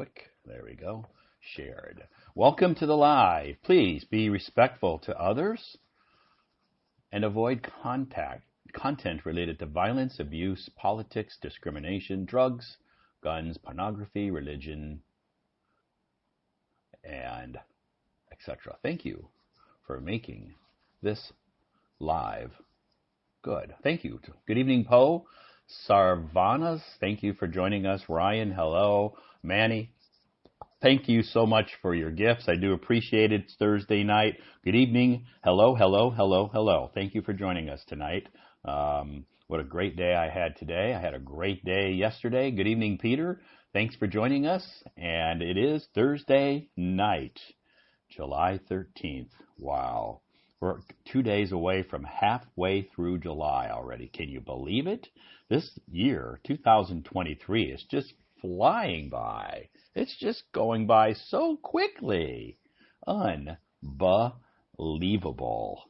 quick. There we go. Shared. Welcome to the live. Please be respectful to others and avoid content related to violence, abuse, politics, discrimination, drugs, guns, pornography, religion, and etc. Thank you for making this live good. Thank you. Good evening, Poe. Sarvanas, thank you for joining us. Ryan, hello. Manny, thank you so much for your gifts. I do appreciate it. It's Thursday night. Good evening. Hello, hello, hello, hello. Thank you for joining us tonight. What a great day I had today. I had a great day yesterday. Good evening, Peter. Thanks for joining us. And it is Thursday night, July 13th. Wow. We're 2 days away from halfway through July already. Can you believe it? This year, 2023, is just flying by. It's just going by so quickly. Unbelievable.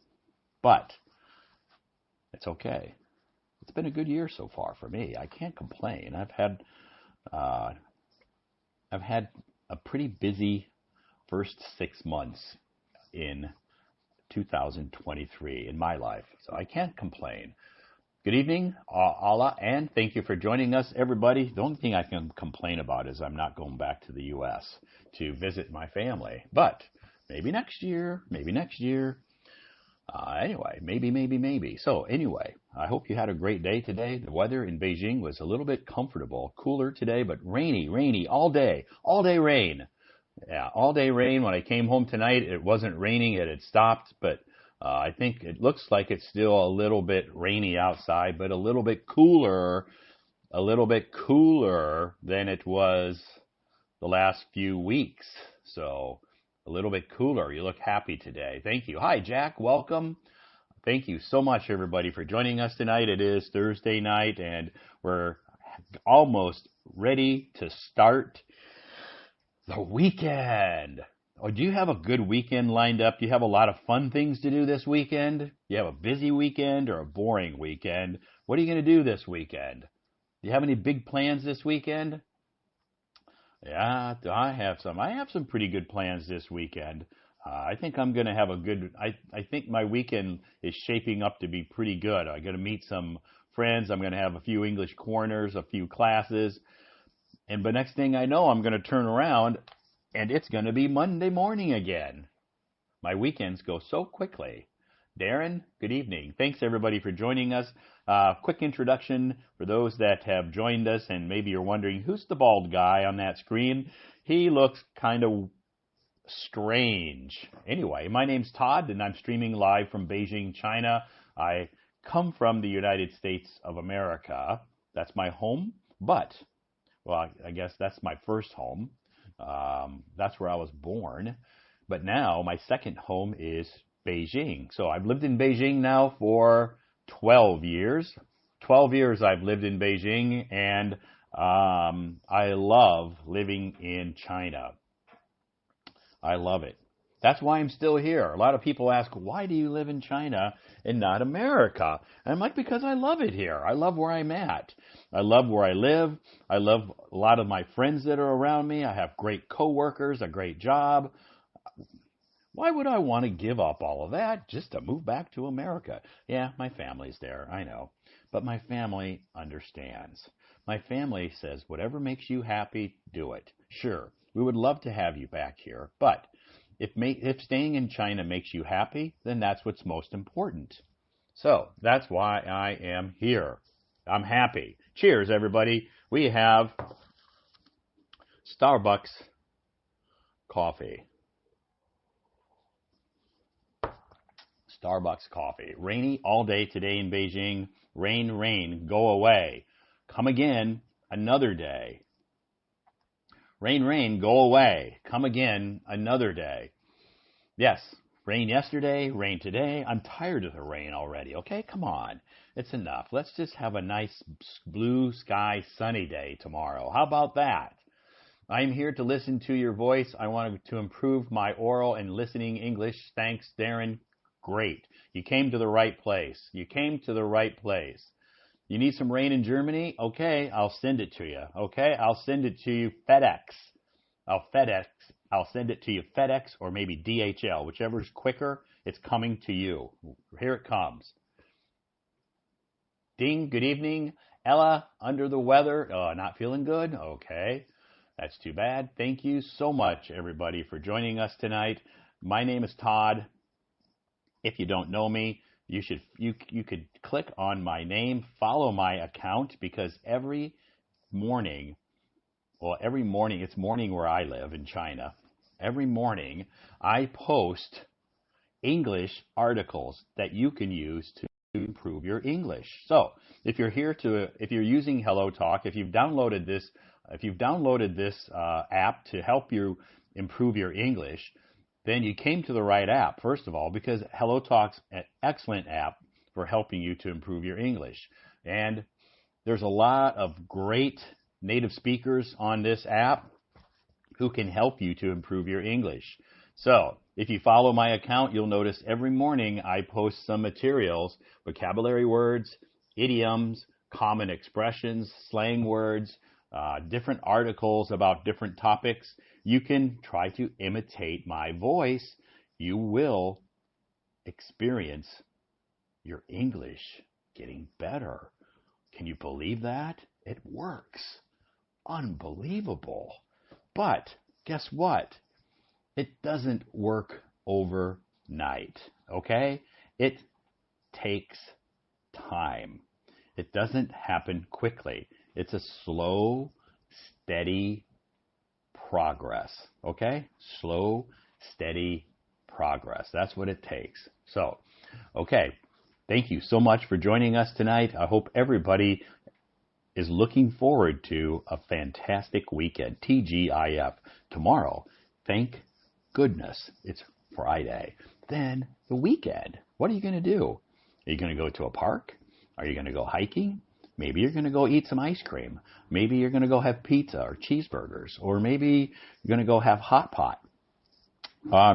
But it's okay. It's been a good year so far for me. I can't complain. I've had a pretty busy first 6 months in 2023 in my life, so I can't complain. Good evening, Allah, and thank you for joining us, everybody. The only thing I can complain about is I'm not going back to the U.S. to visit my family, but maybe next year, anyway, maybe. So anyway, I hope you had a great day today. The weather in Beijing was a little bit comfortable, cooler today, but rainy all day rain. Yeah, all day rain. When I came home tonight, it wasn't raining. It had stopped, but I think it looks like it's still a little bit rainy outside, but a little bit cooler than it was the last few weeks. So a little bit cooler. You look happy today. Thank you. Hi, Jack. Welcome. Thank you so much, everybody, for joining us tonight. It is Thursday night, and we're almost ready to start the weekend. Oh, do you have a good weekend lined up? Do you have a lot of fun things to do this weekend? Do you have a busy weekend or a boring weekend? What are you going to do this weekend? Do you have any big plans this weekend? Yeah, I have some. I have some pretty good plans this weekend. I think I'm going to have a good, I think my weekend is shaping up to be pretty good. I'm going to meet some friends. I'm going to have a few English corners, a few classes. And the next thing I know, I'm going to turn around and it's going to be Monday morning again. My weekends go so quickly. Darren, good evening. Thanks, everybody, for joining us. Quick introduction for those that have joined us, and maybe you're wondering, who's the bald guy on that screen? He looks kind of strange. Anyway, my name's Todd, and I'm streaming live from Beijing, China. I come from the United States of America. That's my home, but, well, I guess that's my first home. That's where I was born. But now my second home is Beijing. So I've lived in Beijing now for 12 years. 12 years I've lived in Beijing, and I love living in China. I love it. That's why I'm still here. A lot of people ask, why do you live in China and not America? And I'm like, because I love it here. I love where I'm at. I love where I live. I love a lot of my friends that are around me. I have great coworkers, a great job. Why would I want to give up all of that just to move back to America? Yeah, my family's there, I know. But my family understands. My family says, whatever makes you happy, do it. Sure, we would love to have you back here, but if staying in China makes you happy, then that's what's most important. So that's why I am here. I'm happy. Cheers, everybody. We have Starbucks coffee. Starbucks coffee. Rainy all day today in Beijing. Rain, go away. Come again another day. Rain, go away. Come again another day. Yes, rain yesterday, rain today. I'm tired of the rain already, okay? Come on. It's enough. Let's just have a nice blue sky sunny day tomorrow. How about that? I'm here to listen to your voice. I want to improve my oral and listening English. Thanks, Darren. Great. You came to the right place. You need some rain in Germany? Okay, I'll send it to you. Okay, I'll send it to you FedEx. I'll FedEx. I'll send it to you FedEx or maybe DHL, whichever's quicker. It's coming to you. Here it comes. Ding, good evening. Ella, under the weather. Not feeling good? Okay. That's too bad. Thank you so much, everybody, for joining us tonight. My name is Todd. If you don't know me, you could click on my name, follow my account, because every morning, it's morning where I live in China. Every morning, I post English articles that you can use to improve your English. So, if you're using HelloTalk, if you've downloaded this app to help you improve your English, then you came to the right app, first of all, because HelloTalk's an excellent app for helping you to improve your English. And there's a lot of great native speakers on this app who can help you to improve your English. So, if you follow my account, you'll notice every morning I post some materials, vocabulary words, idioms, common expressions, slang words, different articles about different topics. You can try to imitate my voice. You will experience your English getting better. Can you believe that? It works. Unbelievable. But guess what? It doesn't work overnight, okay? It takes time. It doesn't happen quickly. It's a slow, steady progress, okay? Slow, steady progress. That's what it takes. So, okay, thank you so much for joining us tonight. I hope everybody is looking forward to a fantastic weekend. TGIF. Tomorrow, thank goodness, it's Friday. Then the weekend. What are you going to do? Are you going to go to a park? Are you going to go hiking? Maybe you're going to go eat some ice cream. Maybe you're going to go have pizza or cheeseburgers. Or maybe you're going to go have hot pot.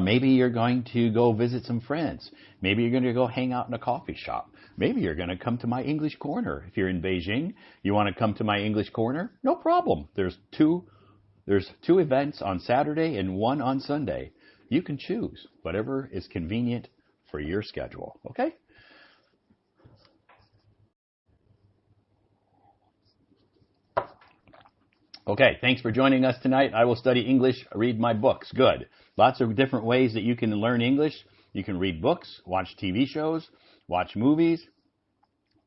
Maybe you're going to go visit some friends. Maybe you're going to go hang out in a coffee shop. Maybe you're going to come to my English corner. If you're in Beijing, you want to come to my English corner? No problem. There's two events on Saturday and one on Sunday. You can choose whatever is convenient for your schedule. Okay? Okay, thanks for joining us tonight. I will study English, read my books. Good. Lots of different ways that you can learn English. You can read books, watch TV shows, watch movies,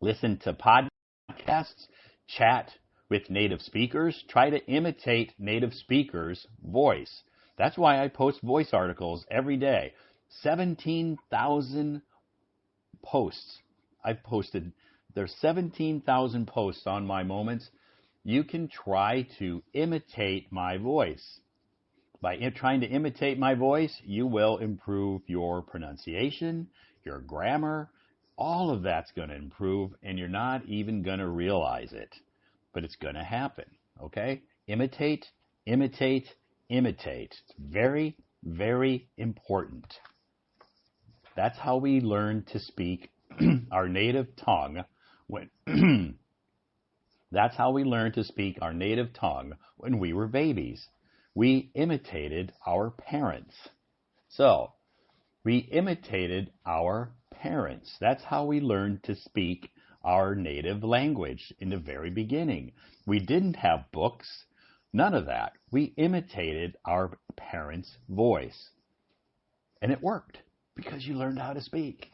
listen to podcasts, chat with native speakers. Try to imitate native speakers' voice. That's why I post voice articles every day. 17,000 posts I've posted. There's 17,000 posts on my moments. You can try to imitate my voice. By trying to imitate my voice, you will improve your pronunciation, your grammar. All of that's going to improve, and you're not even going to realize it. But it's going to happen, okay? Imitate, imitate, imitate. It's very, very important. That's how we learn to speak our native tongue That's how we learned to speak our native tongue when we were babies. We imitated our parents. So, we imitated our parents. That's how we learned to speak our native language in the very beginning. We didn't have books, none of that. We imitated our parents' voice. And it worked because you learned how to speak.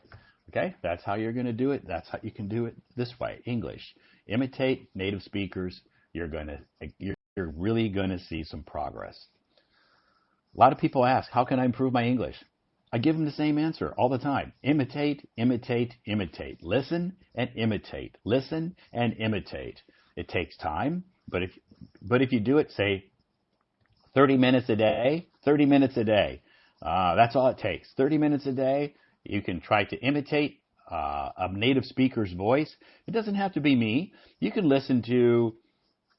Okay? That's how you're going to do it. That's how you can do it this way. English. Imitate native speakers. You're really going to see some progress. A lot of people ask, how can I improve my English? I give them the same answer all the time. Imitate, imitate, imitate. Listen and imitate. Listen and imitate. It takes time, but if you do it, say 30 minutes a day, 30 minutes a day. That's all it takes. 30 minutes a day. You can try to imitate a native speaker's voice. It doesn't have to be me. You can listen to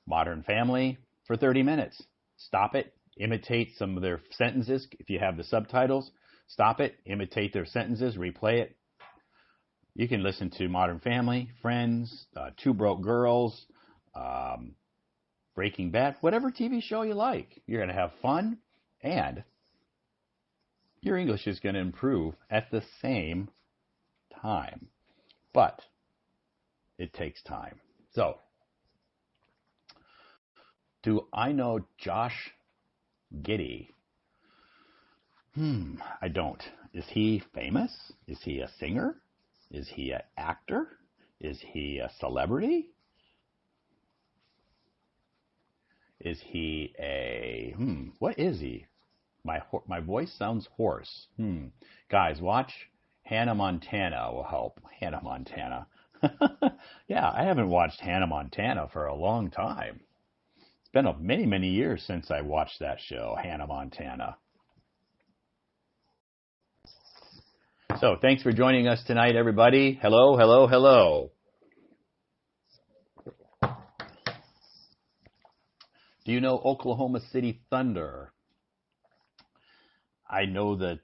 Modern Family for 30 minutes. Stop it. Imitate some of their sentences. If you have the subtitles, stop it. Imitate their sentences. Replay it. You can listen to Modern Family, Friends, Two Broke Girls, Breaking Bad, whatever TV show you like. You're going to have fun, and your English is going to improve at the same time. But it takes time. So, do I know Josh Giddey? I don't. Is he famous? Is he a singer? Is he an actor? Is he a celebrity? Is he a, what is he? My voice sounds hoarse. Guys, watch Hannah Montana will help. Hannah Montana. Yeah, I haven't watched Hannah Montana for a long time. It's been many, many years since I watched that show, Hannah Montana. So thanks for joining us tonight, everybody. Hello, hello, hello. Do you know Oklahoma City Thunder? I know that's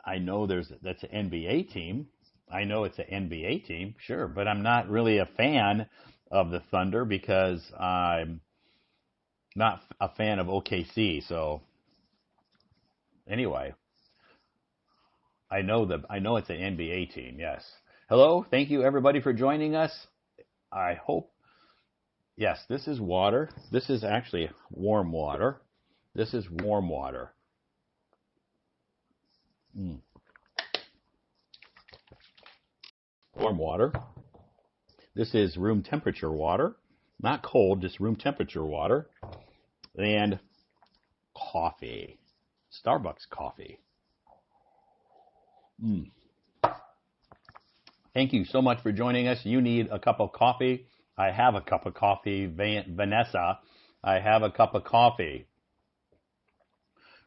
an NBA team. I know it's an NBA team, sure, but I'm not really a fan of the Thunder because I'm not a fan of OKC. So anyway, I know it's an NBA team. Yes. Hello, thank you everybody for joining us. I hope. Yes, this is water. This is actually warm water. This is warm water. Warm water. This is room temperature water. Not cold, just room temperature water. And coffee. Starbucks coffee. Thank you so much for joining us. You need a cup of coffee. I have a cup of coffee. Vanessa, I have a cup of coffee.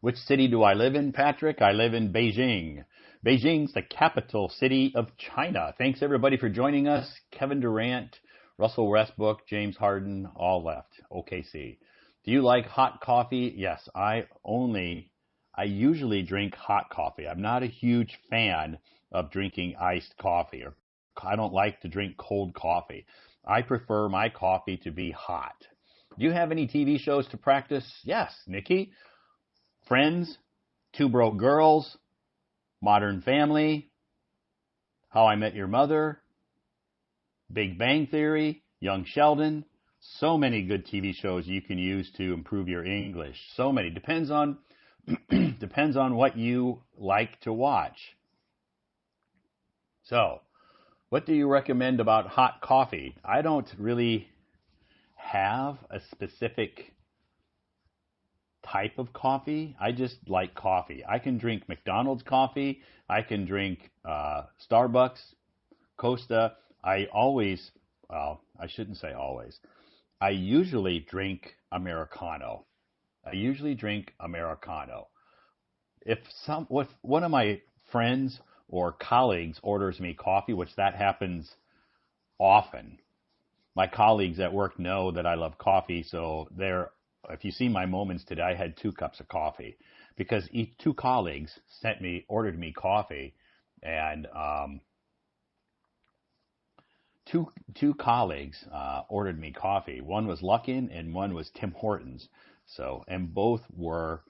Which city do I live in, Patrick? I live in Beijing. Beijing's the capital city of China. Thanks, everybody, for joining us. Kevin Durant, Russell Westbrook, James Harden, all left. OKC. Do you like hot coffee? Yes, I usually drink hot coffee. I'm not a huge fan of drinking iced coffee, or I don't like to drink cold coffee. I prefer my coffee to be hot. Do you have any TV shows to practice? Yes, Nikki. Friends, Two Broke Girls, Modern Family, How I Met Your Mother, Big Bang Theory, Young Sheldon. So many good TV shows you can use to improve your English. So many. Depends on what you like to watch. So, what do you recommend about hot coffee? I don't really have a specific type of coffee. I just like coffee. I can drink McDonald's coffee. I can drink Starbucks, Costa. I shouldn't say always. I usually drink Americano. If one of my friends or colleagues orders me coffee, which that happens often. My colleagues at work know that I love coffee, so if you see my moments today, I had 2 cups of coffee because 2 colleagues ordered me coffee, and two colleagues ordered me coffee. One was Luckin and one was Tim Hortons. So, and both were.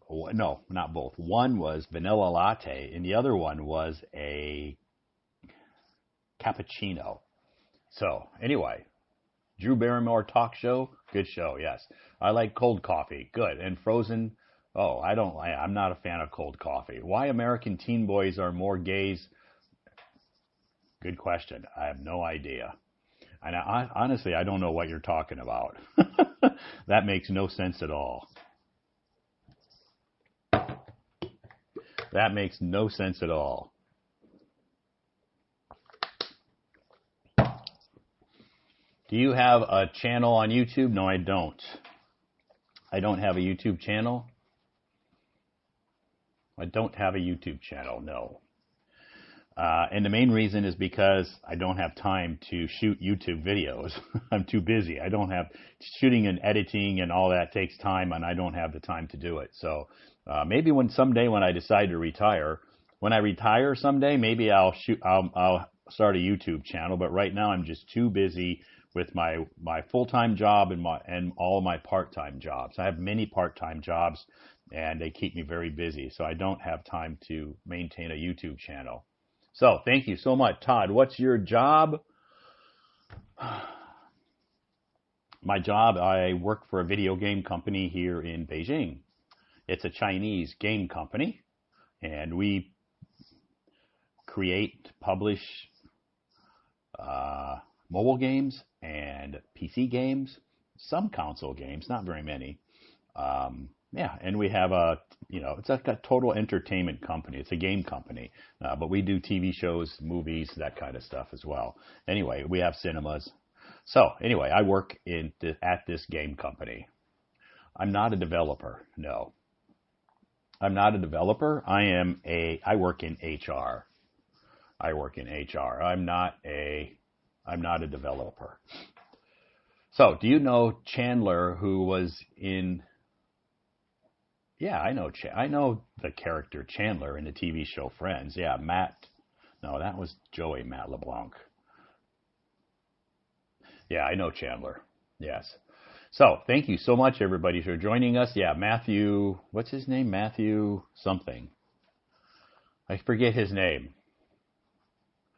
No, not both. One was vanilla latte, and the other one was a cappuccino. So, anyway, Drew Barrymore talk show, good show, yes. I like cold coffee, good. And frozen, I'm not a fan of cold coffee. Why American teen boys are more gays? Good question. I have no idea. And honestly, I don't know what you're talking about. That makes no sense at all. That makes no sense at all. Do you have a channel on YouTube? No, I don't. I don't have a YouTube channel. I don't have a YouTube channel, no. And the main reason is because I don't have time to shoot YouTube videos. I'm too busy. I don't have shooting and editing and all that takes time, and I don't have the time to do it. So maybe someday when I decide to retire, when I retire someday, maybe I'll start a YouTube channel. But right now I'm just too busy with my full-time job and all of my part-time jobs. I have many part-time jobs, and they keep me very busy, so I don't have time to maintain a YouTube channel. So thank you so much. Todd, what's your job? My job, I work for a video game company here in Beijing. It's a Chinese game company, and we create, publish mobile games and PC games, some console games, not very many. And we have it's like a total entertainment company. It's a game company, but we do TV shows, movies, that kind of stuff as well. Anyway, we have cinemas. So anyway, I work at this game company. I'm not a developer. No, I'm not a developer. I work in HR. I work in HR. I'm not a developer. So, do you know Chandler, who was in? Yeah, I know the character Chandler in the TV show Friends. Yeah, Matt. No, that was Joey Matt LeBlanc. Yeah, I know Chandler. Yes. So, thank you so much, everybody, for joining us. Yeah, Matthew. What's his name? Matthew something. I forget his name.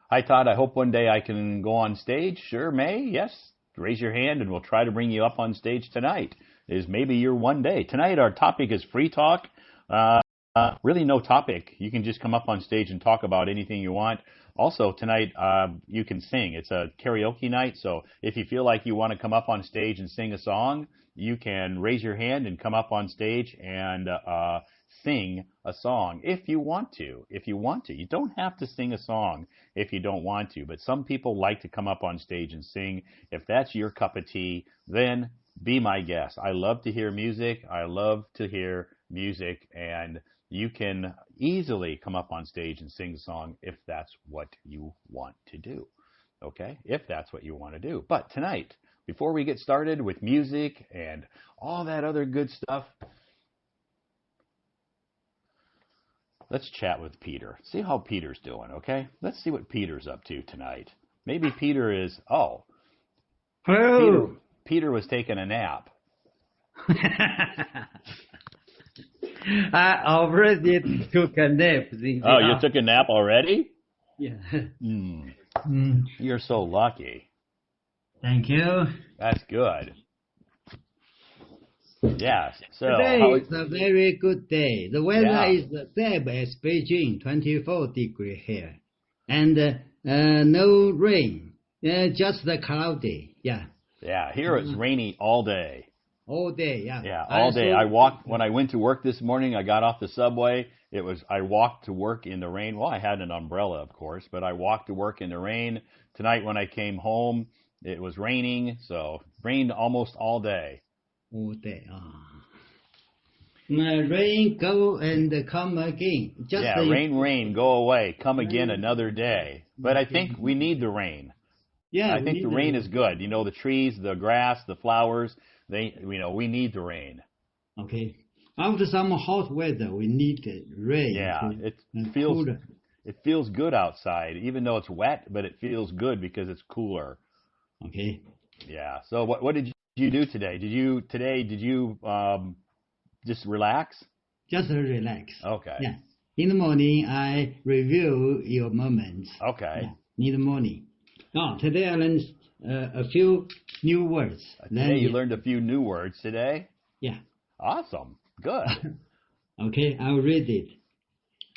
Hi, Todd. I hope one day I can go on stage. Sure, May. Yes. Raise your hand and we'll try to bring you up on stage tonight. Is maybe your one day. Tonight our topic is free talk. Really no topic. You can just come up on stage and talk about anything you want. Also, tonight you can sing. It's a karaoke night, so if you feel like you want to come up on stage and sing a song, you can raise your hand and come up on stage and sing a song if you want to. You don't have to sing a song if you don't want to, but some people like to come up on stage and sing. If that's your cup of tea, then be my guest. I love to hear music. And you can easily come up on stage and sing a song if that's what you want to do. Okay? If that's what you want to do. But tonight, before we get started with music and all that other good stuff, let's chat with Peter. See how Peter's doing, okay? Let's see what Peter's up to tonight. Maybe Peter is, Hello. Peter was taking a nap. I already took a nap. You took a nap already? Yeah. You're so lucky. Thank you. That's good. Yes. So today is a very good day. The weather is the same as Beijing, 24 degrees here. And no rain, just cloudy. Yeah. Yeah, here it's rainy all day. All day, yeah. Yeah, all day. When I went to work this morning, I got off the subway. I walked to work in the rain. Well, I had an umbrella, of course, but I walked to work in the rain. Tonight when I came home, it was raining, so it rained almost all day. All day. Rain, go and come again. Rain, go away, come again another day. But I think we need the rain. Yeah, I think the rain is good. You know, the trees, the grass, the flowers, we need the rain. Okay. After some hot weather, we need rain. Yeah, it feels good outside, even though it's wet, but it feels good because it's cooler. Okay. Yeah. So what did you do today? Did you just relax? Just relax. Okay. Yeah. In the morning, I review your moments. Okay. Yeah. In the morning. Today I learned a few new words. You learned a few new words today? Yeah. Awesome. Good. Okay, I'll read it.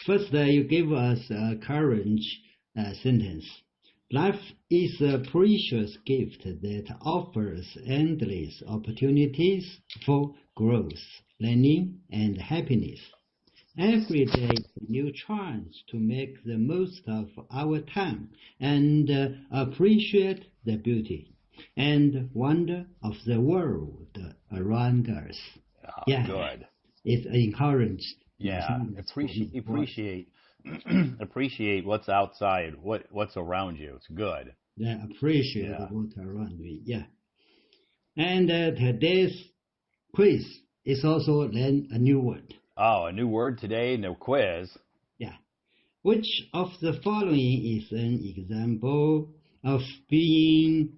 First, you give us a current sentence. Life is a precious gift that offers endless opportunities for growth, learning, and happiness. Every day is a new chance to make the most of our time and appreciate the beauty and wonder of the world around us. Good. It's encouraged. Yeah, appreciate what's outside, what's around you. It's good. Yeah, appreciate what's around me. Yeah. And today's quiz is also then a new word. Oh, a new word today, no quiz. Yeah. Which of the following is an example of being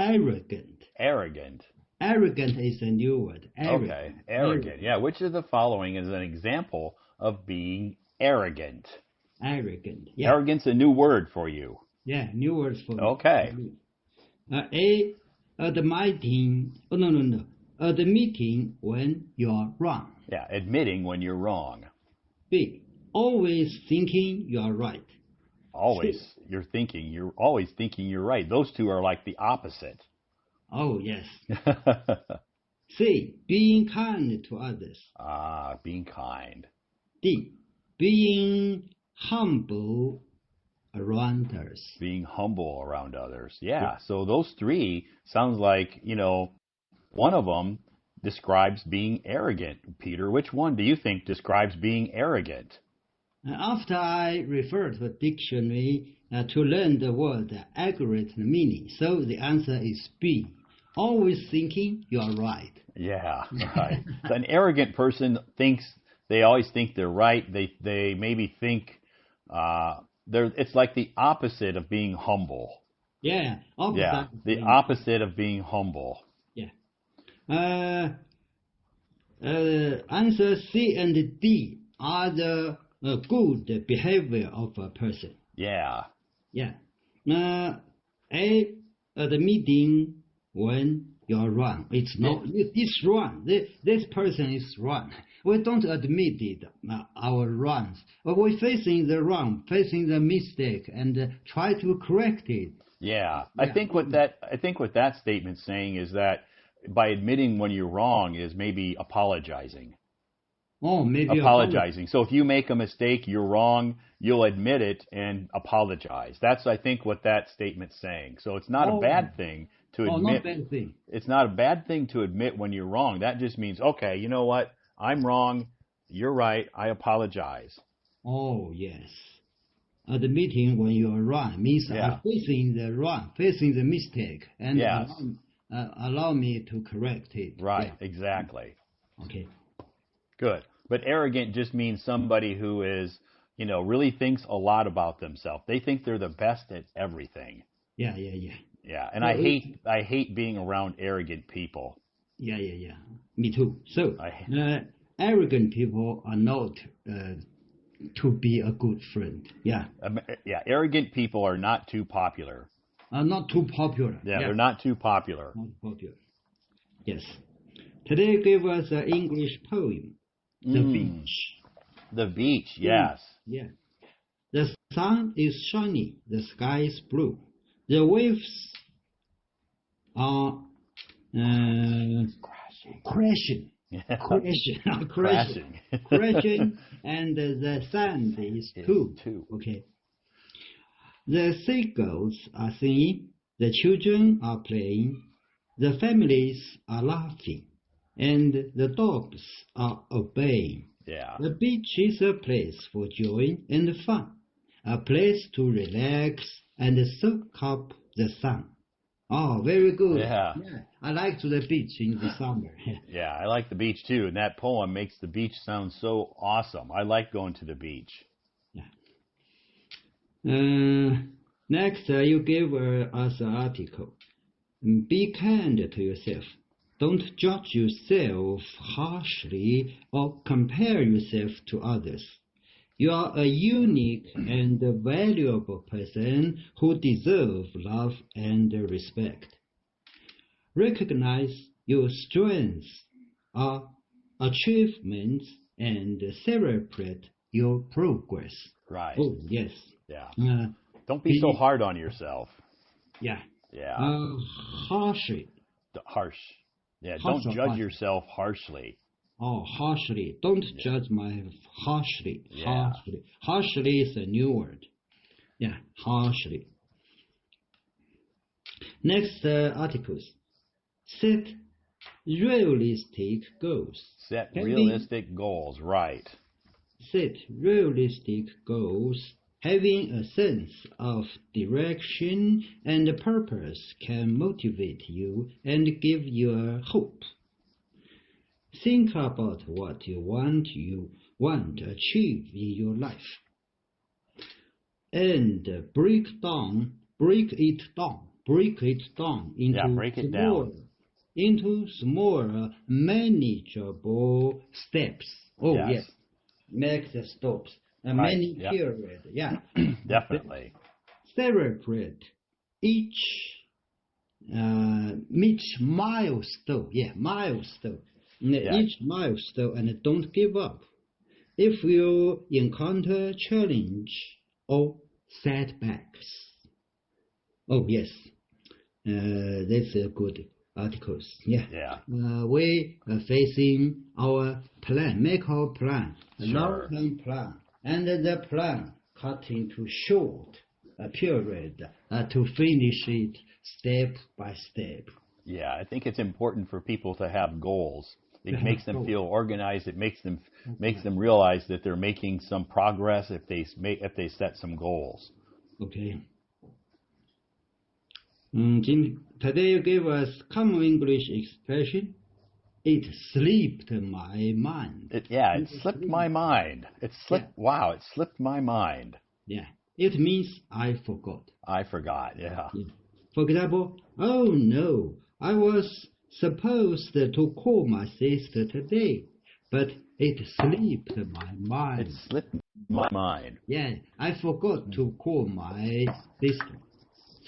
arrogant. Arrogant. Arrogant is a new word. Arrogant. Okay, arrogant. Yeah, which of the following is an example of being arrogant? Arrogant. Yeah. Arrogant's a new word for you. Yeah, new words for me. Okay. A, admitting. Oh, no. Admitting when you're wrong. Yeah, admitting when you're wrong. B, always thinking you're right. Always, C. you're always thinking you're right. Those two are like the opposite. Oh, yes. C, being kind to others. Being kind. D, being humble around others. Being humble around others. Yeah, so those three sounds like, one of them describes being arrogant. Peter, which one do you think describes being arrogant? After I referred to a dictionary to learn the word accurate meaning, so the answer is B. Always thinking you are right. Yeah, right. So an arrogant person they always think they're right. They maybe think it's like the opposite of being humble. Yeah, opposite. Yeah, the opposite of being humble. Yeah. Answer C and D are the good behavior of a person. Yeah. Yeah. A, admitting when you're wrong. It's not. It's wrong. This person is wrong. We don't admit it, our wrongs. But we're facing the wrong, facing the mistake, and try to correct it. Yeah. I think what that statement's saying is that by admitting when you're wrong is maybe apologizing. Oh, maybe apologizing. So if you make a mistake, you're wrong, you'll admit it and apologize. That's, I think, what that statement's saying. So it's not a bad thing to admit. Not a bad thing. It's not a bad thing to admit when you're wrong. That just means, okay, you know what? I'm wrong. You're right. I apologize. Oh, yes. Admitting when you're wrong means facing the wrong, facing the mistake, and allow me to correct it. Right, exactly. Okay. Good. But arrogant just means somebody who is, really thinks a lot about themselves. They think they're the best at everything. Yeah. Yeah, and I hate being around arrogant people. Yeah. Me too. So, arrogant people are not to be a good friend. Yeah. Arrogant people are not too popular. Not too popular. Yeah, they're not too popular. Not popular. Yes. Today gave us an English poem. The beach. The beach, yes. Yeah. The sun is shining. The sky is blue. The waves are crashing, and the sand is too. Okay. The seagulls are singing. The children are playing. The families are laughing. And the dogs are obeying. Yeah. The beach is a place for joy and fun, a place to relax and soak up the sun. Oh, very good. Yeah. I like the beach in the summer. Yeah, I like the beach too. And that poem makes the beach sound so awesome. I like going to the beach. Yeah. Next, you gave us an article. Be kind to yourself. Don't judge yourself harshly or compare yourself to others. You are a unique and valuable person who deserves love and respect. Recognize your strengths, achievements, and celebrate your progress. Right. Oh, yes. Yeah. Don't be so hard on yourself. Yeah. Yeah. Harshly. Harsh. Yeah, don't judge yourself harshly. Oh, harshly. Don't judge my harshly. Yeah. Harshly is a new word. Yeah, harshly. Next articles. Set realistic goals. Set realistic goals, right. Set realistic goals. Having a sense of direction and purpose can motivate you and give you hope. Think about what you want to achieve in your life. And break it down break it down into smaller, manageable steps. Oh, yes. Make the stops. Many period. Yeah. Definitely. Celebrate each milestone. Yeah, milestone. Each milestone, and don't give up. If you encounter challenge or setbacks. Oh, yes. That's a good articles. Yeah. We are facing our plan, make our plan, a long-term plan, and the plan cut into short period to finish it step by step. Yeah, I think it's important for people to have goals. It makes them feel organized. It makes them realize that they're making some progress if they set some goals. Okay. Today you gave us common English expression. It slipped my mind. It slipped my mind. It slipped. Yeah. Wow, it slipped my mind. Yeah, it means I forgot. I forgot. Yeah. For example, oh no, I was supposed to call my sister today, but it slipped my mind. It slipped my mind. Yeah, I forgot to call my sister.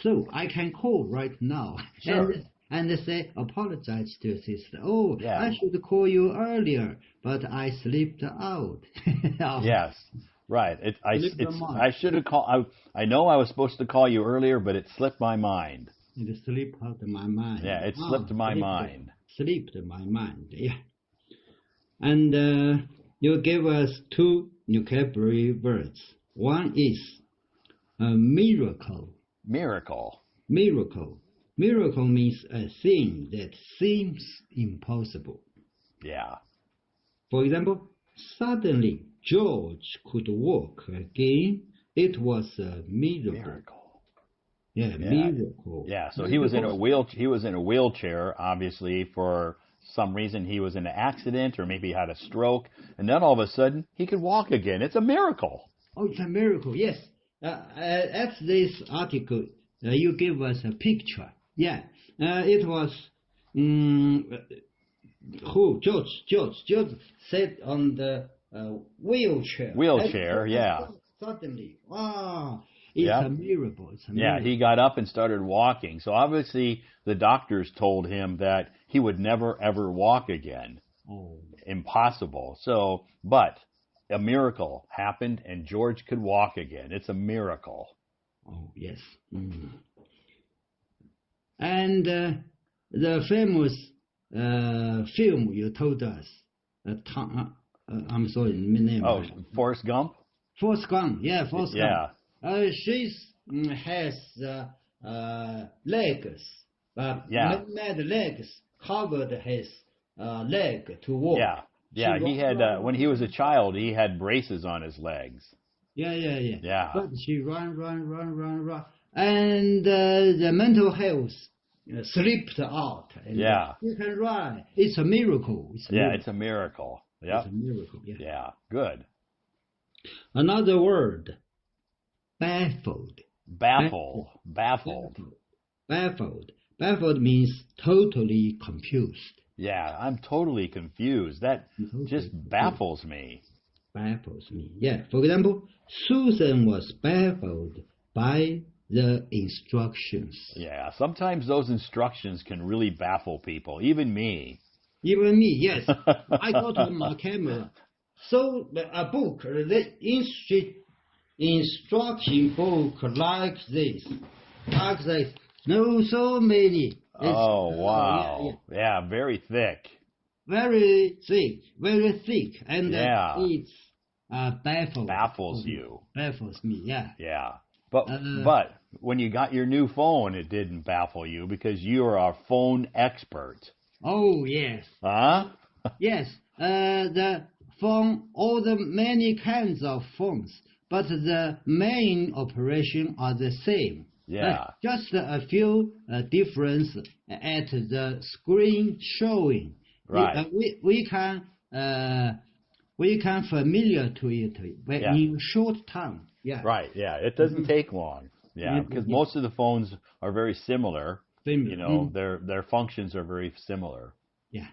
So I can call right now and say, apologize to your sister. Oh, I should call you earlier, but I slipped out. Yes, right. I should have called. I know I was supposed to call you earlier, but it slipped my mind. It slipped out of my mind. Yeah, it slipped my mind. Slipped my mind, yeah. And you gave us two vocabulary words. One is a miracle. Miracle. Miracle means a thing that seems impossible. Yeah. For example, suddenly George could walk again. It was a miracle. Yeah, miracle. Yeah, so he was in a wheelchair, obviously, for some reason. He was in an accident, or maybe he had a stroke, and then all of a sudden he could walk again. It's a miracle. Oh, it's a miracle. Yes. At this article, you give us a picture. Yeah, it was George sat on the wheelchair. Wheelchair, yeah. Suddenly, wow. It's a miracle. Yeah, he got up and started walking. So obviously the doctors told him that he would never, ever walk again. Oh. Impossible. So, but a miracle happened and George could walk again. It's a miracle. Oh, yes. Mm. And the famous film you told us, I'm sorry, my name. Oh, Forrest Gump? Forrest Gump, yeah, Forrest Gump. She has legs, mad legs, covered his leg to walk. Yeah. He had when he was a child, he had braces on his legs. Yeah. But she run, and the mental health slipped out. And you can run. It's a miracle. It's a miracle. Yeah. It's a miracle. Yeah. Good. Another word. Baffled. Baffled means totally confused. Yeah, I'm totally confused. That just baffles me. Yeah. For example, Susan was baffled by the instructions. Yeah, sometimes those instructions can really baffle people, even me. Even me, yes. I got on my camera. So a book, the instruction book like this. No, so many. Oh, wow. Yeah, very thick. Very thick. And it's baffles you. Baffles me, yeah. Yeah. But when you got your new phone, it didn't baffle you because you are a phone expert. Oh, yes. Huh? Yes. The phone, all the many kinds of phones, but the main operation are the same. Yeah. Just a few difference at the screen showing. Right. We can familiar to it in short time. Yeah. Right. Yeah. It doesn't take long. Yeah, because most of the phones are very similar. Similar. You know, their functions are very similar. Yeah.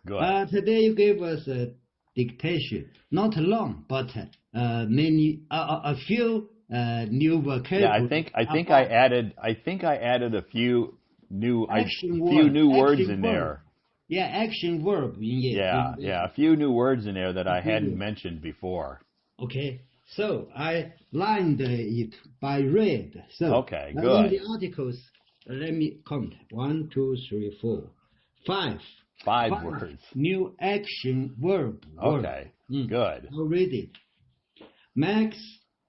Good. Today you gave us a dictation, not long, but a few new vocabulary. Yeah, I think I added a few new words in there. Yeah, action verb. Yeah, a few new words in there that I hadn't mentioned before. Okay, so I lined it by red. So okay, good. In the articles, let me count. 1, 2, 3, 4, 5. Five words. New action verb. Okay, good. I'll read it. Max,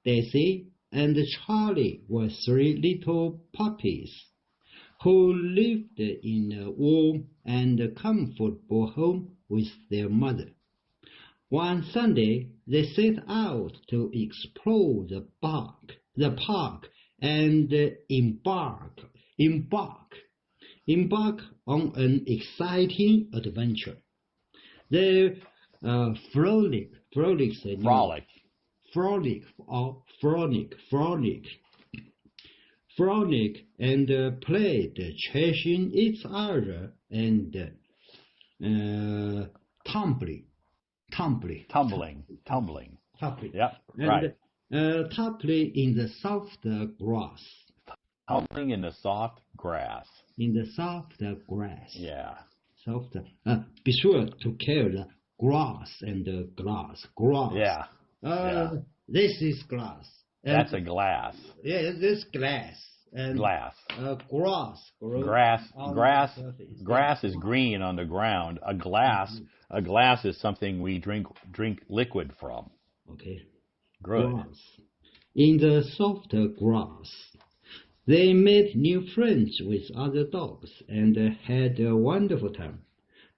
Daisy, and Charlie were 3 little puppies who lived in a warm and comfortable home with their mother. One Sunday, they set out to explore the park and embark on an exciting adventure. They frolic and played, chasing each other and tumbling. Yep, right. Tumbling in the soft grass. Tumbling in the soft grass. Yeah. Soft. Be sure to carry the grass and the glass. Grass. Yeah. This is glass. That's a glass. Yeah, this glass. And glass. Grass is green on the ground. A glass is something we drink liquid from. Okay. Good. Grass. In the soft grass, they made new friends with other dogs and had a wonderful time.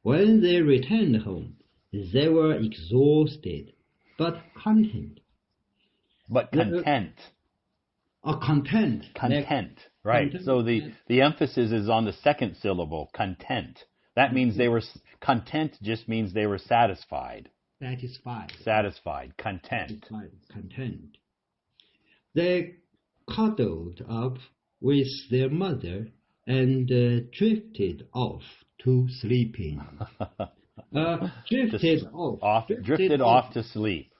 When they returned home, they were exhausted, but content. Content. Content. Right. So the emphasis is on the second syllable, content. That means they were content. Just means they were satisfied. Content. They cuddled up with their mother and drifted off to sleeping. Drifted off to sleep.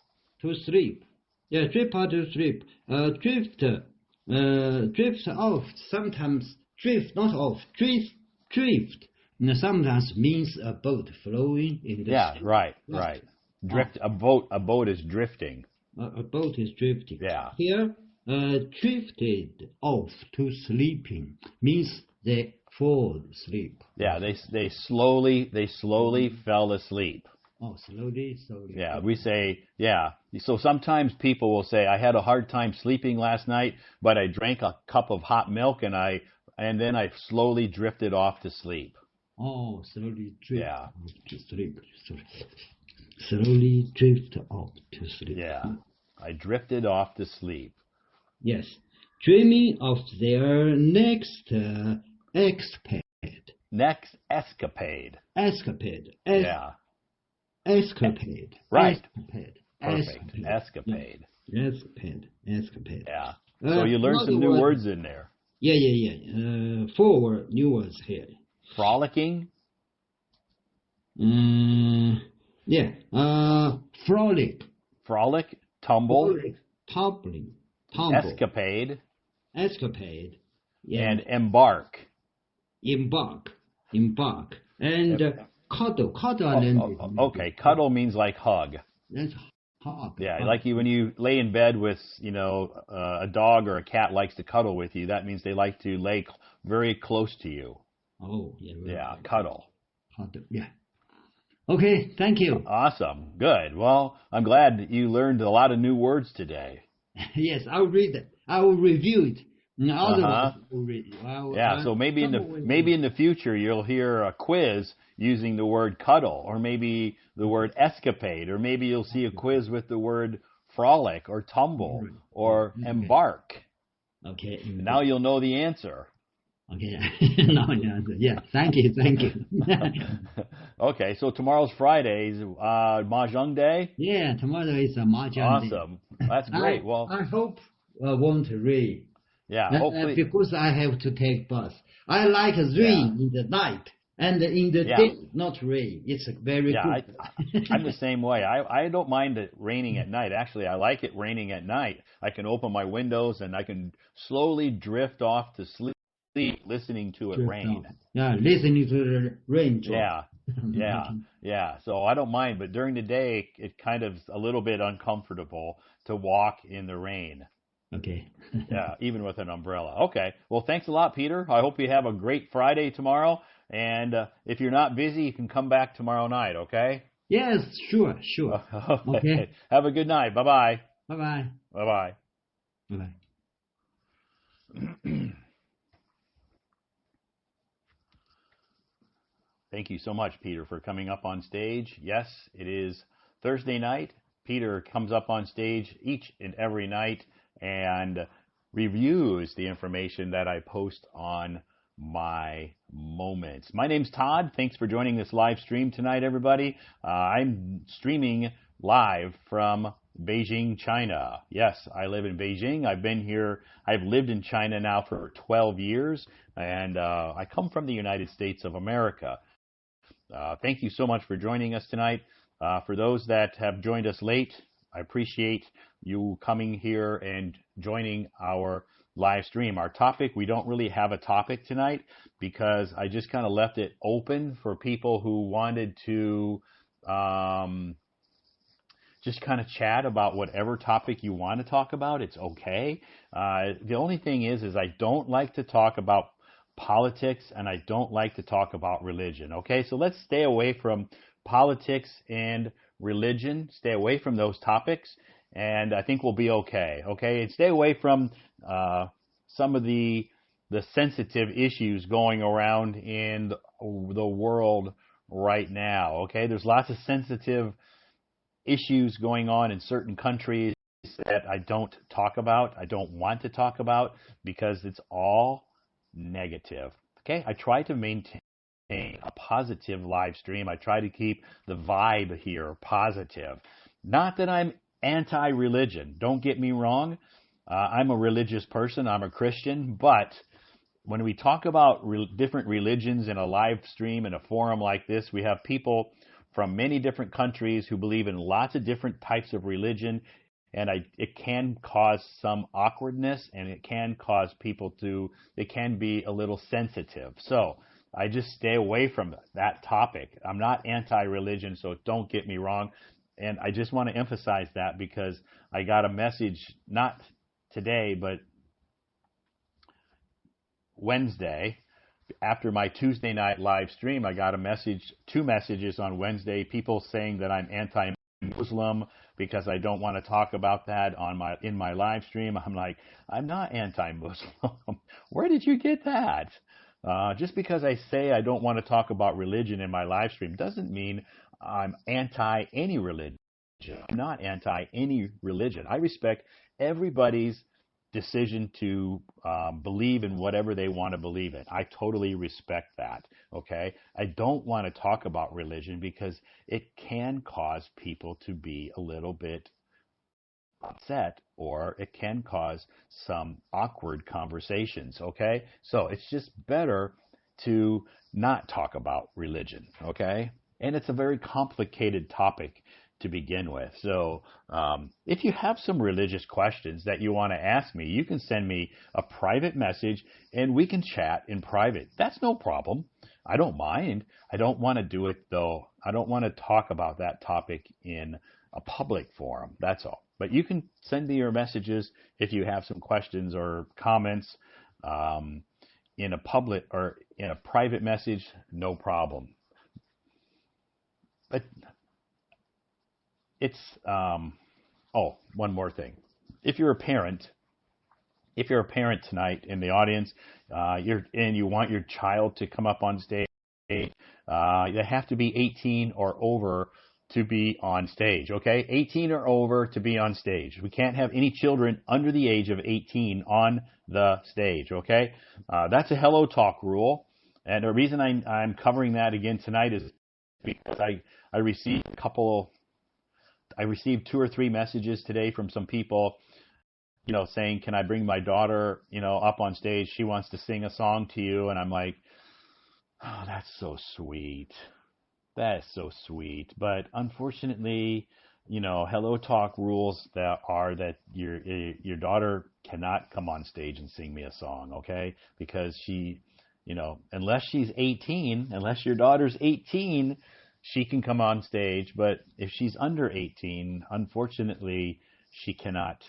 To sleep. Yeah, drift out to sleep. Drift off. Sometimes drift, not off. Drift. Sometimes means a boat flowing in the sea. Right. Drift. A boat is drifting. A boat is drifting. Yeah. Here, drifted off to sleeping means they fall asleep. Yeah, they slowly fell asleep. Oh, slowly. Yeah, we say, yeah. So sometimes people will say, I had a hard time sleeping last night, but I drank a cup of hot milk and then I slowly drifted off to sleep. Oh, slowly drift off to sleep. Slowly drift off to sleep. Yeah, I drifted off to sleep. Yes, dreaming of their next escapade. Escapade. Yeah. Escapade. Right. Perfect. Escapade. Escapade. Yeah. So you learned some new words in there. Yeah. 4 new words here. Frolicking. Yeah. Frolic. Tumble. Tumbling. Escapade. Yeah. And embark. And cuddle. Okay. Cuddle means like hug. That's hug. Yeah, like when you lay in bed with, a dog or a cat likes to cuddle with you. That means they like to lay very close to you. Oh, yeah. Right. Yeah, cuddle. Yeah. Okay, thank you. Awesome. Good. Well, I'm glad that you learned a lot of new words today. Yes, I'll read it. I will review it. Otherwise, we'll read it. So maybe in the future you'll hear a quiz using the word cuddle, or maybe the word escapade, or maybe you'll see a quiz with the word frolic or tumble or embark. Okay. Now you'll know the answer. Okay. Yeah. Thank you. Okay. So tomorrow's Friday's Mahjong Day. Yeah, tomorrow is a Mahjong Day. Awesome. That's great. I hope won't rain. Yeah, hopefully. Because I have to take bus. I like rain in the night and in the day, not rain. It's very good. I'm the same way. I don't mind it raining at night. Actually, I like it raining at night. I can open my windows and I can slowly drift off to sleep listening to it rain. Yeah, listening to the rain drop. Yeah. So I don't mind, but during the day, it kind of a little bit uncomfortable to walk in the rain. Okay. Yeah, even with an umbrella. Okay. Well, thanks a lot, Peter. I hope you have a great Friday tomorrow. And if you're not busy, you can come back tomorrow night, okay? Yes, sure. Okay. Have a good night. Bye-bye. Bye-bye. Bye-bye. Bye-bye. Thank you so much, Peter, for coming up on stage. Yes, it is Thursday night. Peter comes up on stage each and every night and reviews the information that I post on my moments. My name's Todd. Thanks for joining this live stream tonight, everybody. I'm streaming live from Beijing, China. Yes, I live in Beijing. I've lived in China now for 12 years, and I come from the United States of America. Thank you so much for joining us tonight. For those that have joined us late, I appreciate you coming here and joining our live stream. Our topic, we don't really have a topic tonight because I just kind of left it open for people who wanted to just kind of chat about whatever topic you want to talk about. It's okay. The only thing is I don't like to talk about politics and I don't like to talk about religion. Okay, so let's stay away from politics and religion. Stay away from those topics, and I think we'll be okay. Okay, and stay away from some of the sensitive issues going around in the world right now. Okay, there's lots of sensitive issues going on in certain countries that I don't talk about. I don't want to talk about because it's all negative. Okay, I try to maintain a positive live stream. I try to keep the vibe here positive. Not that I'm anti-religion. Don't get me wrong. I'm a religious person. I'm a Christian. But when we talk about different religions in a live stream in a forum like this, we have people from many different countries who believe in lots of different types of religion. And it can cause some awkwardness, and it can cause people it can be a little sensitive. So I just stay away from that topic. I'm not anti-religion, so don't get me wrong. And I just want to emphasize that because I got a message, not today, but Wednesday, after my Tuesday night live stream, I got two messages on Wednesday, people saying that I'm anti-Muslim because I don't want to talk about that in my live stream. I'm like, I'm not anti-Muslim. Where did you get that? Just because I say I don't want to talk about religion in my live stream doesn't mean I'm anti any religion. I'm not anti any religion. I respect everybody's decision to believe in whatever they want to believe in. I totally respect that. Okay, I don't want to talk about religion because it can cause people to be a little bit upset, or it can cause some awkward conversations. Okay, so it's just better to not talk about religion. Okay, and it's a very complicated topic to begin with. So if you have some religious questions that you want to ask me, you can send me a private message and we can chat in private. That's no problem. I don't mind. I don't want to do it though. I don't want to talk about that topic in a public forum. That's all. But you can send me your messages if you have some questions or comments in a public or in a private message, no problem. But it's one more thing. If you're a parent tonight in the audience, you want your child to come up on stage, they have to be 18 or over to be on stage. Okay, 18 or over to be on stage. We can't have any children under the age of 18 on the stage. Okay, that's a Hello Talk rule, and the reason I'm covering that again tonight is because I received 2 or 3 messages today from some people saying, can I bring my daughter, up on stage? She wants to sing a song to you. And I'm like, oh, that's so sweet. That is so sweet. But unfortunately, Hello Talk rules that your daughter cannot come on stage and sing me a song, okay? Because she, unless she's 18, unless your daughter's 18, she can come on stage. But if she's under 18, unfortunately, she cannot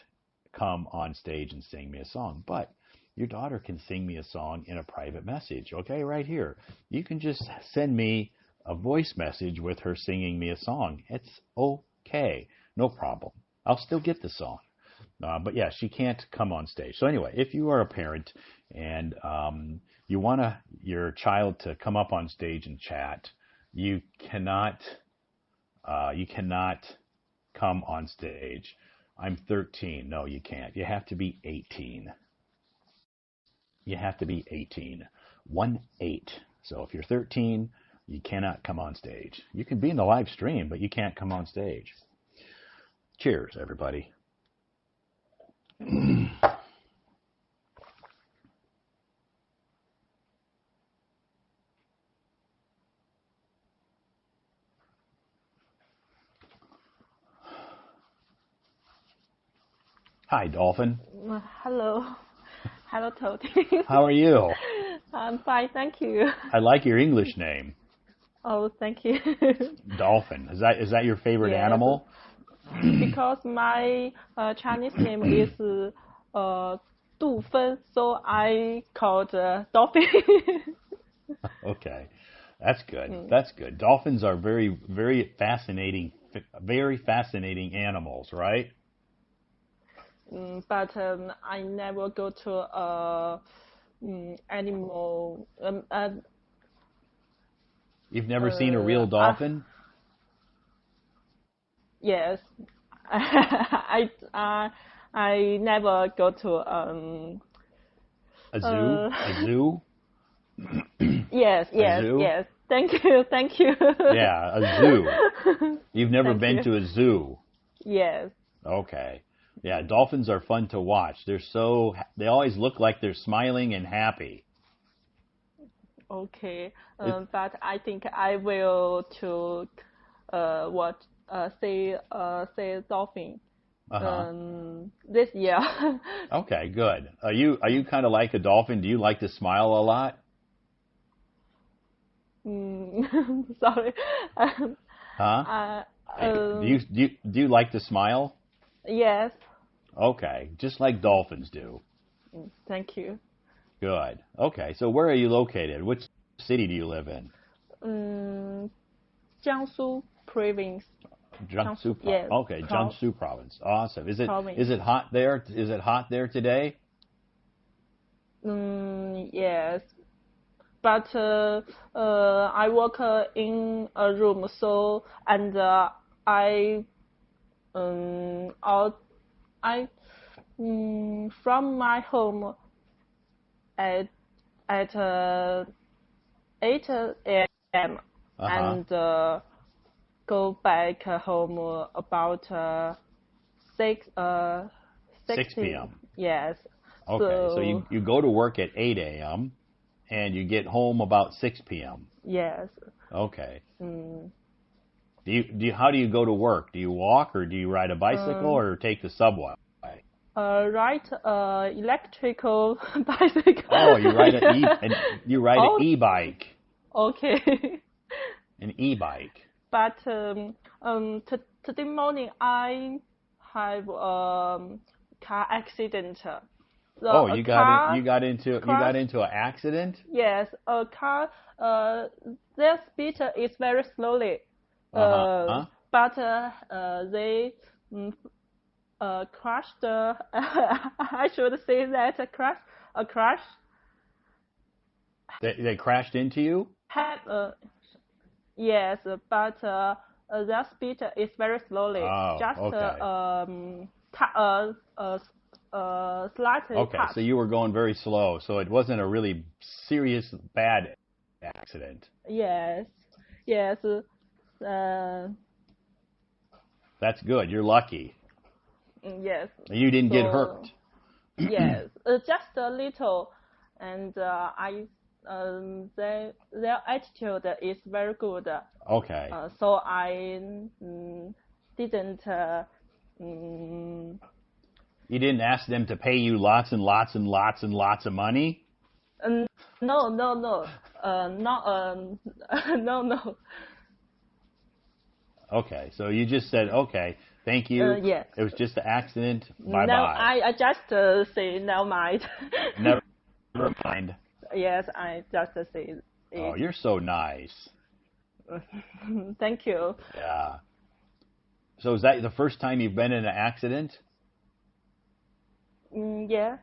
come on stage and sing me a song. But your daughter can sing me a song in a private message, okay? Right here. You can just send me a voice message with her singing me a song. It's okay. No problem. I'll still get the song. But yeah, she can't come on stage. So anyway, if you are a parent and you want your child to come up on stage and chat, you cannot come on stage. I'm 13. No, you can't. You have to be 18. You have to be 18. 1-8. So if you're 13, you cannot come on stage. You can be in the live stream, but you can't come on stage. Cheers, everybody. Hi, Dolphin. Hello. Hello, Todd. How are you? I'm fine, thank you. I like your English name. Oh, thank you. Dolphin. Is that your favorite Yes. animal? Because my Chinese name is 杜芬, so I called Dolphin. Okay. That's good. That's good. Dolphins are very, very fascinating animals, right? But I never go to animal. You've never seen a real dolphin? Yes. I never go to A zoo? A zoo? Yes. zoo? Yes. Thank you. Yeah, a zoo. You've never Thank been you. to a zoo? Yes. Okay. Yeah, dolphins are fun to watch. They always look like they're smiling and happy. Okay. But I think I will to say dolphin this year. Okay, good. Are you kind of like a dolphin? Do you like to smile a lot? Sorry. Huh? Do you like to smile? Yes. Okay, just like dolphins do. Thank you. Good. Okay, so where are you located? Which city do you live in? Jiangsu province. Jiangsu. Yes. Okay, Jiangsu province. Awesome. Is Province. it hot there? Is it hot there today? Yes. But I work in a room, so and from my home at 8 a.m. and go back home about 6 p.m. Yes. Okay, so you go to work at 8 a.m. and you get home about 6 p.m. Yes. Okay. How do you go to work? Do you walk or do you ride a bicycle or take the subway? Ride electrical bicycle. Oh, you ride an e-bike. Okay. An e-bike. But today morning I have car accident. You got into an accident? Yes, a car. Their speed is very slowly. But they crashed. I should say that a crash. They crashed into you? Yes, but their speed is very slowly. Oh, Just okay. Slightly. Okay, touch. so you were going very slow, so it wasn't a really serious bad accident. Yes. That's good. You're lucky. Yes. You didn't get hurt. Yes, just a little, and their attitude is very good. Okay. So I didn't. You didn't ask them to pay you lots and lots and lots and lots of money? No, no, no. Not no, no. Okay, so you just said, okay, thank you. Yes. It was just an accident. Bye-bye. No, I just say never mind. Never mind. Yes, I just say it. Oh, you're so nice. Thank you. Yeah. So is that the first time you've been in an accident? Yeah.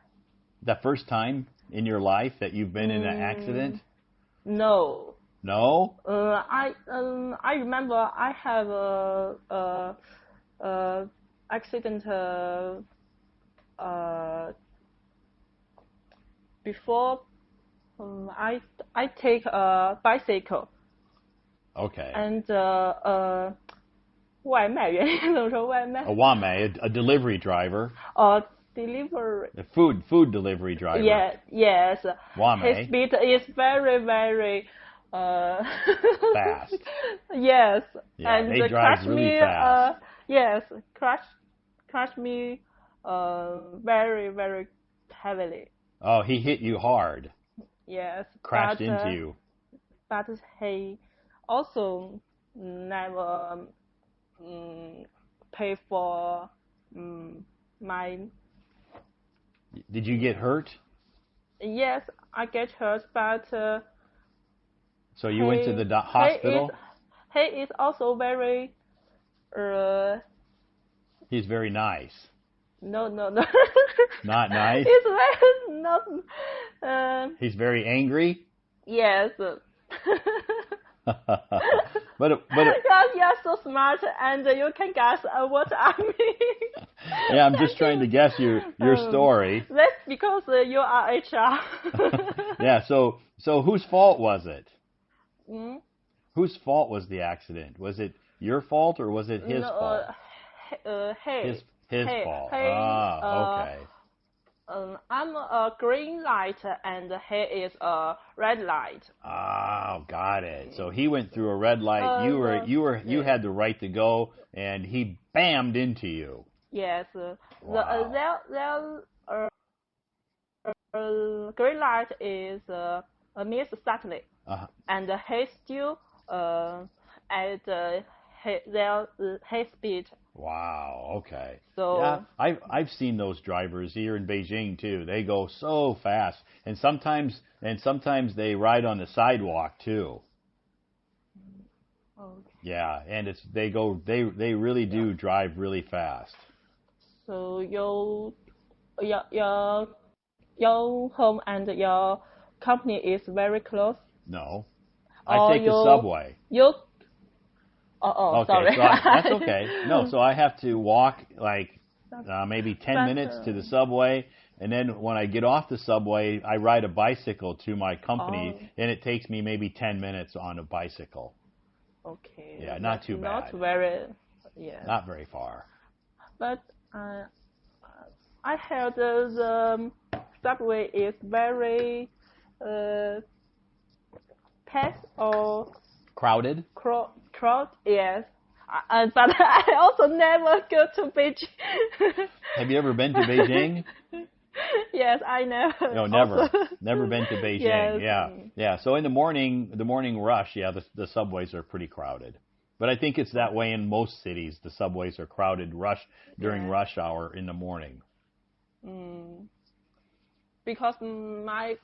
The first time in your life that you've been in an accident? No. No? I remember I have a accident before. I take a bicycle. Okay. And 外卖员怎么说外卖 A wame, a delivery driver. Delivery. A food delivery driver. Yes. Wame. His speed is very, very Fast. Yes. Yeah, and they drive really fast. Yes, crush me very, very heavily. Oh, he hit you hard. Yes. Crashed into you. But he also never pay for my. Did you get hurt? Yes, I get hurt, but. So you went to the hospital? He is also very. He's very nice. No. Not nice? He's very not. He's very angry? Yes. but you're so smart, and you can guess what I mean. Yeah, I'm just trying to guess your story. That's because you are HR. Yeah. So whose fault was it? Mm? Whose fault was the accident? Was it your fault or was it his fault? His fault. Okay. I'm a green light and he is a red light. Oh, got it. So he went through a red light. You had the right to go, and he bammed into you. Yes. Wow. The green light is Miss Suddenly, and he still at his speed. Wow. Okay. So yeah, I've seen those drivers here in Beijing too. They go so fast, and sometimes they ride on the sidewalk too. Okay. Yeah, and they really do drive really fast. So your home and your company is very close? No. I take the subway. Okay, sorry. So that's okay. No, so I have to walk like maybe 10 minutes to the subway, and then when I get off the subway, I ride a bicycle to my company, and it takes me maybe 10 minutes on a bicycle. Okay. Yeah, not too bad. Not very, yeah. Not very far. But I heard the subway is very packed or crowded. Crowd, yes. But I also never go to Beijing. Have you ever been to Beijing? Yes, I know. No, never. Never been to Beijing. Yes. Yeah. So in the morning rush, yeah, the subways are pretty crowded. But I think it's that way in most cities. The subways are crowded during rush hour in the morning. Because my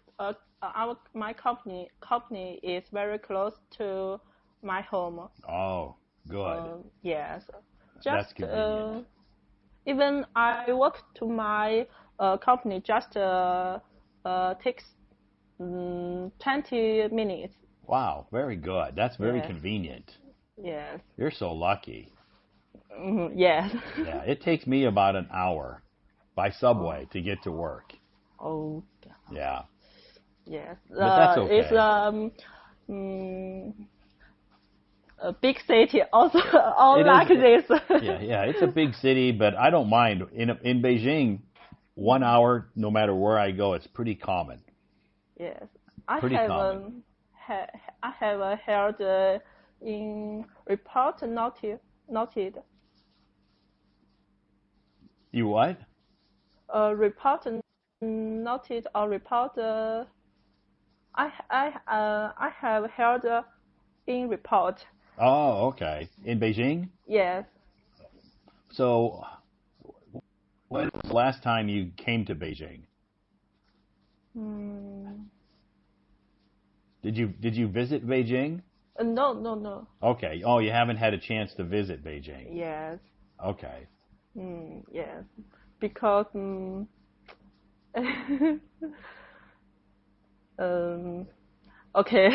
company is very close to my home. Oh, good. Yes. That's convenient. Even I walk to my company just takes 20 minutes. Wow, very good. That's very convenient. Yes. You're so lucky. Yes. Yeah, it takes me about an hour by subway to get to work. Oh. Yeah. Yes. But that's okay. It's a big city also all like this. Yeah, it's a big city, but I don't mind. In Beijing, 1 hour, no matter where I go, it's pretty common. Yes, Pretty common. I have heard in report noted. You what? Report noted or report. I have heard in report. Oh, okay. In Beijing? Yes. So, when was the last time you came to Beijing? Did you visit Beijing? No. Okay. Oh, you haven't had a chance to visit Beijing. Yes. Okay. Yes. Because okay,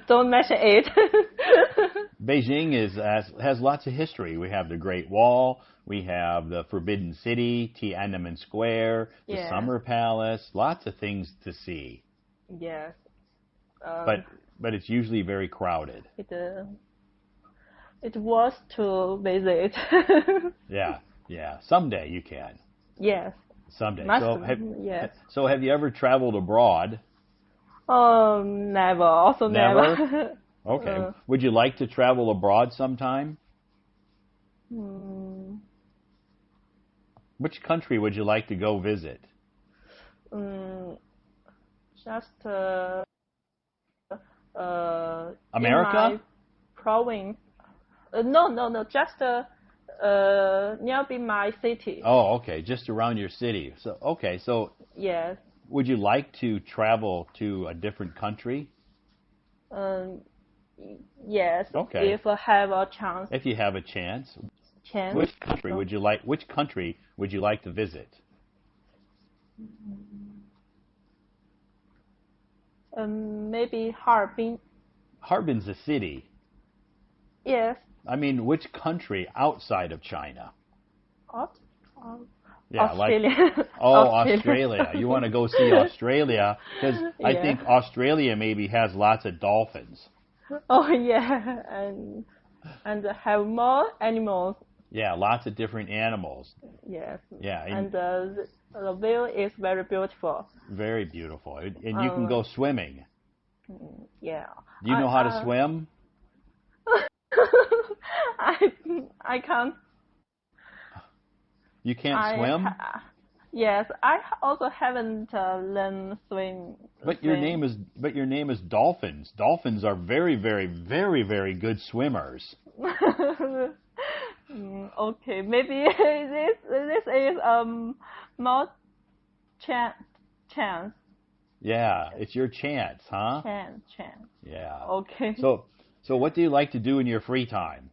don't mention it. Beijing has lots of history. We have the Great Wall, we have the Forbidden City, Tiananmen Square, the Yes. Summer Palace, lots of things to see. Yes. But it's usually very crowded. It was to visit. Yeah. Someday you can. Yes. Someday. Yes. So have you ever traveled abroad? Never. Also never. Okay. Would you like to travel abroad sometime? Which country would you like to go visit? Just America? in my province. No. Just nearby my city. Oh, okay. Just around your city. So Yes. would you like to travel to a different country? Yes. Okay. If I have a chance. If you have a chance. Chance. Which country would you like to visit? Maybe Harbin. Harbin's a city. Yes. I mean, which country outside of China? Yeah, Australia. Australia. You want to go see Australia because I Yeah. think Australia maybe has lots of dolphins. Oh yeah, and have more animals. Yeah, lots of different animals. Yes. Yeah, And the view is very beautiful. very beautiful. And you can go swimming. Yeah. Do you know how to swim? I can't. You can't swim? Yes, I also haven't learned swim. But your name is Dolphins. Dolphins are very, very, very, very good swimmers. Okay, maybe this is more chance. Yeah, it's your chance, huh? Chance. Yeah. Okay. So what do you like to do in your free time?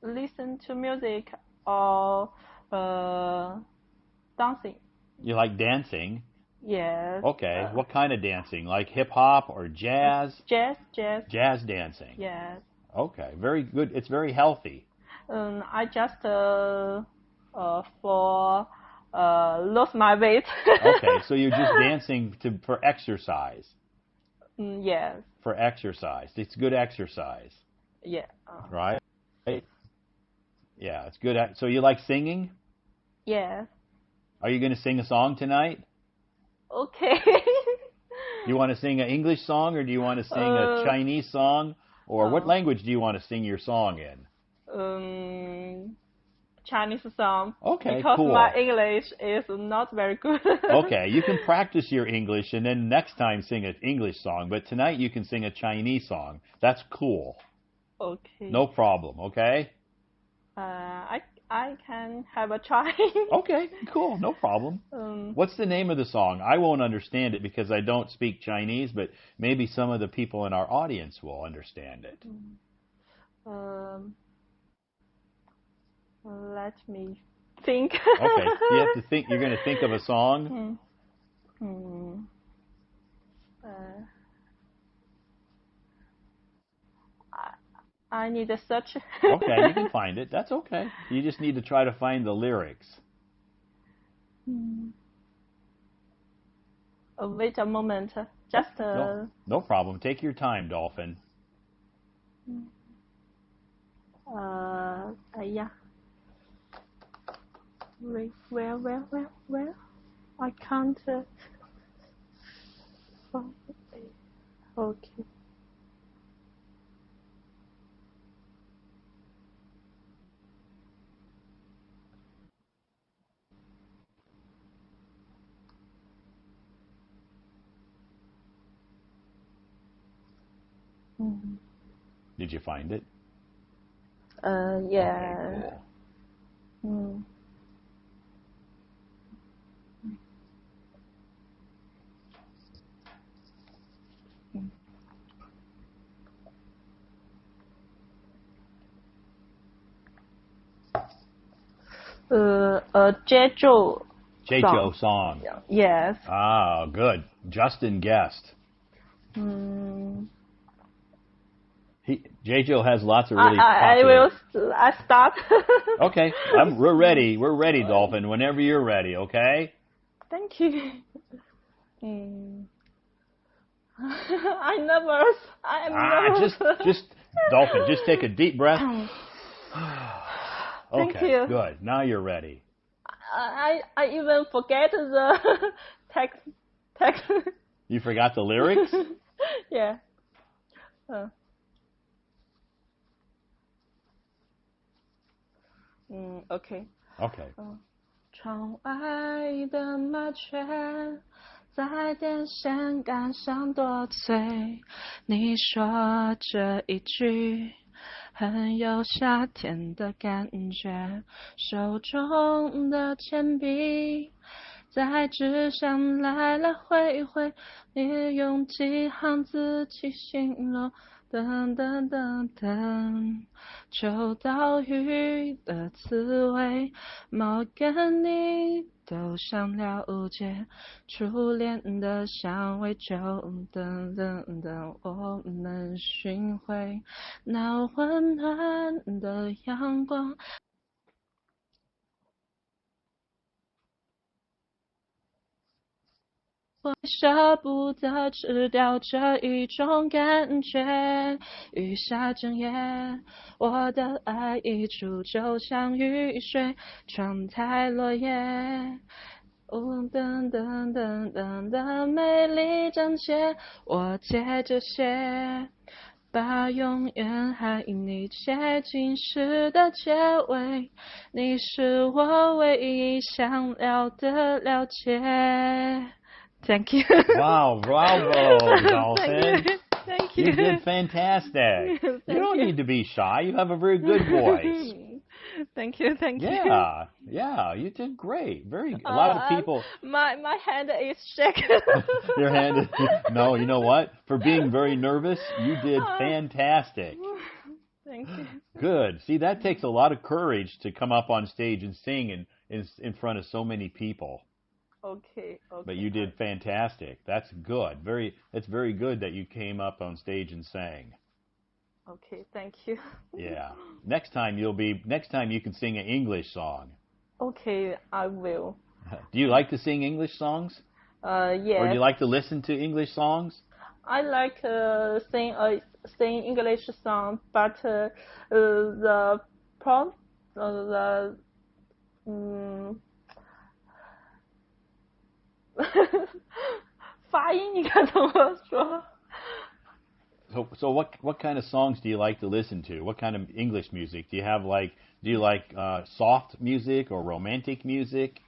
Listen to music or dancing. You like dancing? Yes. Okay. What kind of dancing? Like hip hop or jazz? Jazz. Jazz dancing. Yes. Okay. Very good. It's very healthy. I just lose my weight. Okay. So you're just dancing for exercise. Yes. For exercise. It's good exercise. Yeah. Right? Yeah, it's good. So you like singing? Yes. Are you going to sing a song tonight? Okay. You want to sing an English song or do you want to sing a Chinese song? Or what language do you want to sing your song in? Chinese song. Okay, because cool. My English is not very good. Okay, you can practice your English and then next time sing an English song. But tonight you can sing a Chinese song. That's cool. Okay. No problem, okay? I can have a try. Okay, cool, no problem. What's the name of the song? I won't understand it because I don't speak Chinese, but maybe some of the people in our audience will understand it. Let me think. Okay, you have to think. You're going to think of a song? I need to search. Okay, you can find it. That's okay. You just need to try to find the lyrics. Wait a moment. Just no problem. Take your time, Dolphin. Yeah. Where? I can't find it. Okay. Did you find it? Yeah. Okay, cool. A Jeju Jeju song. Yes. Ah, good. Justin guessed. Jeju has lots of really popular. I start. Okay, we're ready. We're ready, Dolphin. Whenever you're ready, okay? Thank you. I'm nervous. Just Dolphin, just take a deep breath. Thank Okay, you. good. Now you're ready. I even forget the text. You forgot the lyrics? Yeah. Okay. Okay. 窗外的麻雀在电线杆上多嘴，你说这一句很有夏天的感觉，手中的铅笔在纸上来来回回，你用几行字去形容，等等等等，秋刀鱼的滋味，猫跟你都想了解，初恋的香味，就等等等我们寻回那温暖的阳光。我舍不得吃掉这一种感觉，雨下整夜，我的爱溢出就像雨水，窗台落叶。等等等等的美丽章节，我接着写，把永远和你接近时的结尾，你是我唯一想要的了解。Thank you. Wow, bravo, Dolphin. Thank you. You did fantastic. You don't need to be shy. You have a very good voice. Thank you. Yeah, you did great. A lot of people. My hand is shaking. Your hand is. No, you know what? For being very nervous, you did fantastic. Thank you. Good. See, that takes a lot of courage to come up on stage and sing in front of so many people. Okay. But you did fantastic. That's good. It's very good that you came up on stage and sang. Okay, thank you. Yeah. Next time you can sing an English song. Okay, I will. Do you like to sing English songs? Yes. Or do you like to listen to English songs? I like sing English song, but the mm, 发音应该怎么说？ So what kind of songs do you like to listen to? What kind of English music? Do you like soft music or romantic music?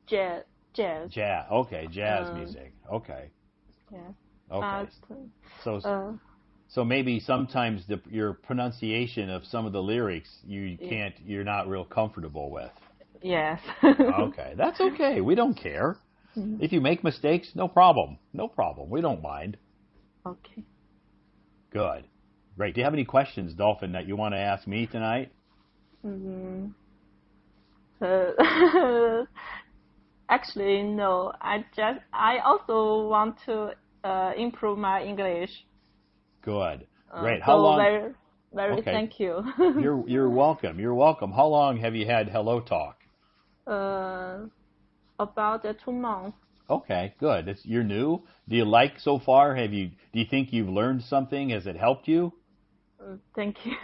Jazz. Jazz. Okay, jazz music. Okay. Yeah. Okay. But, So maybe sometimes your pronunciation of some of the lyrics you're not real comfortable with. Yes. Okay, that's okay. We don't care. If you make mistakes, no problem. No problem. We don't mind. Okay. Good. Great. Do you have any questions, Dolphin, that you want to ask me tonight? Actually, no. I also want to improve my English. Good. Great. How How long? Very Okay. Thank you. You're welcome. You're welcome. How long have you had Hello Talk? About 2 months. Okay, good. You're new. Do you like so far? Do you think you've learned something? Has it helped you? Thank you.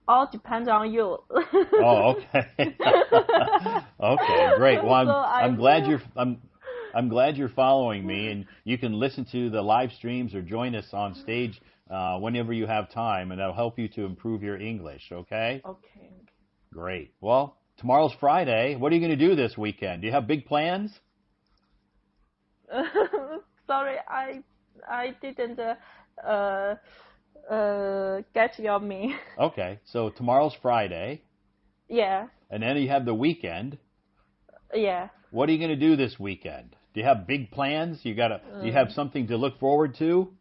all depends on you. Oh, okay. Okay, great. Well, I'm glad you're following me, and you can listen to the live streams or join us on stage whenever you have time, and that'll help you to improve your English. Okay. Okay. Great. Well, tomorrow's Friday. What are you going to do this weekend? Do you have big plans? Sorry, I didn't get your me. Okay, so tomorrow's Friday. Yeah. And then you have the weekend. Yeah. What are you going to do this weekend? Do you have big plans? Do you have something to look forward to?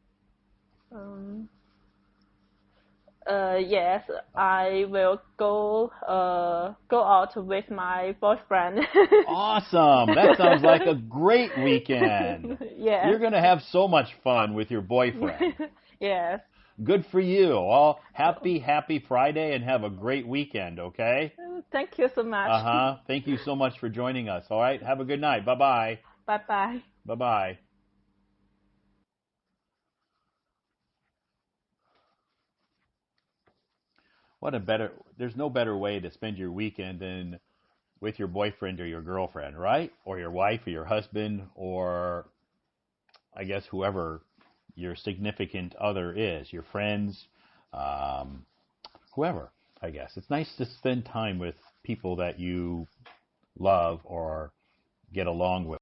Yes, I will go out with my boyfriend. Awesome. That sounds like a great weekend. Yes. You're going to have so much fun with your boyfriend. Yes. Good for you. All happy Friday and have a great weekend, okay? Thank you so much. Thank you so much for joining us. All right. Have a good night. Bye-bye. Bye-bye. Bye-bye. There's no better way to spend your weekend than with your boyfriend or your girlfriend, right? Or your wife or your husband, or I guess whoever your significant other is, your friends, whoever, I guess. It's nice to spend time with people that you love or get along with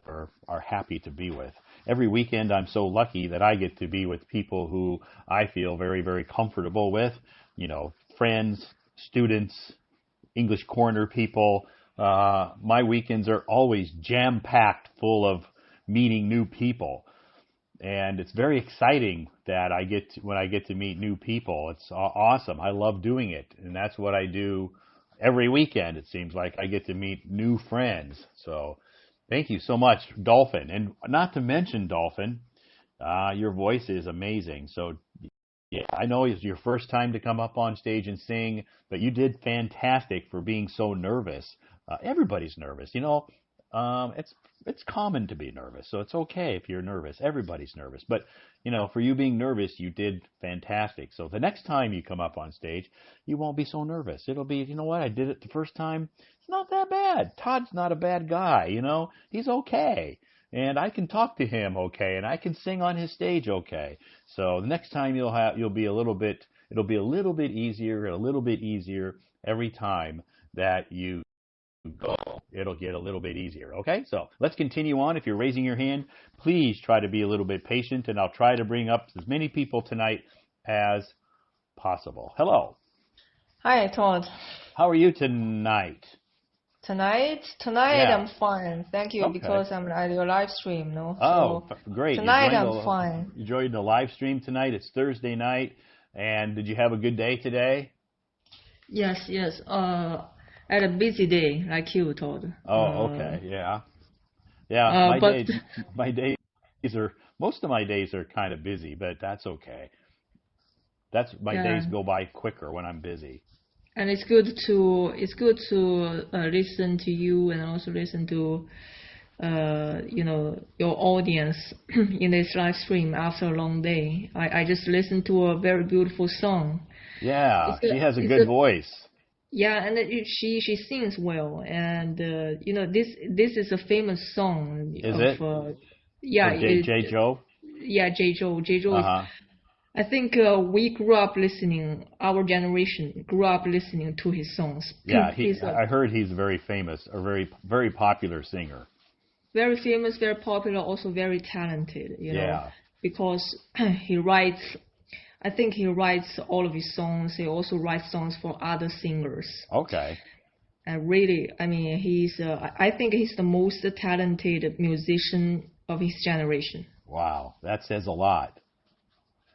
or are happy to be with. Every weekend I'm so lucky that I get to be with people who I feel very, very comfortable with, friends, students, English corner people. My weekends are always jam-packed full of meeting new people. And it's very exciting that when I get to meet new people. It's awesome. I love doing it. And that's what I do every weekend. It seems like I get to meet new friends. So thank you so much, Dolphin. And not to mention, Dolphin, your voice is amazing. So yeah, I know it's your first time to come up on stage and sing, but you did fantastic for being so nervous. Everybody's nervous, it's common to be nervous, so it's okay if you're nervous. Everybody's nervous, but for you being nervous, you did fantastic. So the next time you come up on stage, you won't be so nervous. It'll be, what, I did it the first time. It's not that bad. Todd's not a bad guy, he's okay. And I can talk to him okay, and I can sing on his stage okay. So the next time it'll be a little bit easier every time that you go. It'll get a little bit easier, okay? So let's continue on. If you're raising your hand, please try to be a little bit patient, and I'll try to bring up as many people tonight as possible. Hello. Hi, Todd. How are you tonight? Tonight, Yeah. I'm fine. Thank you, Okay. because I'm at your live stream, no? Oh, So great. tonight I'm fine. You joined the live stream tonight. It's Thursday night. And did you have a good day today? Yes. I had a busy day, like you, Todd. Oh, okay. Yeah. Yeah, but most of my days are kind of busy, but that's okay. My Yeah. days go by quicker when I'm busy. And it's good to listen to you, and also listen to your audience in this live stream after a long day. I just listened to a very beautiful song. Yeah, she has a it's good a- voice. Yeah, and she sings well, and this is a famous song. Is of, it? Yeah, J. Joe? Yeah, J. Joe. J. Joe is, Uh-huh. I think our generation grew up listening to his songs. Yeah, He's I heard he's very famous, a very, very popular singer. very famous, very popular, also very talented, Yeah. because he writes all of his songs. He also writes songs for other singers. Okay. And really, I think he's the most talented musician of his generation. Wow, that says a lot.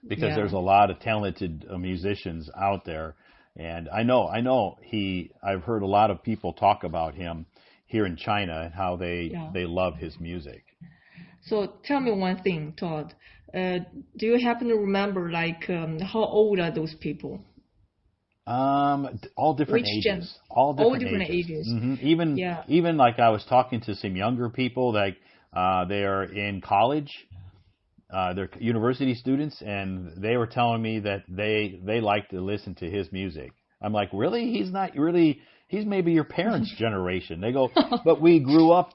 Because Yeah. there's a lot of talented musicians out there. And I know I've heard a lot of people talk about him here in China and how they love his music. So tell me one thing, Todd. Do you happen to remember, how old are those people? All different Which ages. gen? All All different different ages. Even even like I was talking to some younger people, like they are in college. they're university students, and they were telling me that they like to listen to his music. I'm like, really? He's not really. He's maybe your parents' generation. They go, but we grew up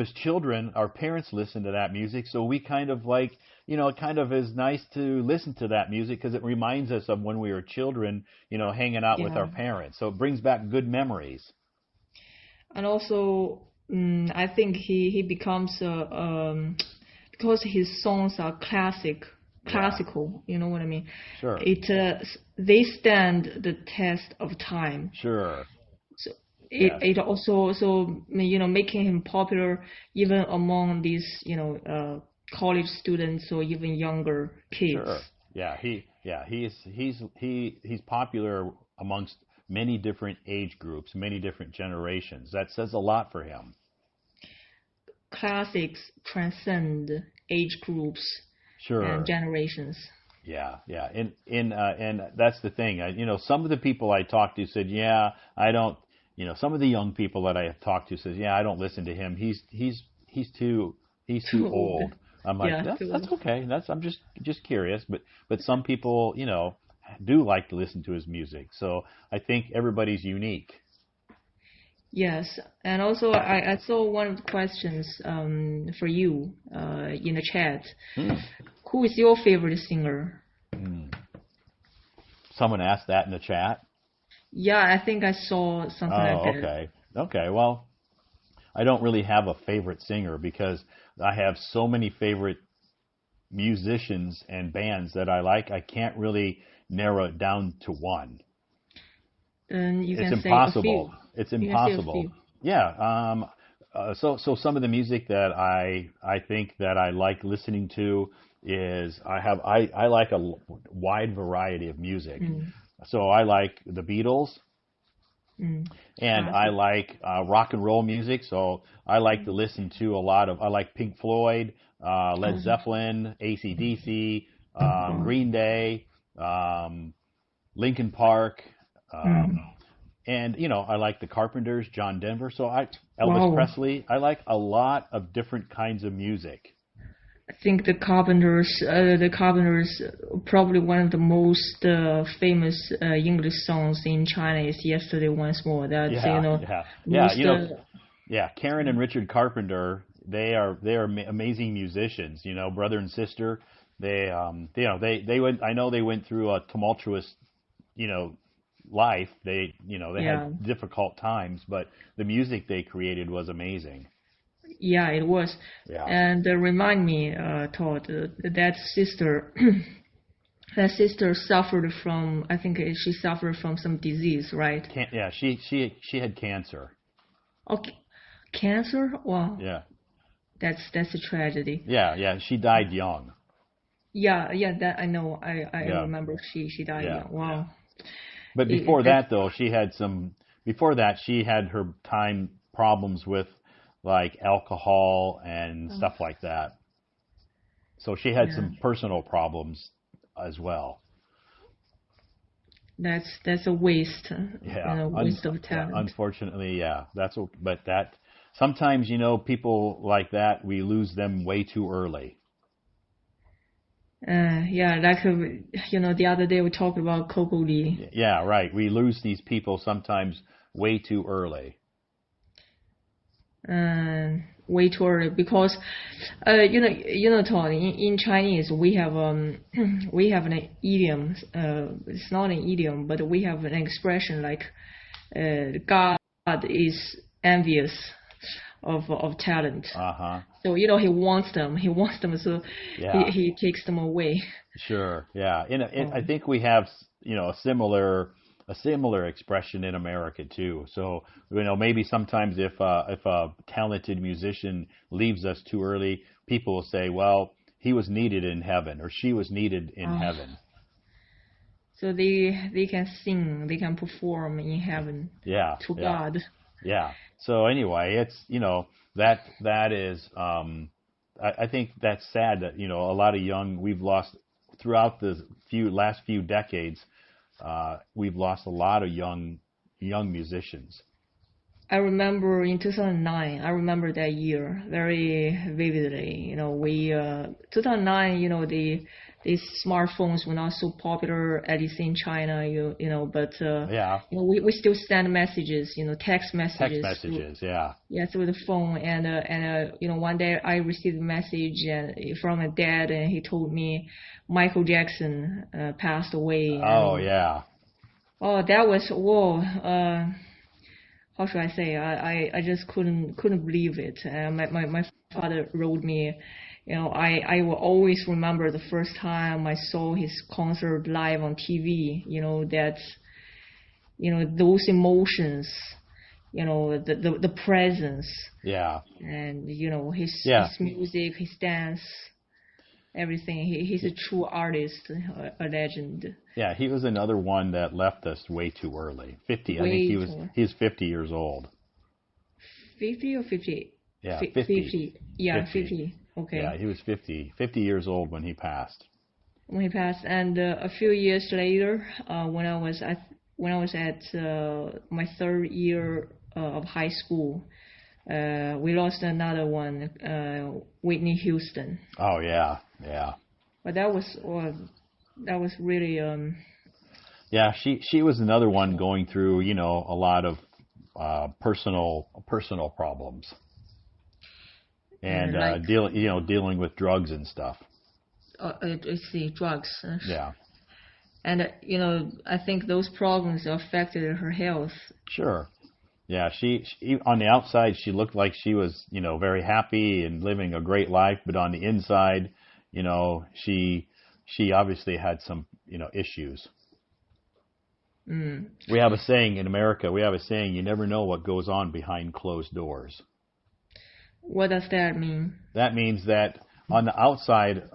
as children. Our parents listened to that music, so we kind of like, it kind of is nice to listen to that music because it reminds us of when we were children, hanging out with our parents. So it brings back good memories. And also, I think he becomes because his songs are classical. You know what I mean? Sure. They stand the test of time. Sure. So it also making him popular even among these college students or even younger kids. Sure. Yeah. He's popular amongst many different age groups, many different generations. That says a lot for him. Classics transcend age groups and generations. Yeah. And that's the thing. Some of the people I talked to said, yeah, I don't. Some of the young people that I have talked to says, yeah, I don't listen to him. He's too old. I'm like, that's okay. I'm just curious. But some people, do like to listen to his music. So I think everybody's unique. Yes, and also I saw one of the questions for you in the chat. Who is your favorite singer? Someone asked that in the chat? Yeah, I think I saw something like that. Okay. Well, I don't really have a favorite singer because I have so many favorite musicians and bands that I like. I can't really narrow it down to one. Then It's impossible. It's impossible. Say a few. Yeah. So some of the music that I think that I like listening to is I like a wide variety of music. So I like the Beatles, and I like rock and roll music. So I like to listen to I like Pink Floyd, Led Zeppelin, AC/DC, Green Day, Linkin Park, and I like the Carpenters, John Denver. So Elvis Presley. I like a lot of different kinds of music. I think the Carpenters, probably one of the most famous English songs in China is "Yesterday Once More." That's Karen and Richard Carpenter, they are amazing musicians. Brother and sister. They went. I know they went through a tumultuous, life. They had difficult times, but the music they created was amazing. Yeah, it was. Yeah. And remind me, Todd, that sister suffered from. I think she suffered from some disease, right? She had cancer. Okay, cancer. Wow. Yeah. That's a tragedy. Yeah. She died young. Yeah. That I know. I remember she died young. Wow. Yeah. But before that, though, she had her time problems with like alcohol and stuff like that. So she had some personal problems as well. That's a waste. Waste of talent. Unfortunately, sometimes people like that, we lose them way too early. The other day we talked about Coco Lee. Yeah, right. We lose these people sometimes way too early. Way too early because, Todd, in Chinese we have an idiom. It's not an idiom, but we have an expression like, God is envious of talent. So he wants them, so he takes them away. Sure. Yeah. I think we have a similar expression in America too. So maybe sometimes if a talented musician leaves us too early, people will say, well, he was needed in heaven or she was needed in heaven. So they can sing, they can perform in heaven. To God. Yeah. So anyway, it's that is I think that's sad that a lot of we've lost throughout the last few decades. We've lost a lot of young musicians. I remember in 2009. I remember that year very vividly. You know, we 2009. You know, these smartphones were not so popular, at least in China. You know, but Yeah. you know, we still send messages. You know, text messages. Text messages, yeah. Yeah, through the phone, and you know, one day I received a message from a dad, and he told me Michael Jackson passed away. Oh, And, yeah. oh, that was whoa. How should I say? I just couldn't believe it. My father wrote me. You know, I will always remember the first time I saw his concert live on TV. You know, that's, you know, those emotions, you know, the presence, Yeah. and you know, his music, his dance, everything. He's a true artist, a legend. Yeah, he was another one that left us way too early. 50. I think he was 50 years old. 50 or 50? Yeah, 50. Yeah, 50. Okay. Yeah, he was 50 years old when he passed. When he passed, and a few years later, when I was at my third year of high school, we lost another one, Whitney Houston. Oh yeah, yeah. But that was really Yeah, she was another one going through, you know, a lot of personal problems, and like, dealing with drugs and stuff. I see, drugs. Yeah. And you know, I think those problems affected her health. Sure. Yeah, she on the outside she looked like she was, you know, very happy and living a great life, but on the inside, you know, she obviously had some, you know, issues. We have a saying in America. You never know what goes on behind closed doors. What does that mean? That means that on the outside,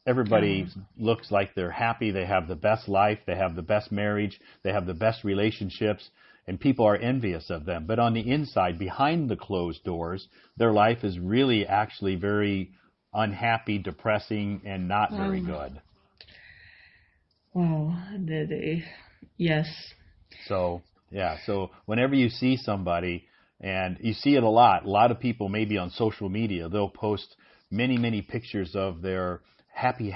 everybody looks like they're happy. They have the best life. They have the best marriage. They have the best relationships, and people are envious of them. But on the inside, behind the closed doors, their life is really actually very unhappy, depressing, and not very good. Wow. Yes. So, yeah. So whenever you see somebody, and you see it a lot of people maybe on social media, they'll post many pictures of their happy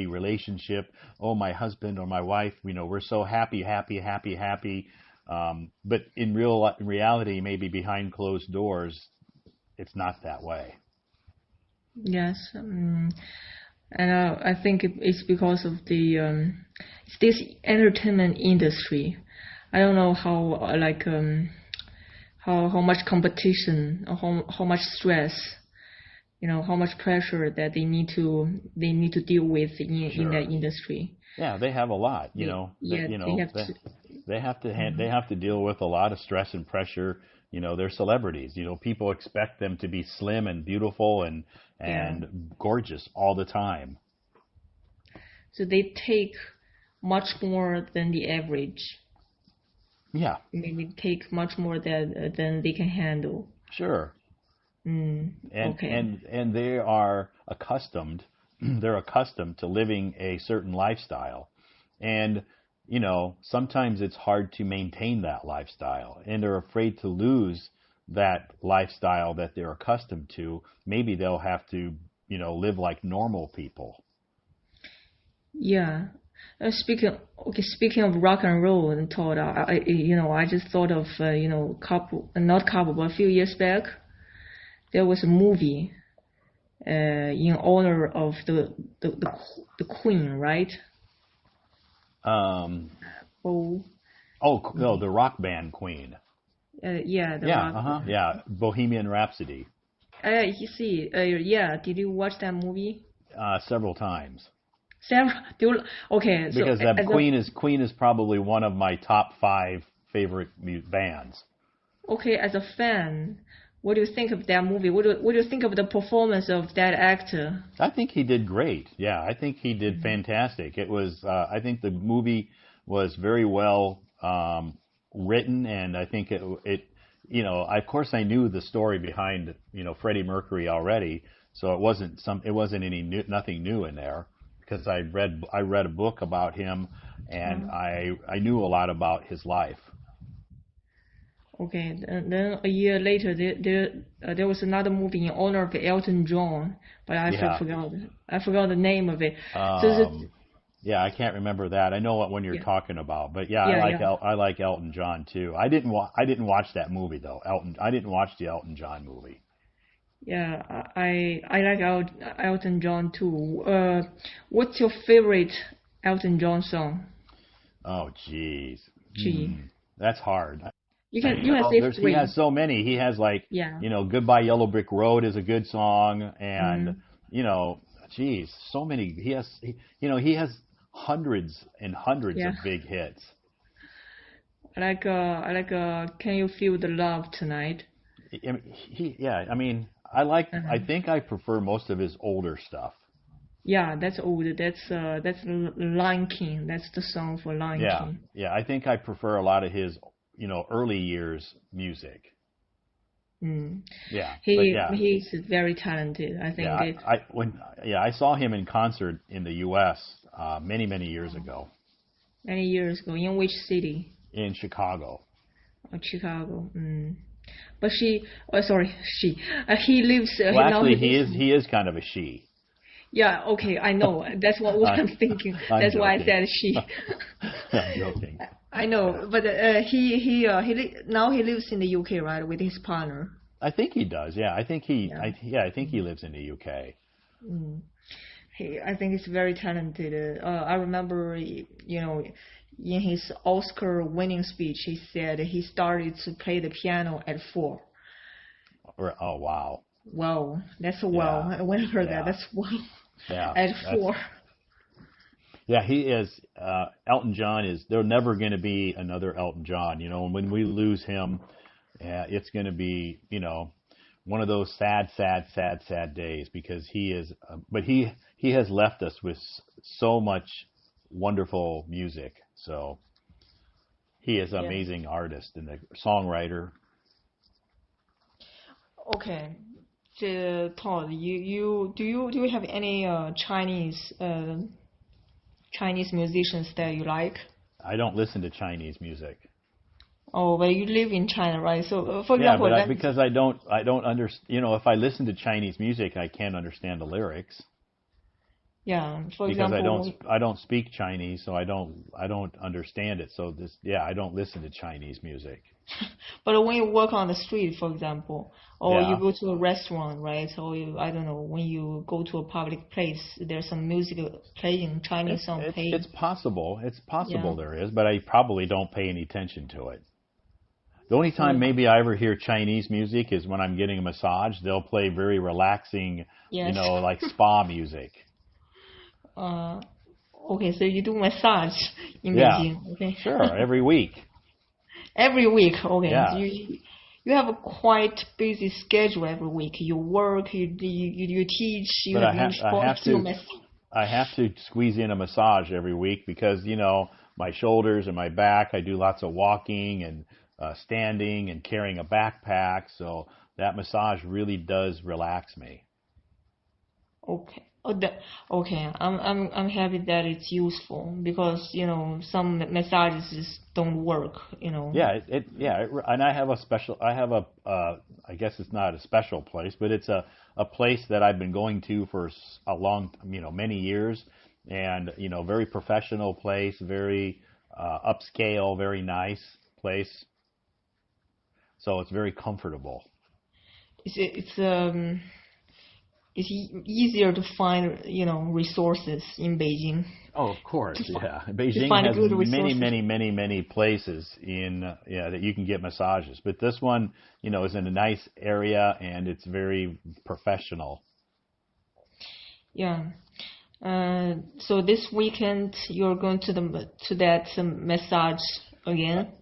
relationship. Oh, my husband or my wife, you know, we're so happy. But in reality, maybe behind closed doors, it's not that way. Yes. And I think it's because of this entertainment industry. I don't know how how much competition, how much stress, you know, how much pressure that they need to deal with in that industry. Yeah, they have a lot, you know. They have to deal with a lot of stress and pressure. You know, they're celebrities. You know, people expect them to be slim and beautiful and gorgeous all the time. So they take much more than the average. Yeah. Maybe take much more than they can handle. Sure. And they are accustomed. They're accustomed to living a certain lifestyle, and you know, sometimes it's hard to maintain that lifestyle, and they're afraid to lose that lifestyle that they're accustomed to. Maybe they'll have to, you know, live like normal people. Yeah. Speaking of rock and roll and Todd, I just thought of but a few years back, there was a movie in honor of the Queen, right? No, the rock band Queen. Bohemian Rhapsody. You see, did you watch that movie? Several times. Okay. Because Queen is probably one of my top 5 favorite bands. Okay, as a fan, what do you think of that movie? What do you think of the performance of that actor? I think he did great. Yeah, I think he did fantastic. It was. I think the movie was very well written, and I think it. You know, of course, I knew the story behind, you know, Freddie Mercury already, so it wasn't nothing new in there. Because I read a book about him, and I knew a lot about his life. Okay, and then a year later, there was another movie in honor of Elton John, but I forgot the name of it. Yeah, I can't remember that. I know what one you're talking about, but yeah, I like Elton John too. I didn't watch that movie though. I didn't watch the Elton John movie. Yeah, I like Elton John too. What's your favorite Elton John song? Oh, jeez. Gee. That's hard. You can say three. He has so many. He has Goodbye Yellow Brick Road is a good song, and geez, so many. He has hundreds and hundreds of big hits. I like Can You Feel the Love Tonight? I think I prefer most of his older stuff. Yeah, that's old. That's Lion King. That's the song for Lion King. Yeah, I think I prefer a lot of his early years music. Yeah, he's very talented. I think. I saw him in concert in the U.S. Many years ago. Many years ago, in which city? In Chicago. Oh, Chicago. But he lives. Well, actually, he is kind of a she. Yeah. Okay, I know. That's what I'm thinking. That's why I said she. I'm joking. I know, but now he lives in the UK, right, with his partner. I think he does. Yeah, I think he lives in the UK. I think he's very talented. I remember, in his Oscar-winning speech, he said he started to play the piano at 4. Oh wow! Wow, that's a wow. Yeah. When I heard that, that's wow. Yeah, at 4. Yeah, he is. Elton John is. There's never going to be another Elton John. And when we lose him, it's going to be, one of those sad days because he is. But he has left us with so much wonderful music. So he is an amazing artist and a songwriter. Okay. Todd, do you have any Chinese musicians that you like? I don't listen to Chinese music. Oh, but you live in China, right? So, for example, because I don't understand. If I listen to Chinese music, I can't understand the lyrics. Yeah, because I don't speak Chinese, so I don't understand it. So I don't listen to Chinese music. But when you walk on the street, for example, or you go to a restaurant, right? Or I don't know, when you go to a public place, there's some music playing, Chinese song playing. It's possible. There is, but I probably don't pay any attention to it. The only time maybe I ever hear Chinese music is when I'm getting a massage. They'll play very relaxing, like spa music. Okay, so you do massage in Beijing. Okay. Sure, every week. Every week, okay. Yeah. You have a quite busy schedule every week. You work, you teach, you but have I have to squeeze in a massage every week because, my shoulders and my back, I do lots of walking and standing and carrying a backpack. So that massage really does relax me. Okay. Okay, I'm happy that it's useful because some massages just don't work. Yeah, and I have I guess it's not a special place, but it's a place that I've been going to for a long, many years, and very professional place, very upscale, very nice place. So it's very comfortable. It's easier to find, resources in Beijing. Oh, of course, yeah. Beijing has many places that you can get massages. But this one, is in a nice area and it's very professional. Yeah. So this weekend you're going to that massage again?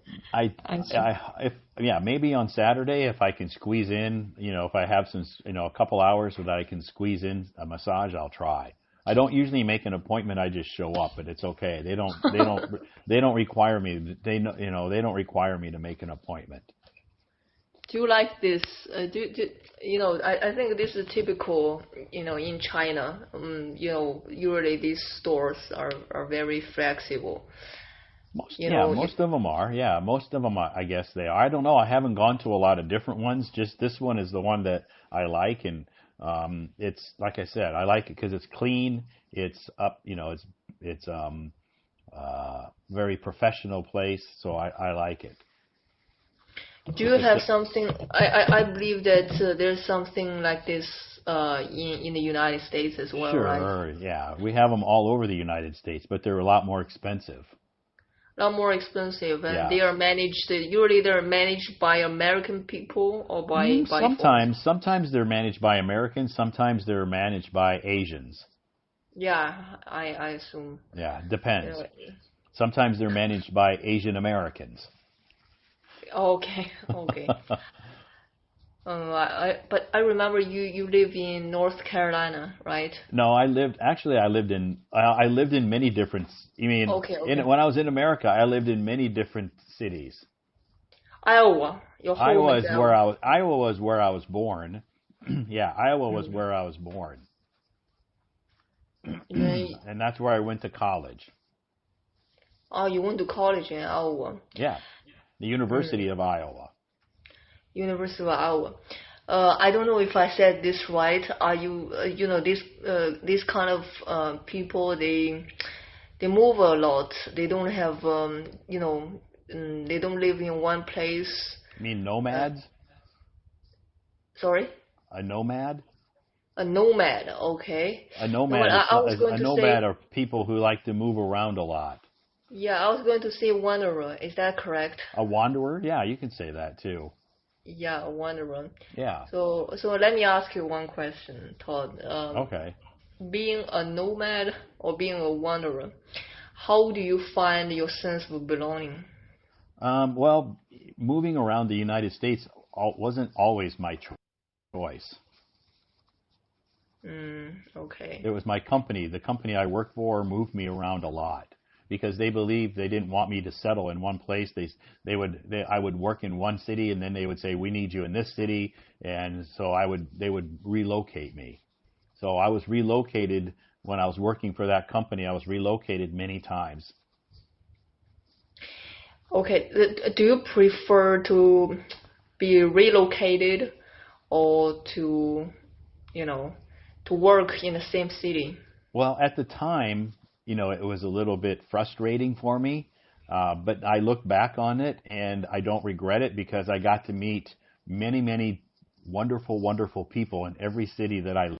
Maybe on Saturday if I can squeeze in, if I have some, a couple hours that I can squeeze in a massage, I'll try. I don't usually make an appointment. I just show up, but it's okay. They don't require me. They don't require me to make an appointment. Do you like this? I think this is typical, in China. Usually these stores are very flexible. Most, You yeah, know, most of them are. Yeah, most of them, I guess they are. I don't know. I haven't gone to a lot of different ones. Just this one is the one that I like, and it's like I said, I like it because it's clean. It's up, it's very professional place, so I like it. do you have something? I believe that there's something like this in the United States as well, right? Sure, yeah, we have them all over the United States, but they're a lot more expensive. A lot more expensive, and Yeah. they are managed. Usually, they're managed by American people or by foreigners. Sometimes they're managed by Americans. Sometimes they're managed by Asians. Yeah, I assume. Yeah, You depends. know, Sometimes they're managed by Asian Americans. okay, okay. But I remember you live in North Carolina, right? No, I lived in many different. You mean Okay, okay. when I was in America, I lived in many different cities. Iowa, your home is Iowa. Iowa was where I was born. Yeah, Iowa was where I was born, and that's where I went to college. Oh, you went to college in Iowa. Yeah, the University of Iowa. University of Iowa. I don't know if I said this right. Are you, this kind of people, they move a lot. They don't have, they don't live in one place. You mean nomads? Sorry? A nomad? A nomad, okay. A nomad No, I was going a to nomad say, are people who like to move around a lot. yeah, I was going to say wanderer. Is that correct? A wanderer? Yeah, you can say that too. Yeah, a wanderer. Yeah. So let me ask you one question, Todd. Okay. Being a nomad or being a wanderer, how do you find your sense of belonging? Well, moving around the United States wasn't always my choice. Okay. It was my company. The company I worked for moved me around a lot because they believed they didn't want me to settle in one place. I would work in one city, and then they would say, "We need you in this city," and so they would relocate me. So I was relocated when I was working for that company. I was relocated many times. Okay. Do you prefer to be relocated or to, to work in the same city? Well, at the time, it was a little bit frustrating for me, but I look back on it and I don't regret it because I got to meet many, many wonderful, wonderful people in every city that I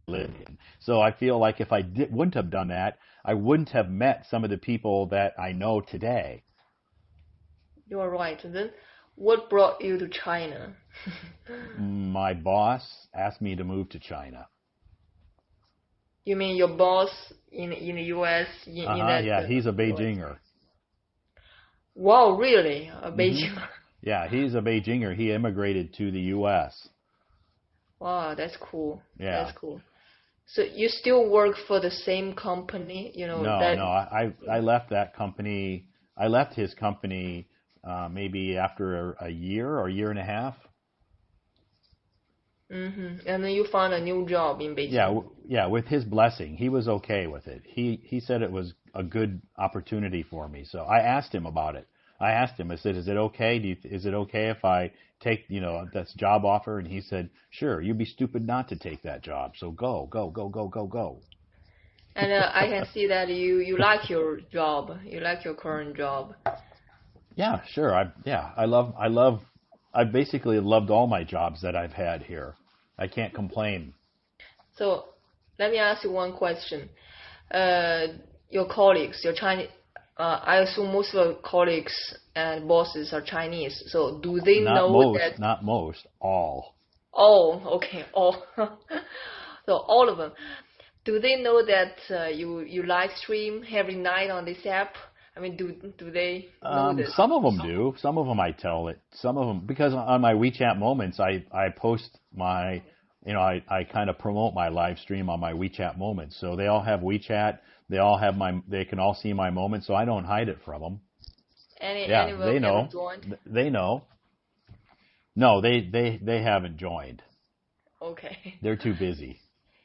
lived in. So I feel like if I wouldn't have done that, I wouldn't have met some of the people that I know today. You are right. And then what brought you to China? My boss asked me to move to China. You mean your boss in the U.S. in that? Yeah, he's a Beijinger. Wow, really? A Beijinger? Yeah, he's a Beijinger. He immigrated to the U.S. Wow, that's cool. Yeah. That's cool. So you still work for the same company, No, I left that company. I left his company maybe after a year or a year and a half. And then you found a new job in Beijing. Yeah, with his blessing. He was okay with it. He said it was a good opportunity for me. So I asked him about it. I asked him, I said, "Is it okay? Is it okay if I take, this job offer?" And he said, "Sure, you'd be stupid not to take that job. So go. And I can see that you like your job. You like your current job. Yeah, sure. I basically loved all my jobs that I've had here. I can't complain. So let me ask you one question. Your colleagues, your Chinese, I assume most of your colleagues and bosses are Chinese. So do they know that? Not most, all. Oh, okay, all. So all of them. Do they know that you live stream every night on this app? I mean, do they know this? Some of them do. Some of them I tell it. Some of them, because on my WeChat Moments, I post my, I kind of promote my live stream on my WeChat Moments. So they all have WeChat. They can all see my moments. So I don't hide it from them. Any of them they know. haven't joined? They know. No, they haven't joined. Okay. They're too busy.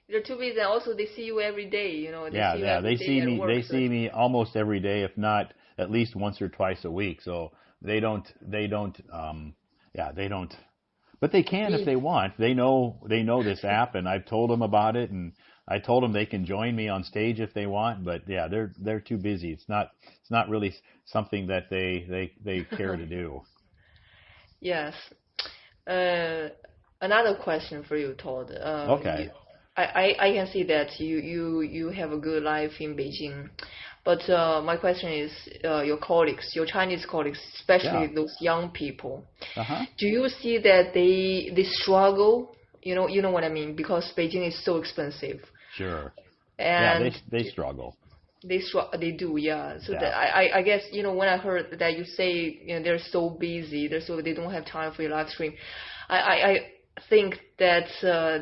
They're too busy, and also they see you every day. They see you every they day see at me. work, They see me almost every day. If not, at least once or twice a week. So they don't, but they can if they want. They know this app, and I've told them about it, and I told them they can join me on stage if they want. But yeah, they're too busy. It's not really something that they care to do. Yes. Another question for you, Todd. Okay. I can see that you have a good life in Beijing, but my question is your colleagues, your Chinese colleagues, especially those young people. Do you see that they struggle? You know what I mean, because Beijing is so expensive. Sure. And they struggle. They do, yeah. So Yeah. that I guess when I heard that you say they're so busy, they don't have time for your live stream, I think that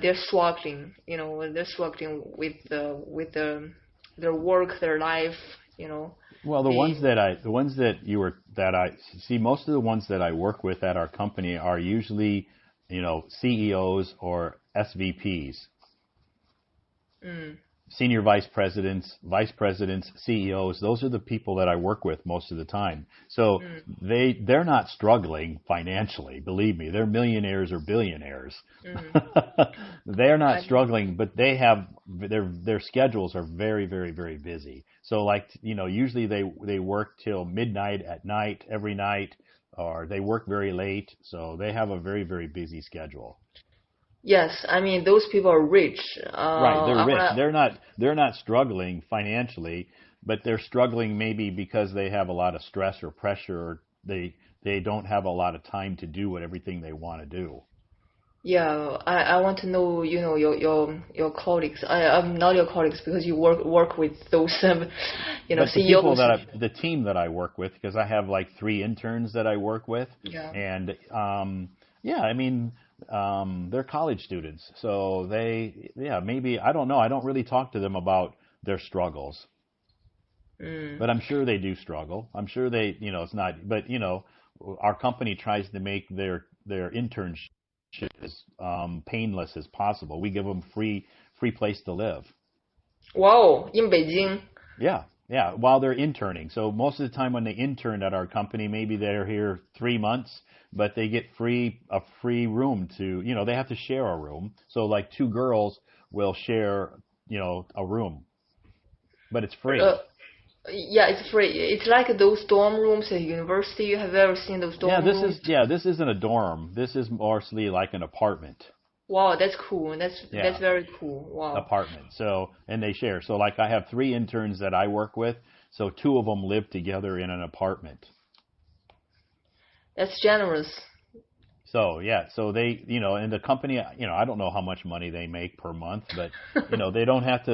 they're struggling. They're struggling with their work, their life. Well, most of the ones that I work with at our company are usually, CEOs or SVPs. Senior vice presidents, CEOs, those are the people that I work with most of the time. So they're not struggling financially, believe me. They're millionaires or billionaires. They're not struggling, but they have their schedules are very, very, very busy. So usually they work till midnight at night every night, or they work very late. So they have a very, very busy schedule. Yes, I mean those people are rich. Right, they're rich. They're not struggling financially, but they're struggling maybe because they have a lot of stress or pressure, or they don't have a lot of time to do everything they want to do. Yeah, I want to know your colleagues. I'm not your colleagues because you work with those but CEOs. The team that I work with, because I have 3 interns that I work with, and I mean. They're college students, so maybe, I don't know. I don't really talk to them about their struggles, but I'm sure they do struggle. I'm sure they, it's not, but our company tries to make their internship as painless as possible. We give them free place to live. Wow, in Beijing. Yeah, while they're interning. So most of the time when they intern at our company, maybe they're here 3 months, but they get a free room to, they have to share a room. So 2 girls will share, a room, but it's free. Yeah, it's free. It's like those dorm rooms at university. You have ever seen those dorm rooms? This isn't a dorm. This is mostly like an apartment. Wow, that's cool. That's very cool. Wow. Apartment. So, and they share. So I have 3 interns that I work with. So 2 of them live together in an apartment. That's generous. So so they, in the company, I don't know how much money they make per month, but they don't have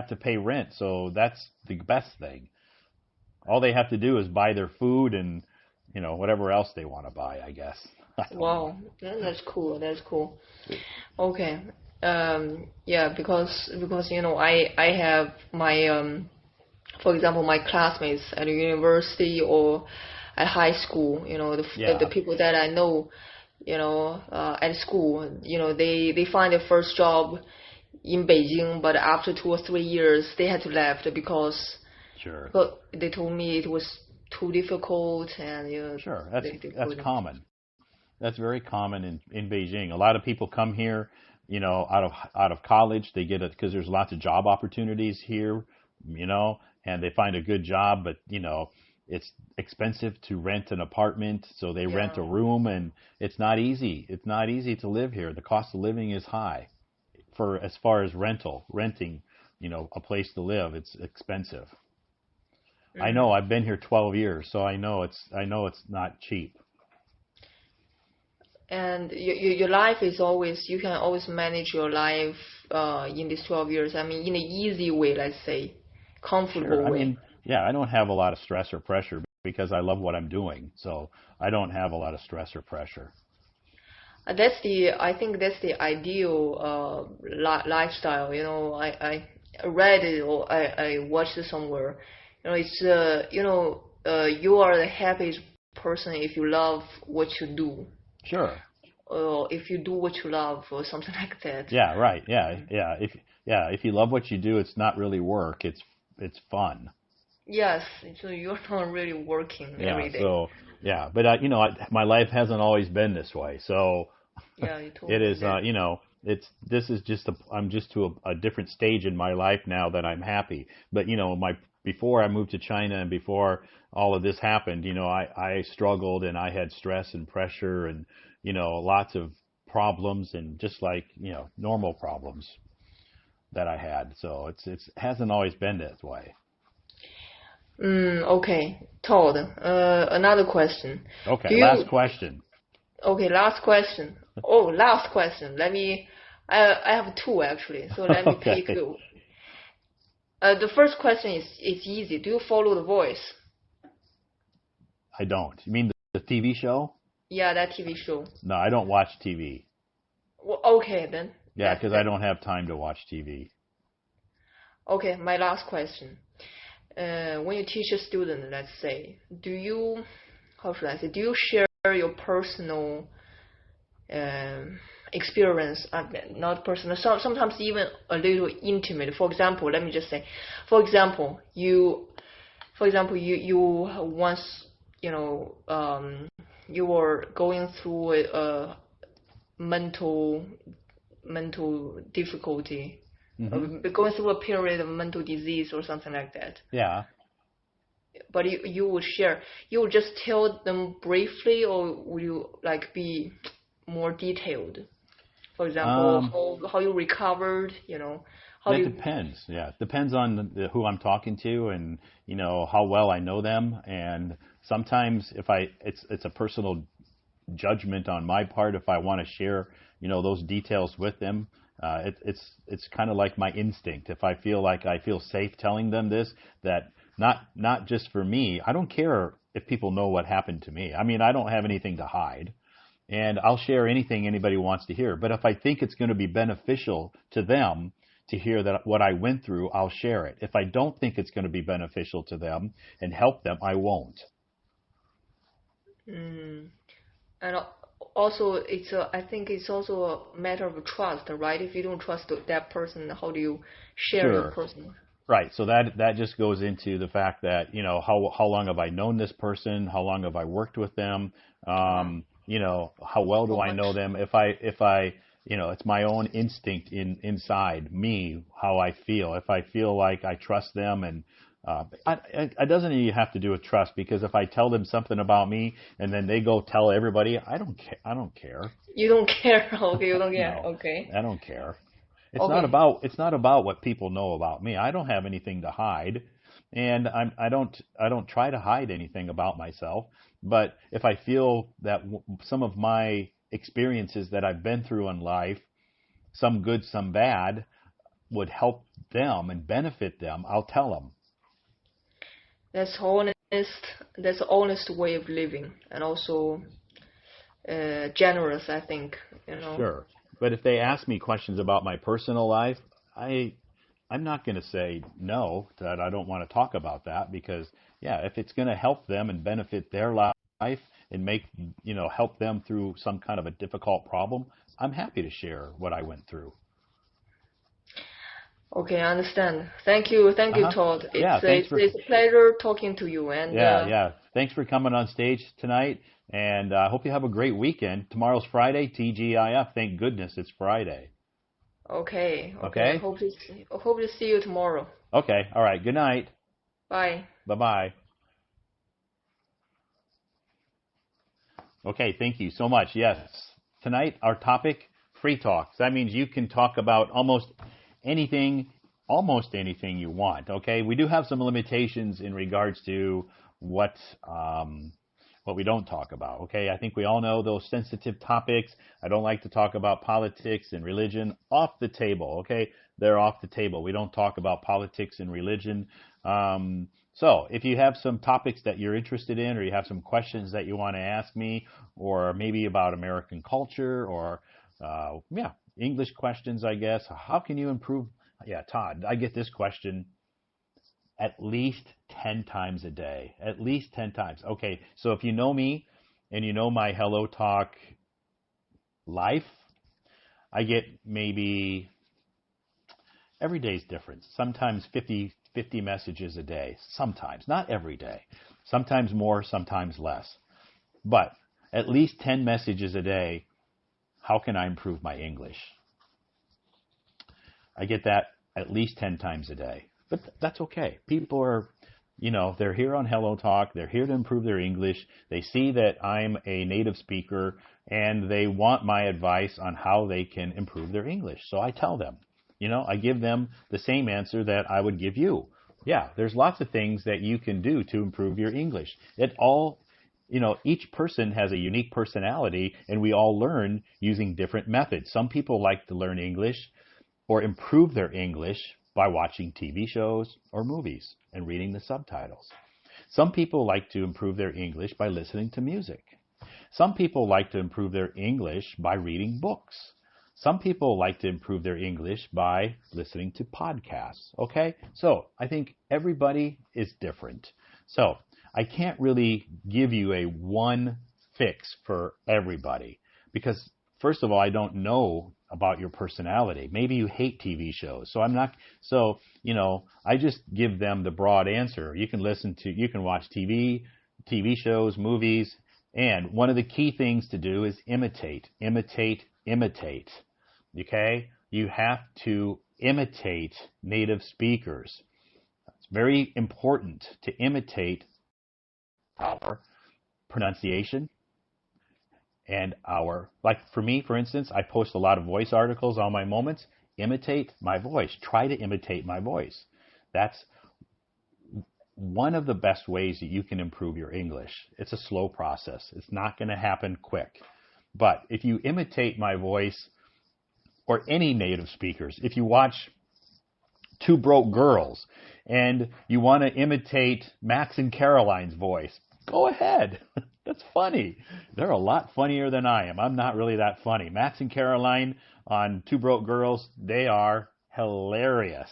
to pay rent. So that's the best thing. All they have to do is buy their food and, whatever else they want to buy, I guess. Wow, that's cool. That's cool. Okay. Because I have my for example, my classmates at university or at high school. The people that I know, at school. They find their first job in Beijing, but after 2 or 3 years they had to left because they told me it was too difficult and Sure, that's common. That's very common in Beijing. A lot of people come here, out of college. They get it because there's lots of job opportunities here, and they find a good job, but it's expensive to rent an apartment, so they rent a room, and it's not easy. It's not easy to live here. The cost of living is high as far as renting, a place to live. It's expensive. I know. I've been here 12 years, so I know it's not cheap. And your life is you can always manage your life in these 12 years. I mean, in an easy way, let's say, comfortable way. I mean, I don't have a lot of stress or pressure because I love what I'm doing. So I don't have a lot of stress or pressure. I think that's the ideal lifestyle. I read it or I watched it somewhere. It's you are the happiest person if you love what you do. Sure. Or if you do what you love or something like that. Yeah, right. Yeah. If you love what you do, it's not really work. It's fun. Yes, so you're not really working Yeah. every day. So yeah, but my life hasn't always been this way. So Yeah, you told it me is. that. This is just I'm just to a different stage in my life now that I'm happy. But my before I moved to China and before all of this happened, I struggled and I had stress and pressure and lots of problems and just like normal problems that I had. So it's hasn't always been that way. Okay, Todd. Another question. Okay, Do you? last question. Okay, last question. Oh, last question. Let me. I have two actually. So let me pick. Okay, The first question is easy. Do you follow The Voice? I don't. You mean the TV show? Yeah, that TV show. No, I don't watch TV. Well, okay then. Yeah, because I don't have time to watch TV. Okay, my last question. When you teach a student, let's say, do you, how should I say, do you share your personal experience? Not personal, sometimes even a little intimate. For example, let me just say, for example, you once, you were going through a mental difficulty, going through a period of mental disease or something like that. Yeah. But you would share, you would just tell them briefly, or would you like be more detailed? For example, how you recovered, how That you. depends. Yeah, it depends on who I'm talking to and how well I know them. And sometimes if it's a personal judgment on my part if I want to share those details with them. It's kind of like my instinct. If I feel like I feel safe telling them this, that not just for me. I don't care if people know what happened to me. I mean, I don't have anything to hide. And I'll share anything anybody wants to hear. But if I think it's going to be beneficial to them to hear that what I went through, I'll share it. If I don't think it's going to be beneficial to them and help them, I won't. And also, I think it's also a matter of trust, right? If you don't trust that person, how do you share your Sure. personal? Right. So that just goes into the fact that, how long have I known this person? How long have I worked with them? How well do How I much? know them? If I, it's my own instinct inside me, how I feel. If I feel like I trust them and, it doesn't even have to do with trust because if I tell them something about me and then they go tell everybody, I don't care. I don't care. You don't care. Okay, you don't care. No, Okay. I don't care. Okay. It's not about what people know about me. I don't have anything to hide, and I don't try to hide anything about myself. But if I feel that some of my experiences that I've been through in life, some good, some bad, would help them and benefit them, I'll tell them. That's honest. That's an honest way of living, and also generous. I think. Sure. But if they ask me questions about my personal life, I'm not going to say no, that I don't want to talk about that because, yeah, if it's going to help them and benefit their life and help them through some kind of a difficult problem, I'm happy to share what I went through. Okay, I understand. Thank you, Todd. Yeah, It's a pleasure talking to you. And yeah. Thanks for coming on stage tonight, and I hope you have a great weekend. Tomorrow's Friday, TGIF. Thank goodness it's Friday. Okay. Okay? Hope to see you tomorrow. Okay, all right. Good night. Bye. Bye-bye. Okay, thank you so much. Yes. Tonight, our topic, free talks. That means you can talk about almost anything you want. Okay, we do have some limitations in regards to what we don't talk about. Okay, I think we all know those sensitive topics. I don't like to talk about politics and religion off the table. Okay, they're off the table. We don't talk about politics and religion. So if you have some topics that you're interested in, or you have some questions that you want to ask me, or maybe about American culture, or English questions, I guess. How can you improve? Yeah, Todd, I get this question at least 10 times a day. At least 10 times. Okay, so if you know me and you know my Hello Talk life, I get maybe every day is different. Sometimes 50 50 messages a day, sometimes, not every day, sometimes more, sometimes less, but at least 10 messages a day. How can I improve my English? I get that at least 10 times a day, but that's okay. People are, they're here on Hello Talk. They're here to improve their English. They see that I'm a native speaker and they want my advice on how they can improve their English. So I tell them, I give them the same answer that I would give you. Yeah, there's lots of things that you can do to improve your English. Each person has a unique personality and we all learn using different methods. Some people like to learn English or improve their English by watching TV shows or movies and reading the subtitles. Some people like to improve their English by listening to music. Some people like to improve their English by reading books. Some people like to improve their English by listening to podcasts. Okay? So I think everybody is different. So I can't really give you a one fix for everybody because, first of all, I don't know about your personality. Maybe you hate TV shows. I just give them the broad answer. You can watch TV shows, movies, and one of the key things to do is imitate. Okay? You have to imitate native speakers. It's very important to imitate our pronunciation and like for me, for instance, I post a lot of voice articles on my moments. Imitate my voice. Try to imitate my voice. That's one of the best ways that you can improve your English. It's a slow process. It's not going to happen quick. But if you imitate my voice or any native speakers, if you watch Two Broke Girls and you want to imitate Max and Caroline's voice, go ahead. That's funny. They're a lot funnier than I am. I'm not really that funny. Max and Caroline on Two Broke Girls, they are hilarious.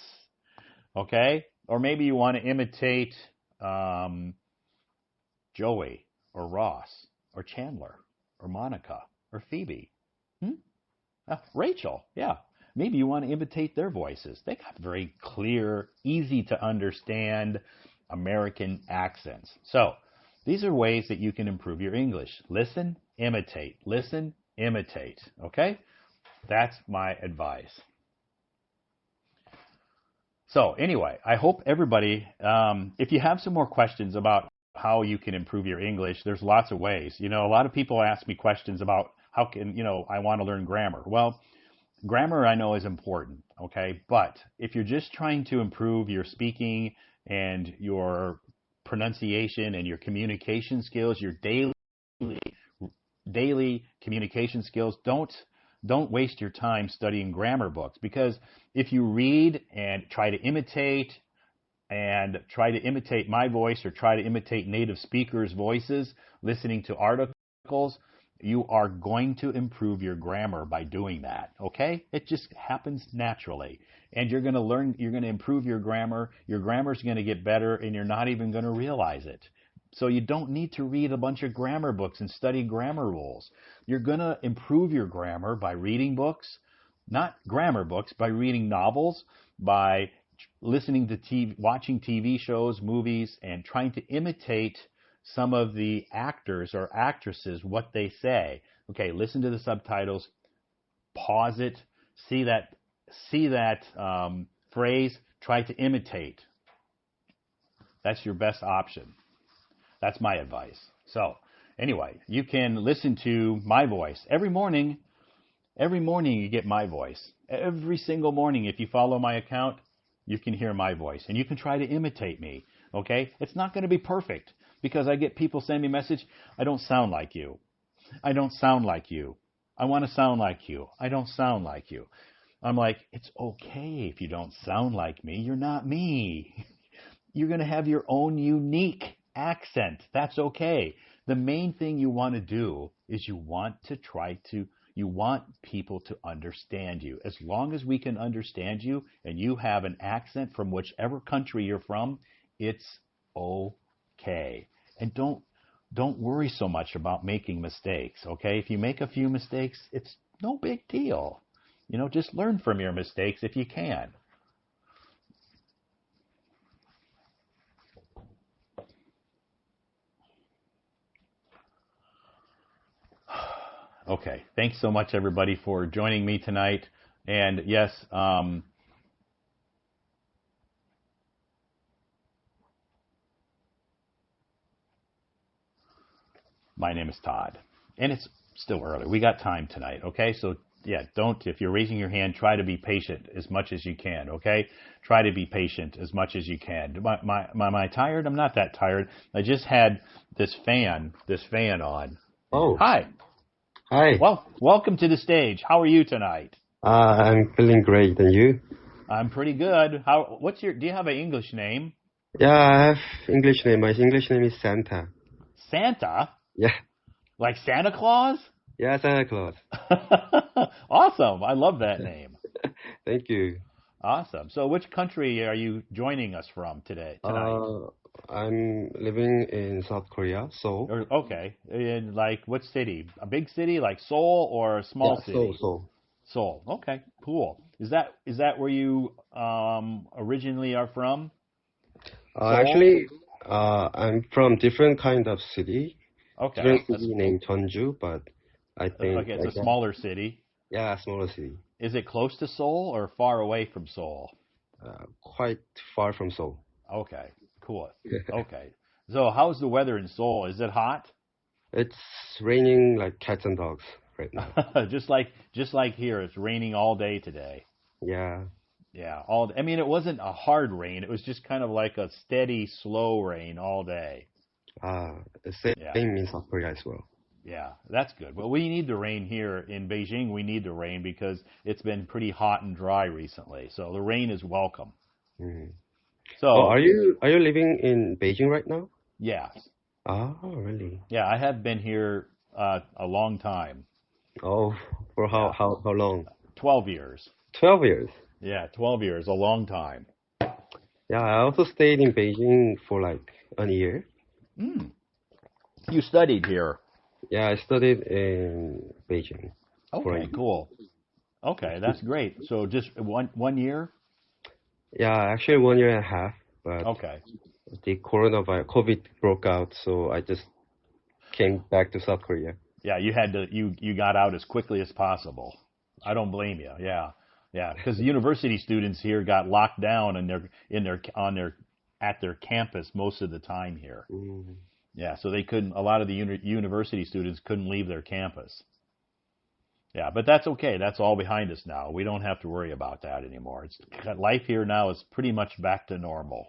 Okay? Or maybe you want to imitate Joey or Ross or Chandler or Monica or Phoebe. Rachel, yeah. Maybe you want to imitate their voices. They got very clear, easy to understand American accents. So these are ways that you can improve your English. Listen, imitate. Listen, imitate. Okay? That's my advice. So anyway, I hope everybody, if you have some more questions about how you can improve your English, there's lots of ways. A lot of people ask me questions about how can, I want to learn grammar. Well, grammar I know is important, okay? But if you're just trying to improve your speaking and your pronunciation and your communication skills, your daily communication skills, don't waste your time studying grammar books, because if you read and try to imitate my voice or try to imitate native speakers' voices, listening to articles, you are going to improve your grammar by doing that, okay? It just happens naturally. And you're going to improve your grammar. Your grammar's going to get better, and you're not even going to realize it. So you don't need to read a bunch of grammar books and study grammar rules. You're going to improve your grammar by reading books, not grammar books, by reading novels, by listening to TV, watching TV shows, movies, and trying to imitate some of the actors or actresses, what they say. Okay, listen to the subtitles, pause it, see that phrase, try to imitate. That's your best option. That's my advice. So anyway, you can listen to my voice every morning. Every morning you get my voice. Every single morning, if you follow my account, you can hear my voice, and you can try to imitate me. Okay? It's not going to be perfect, because I get people send me a message, I don't sound like you. I don't sound like you. I want to sound like you. I don't sound like you. I'm like, it's okay if you don't sound like me. You're not me. You're going to have your own unique accent. That's okay. The main thing you want to do is you want people to understand you. As long as we can understand you and you have an accent from whichever country you're from, it's okay. And don't worry so much about making mistakes, okay? If you make a few mistakes, it's no big deal. Just learn from your mistakes if you can. Okay. Thanks so much, everybody, for joining me tonight. And yes, my name is Todd, and it's still early. We got time tonight, okay? So, yeah, if you're raising your hand, try to be patient as much as you can, okay? Try to be patient as much as you can. Am I tired? I'm not that tired. I just had this fan on. Oh, Hi. hi. Well, welcome to the stage. How are you tonight? I'm feeling great. And you? I'm pretty good. Do you have an English name? Yeah, I have English name. My English name is Santa. Santa? Yeah. Like Santa Claus? Yeah, Santa Claus. Awesome. I love that name. Thank you. Awesome. So which country are you joining us from tonight? I'm living in South Korea, Seoul. Okay. In like what city? A big city like Seoul or a small city? Seoul. Seoul. Okay, cool. Is that where you originally are from? Actually, I'm from different kind of city. Okay. Different city named Jeonju, but I think Okay, it's a smaller city. Yeah, smaller city. Is it close to Seoul or far away from Seoul? Quite far from Seoul. Okay, cool. Okay. So how's the weather in Seoul? Is it hot? It's raining like cats and dogs right now. just like here, it's raining all day today. Yeah. Yeah, I mean, it wasn't a hard rain. It was just kind of like a steady, slow rain all day. The same in South Korea as well. Yeah, that's good. Well, we need the rain here in Beijing. We need the rain because it's been pretty hot and dry recently. So the rain is welcome. Mm-hmm. So, are you living in Beijing right now? Yes. Oh, really? Yeah, I have been here a long time. Oh, for how long? 12 years. 12 years. Yeah, 12 years, a long time. Yeah, I also stayed in Beijing for like a year. You studied here. Yeah, I studied in Beijing. Okay, cool. Okay, that's great. So just one year? Yeah, actually 1 year and a half. But okay. The COVID broke out, so I just came back to South Korea. Yeah, you got out as quickly as possible. I don't blame you. Yeah. Yeah, because the university students here got locked down and they're at their campus most of the time here. Mm. Yeah, so they couldn't. A lot of the university students couldn't leave their campus. Yeah, but that's okay. That's all behind us now. We don't have to worry about that anymore. Life here now is pretty much back to normal.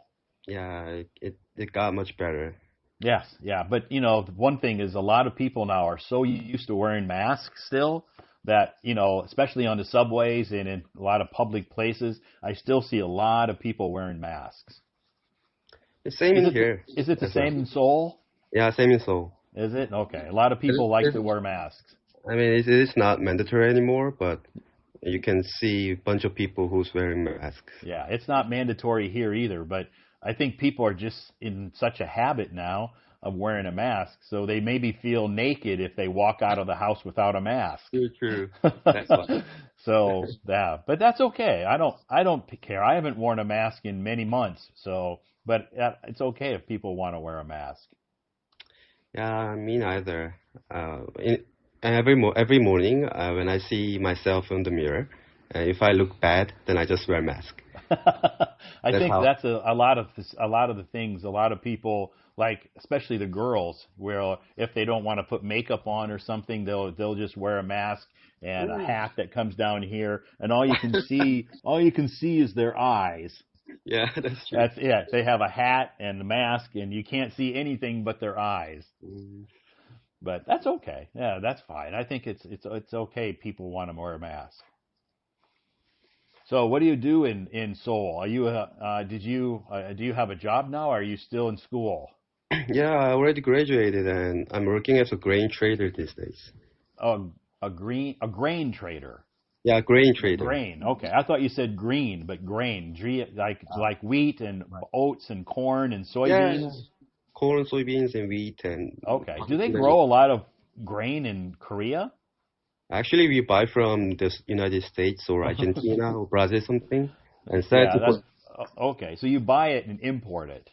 Yeah, it got much better. Yes, yeah, but one thing is a lot of people now are so used to wearing masks still that, especially on the subways and in a lot of public places, I still see a lot of people wearing masks. The same in here. Is it the same in Seoul? Yeah, same in Seoul. Is it? Okay. A lot of people like to wear masks. I mean, it is not mandatory anymore, but you can see a bunch of people who's wearing masks. Yeah, it's not mandatory here either, but I think people are just in such a habit now of wearing a mask, so they maybe feel naked if they walk out of the house without a mask. True. That's fine. So yeah, but that's okay. I don't care. I haven't worn a mask in many months, but it's okay if people want to wear a mask. Yeah, me neither. Every morning when I see myself in the mirror, if I look bad, then I just wear a mask. I think that's a lot of the things. A lot of people, like especially the girls, where if they don't want to put makeup on or something, they'll just wear a mask and a hat that comes down here, and all you can see is their eyes. Yeah, that's true. They have a hat and a mask, and you can't see anything but their eyes. But that's okay. Yeah, that's fine. I think it's okay. People want to wear a mask. So, what do you do in Seoul? Are you do you have a job now? Or are you still in school? Yeah, I already graduated, and I'm working as a grain trader these days. A grain trader. Yeah, grain trader. Grain. Okay, I thought you said green, but grain, like wheat and oats and corn and soybeans. Yeah, corn, soybeans, and wheat and. Okay. Do they grow a lot of grain in Korea? Actually, we buy from the United States or Argentina or Brazil something, and sell it to. Okay, so you buy it and import it.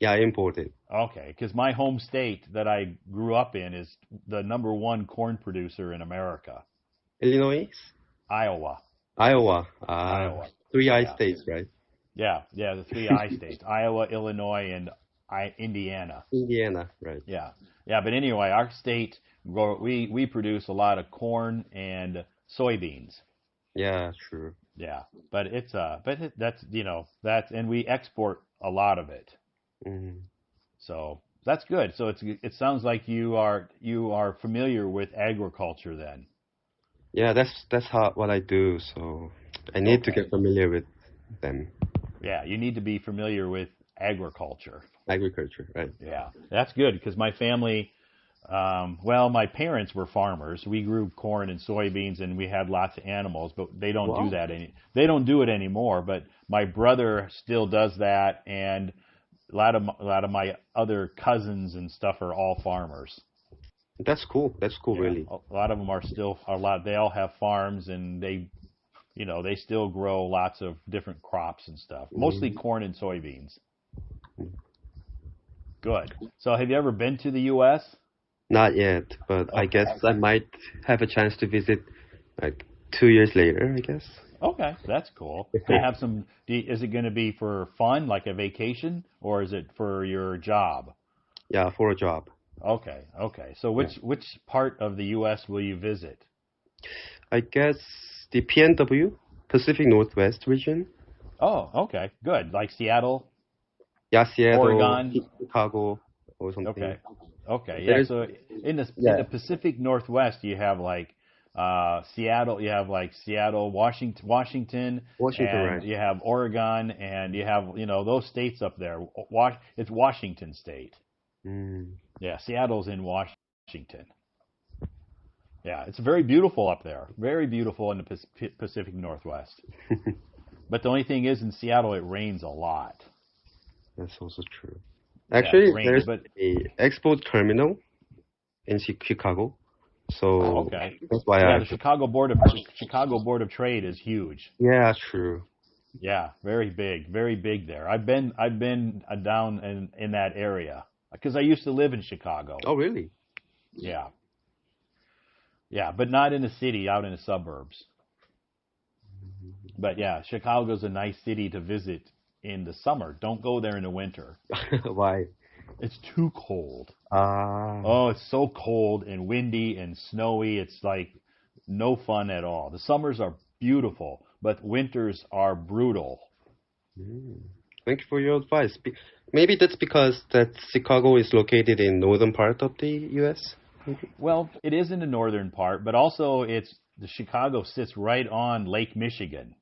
Yeah, imported. Okay, because my home state that I grew up in is the number one corn producer in America, Illinois? Iowa. Iowa. Iowa. Three I Yeah, states, right? yeah, the three I states: Iowa, Illinois, and Indiana. Indiana, right. Yeah, yeah. But anyway, our state we produce a lot of corn and soybeans. Yeah, true. Yeah, but that's that's and we export a lot of it. Mm. So that's good. So it sounds like you are familiar with agriculture then. Yeah, that's what I do. So I need to Okay. get familiar with them. Yeah, you need to be familiar with agriculture. Agriculture, right? Yeah, that's good because my family, well, my parents were farmers. We grew corn and soybeans, and we had lots of animals. But they don't do Wow. that They don't do it anymore. But my brother still does that, and a lot of my other cousins and stuff are all farmers. That's cool. That's cool, Yeah, really. a lot of them are still a lot. They all have farms, and they still grow lots of different crops and stuff. Mostly Mm. corn and soybeans. Good. So have you ever been to the U.S.? Not yet, but I Okay. guess I might have a chance to visit like 2 years later, I guess. Okay, that's cool. Do you have some? Is it going to be for fun, like a vacation, or is it for your job? Yeah, for a job. Okay, okay. So Yeah. which part of the U.S. will you visit? I guess the PNW, Pacific Northwest region. Oh, okay, good. Like Seattle, Yeah, Seattle, Oregon. Chicago, or something. Okay, okay, yeah. There's So in yeah, the Pacific Northwest, you have like Seattle. You have like Seattle, Washington, Washington, and right? you have Oregon, and you have those states up there. It's Washington State. Mm. Yeah, Seattle's in Washington. Yeah, it's very beautiful up there. Very beautiful in the Pacific Northwest. But the only thing is, in Seattle, it rains a lot. That's also true. Yeah, it Actually, rains. there's But a export terminal in Chicago, oh, so okay. that's why Yeah, I. the Chicago Board of Trade is huge. Yeah, true. Yeah, very big there. I've been down in that area because I used to live in Chicago. Oh, really? Yeah, yeah, but not in the city, out in the suburbs. But yeah, Chicago's a nice city to visit in the summer. Don't go there in the winter. Why? It's too cold. Ah, Oh, it's so cold and windy and snowy. It's like no fun at all. The summers are beautiful, but winters are brutal. mm. Thank you for your advice. Maybe that's because that Chicago is located in northern part of the U.S. Maybe. Well, it is in the northern part, but also the Chicago sits right on Lake Michigan.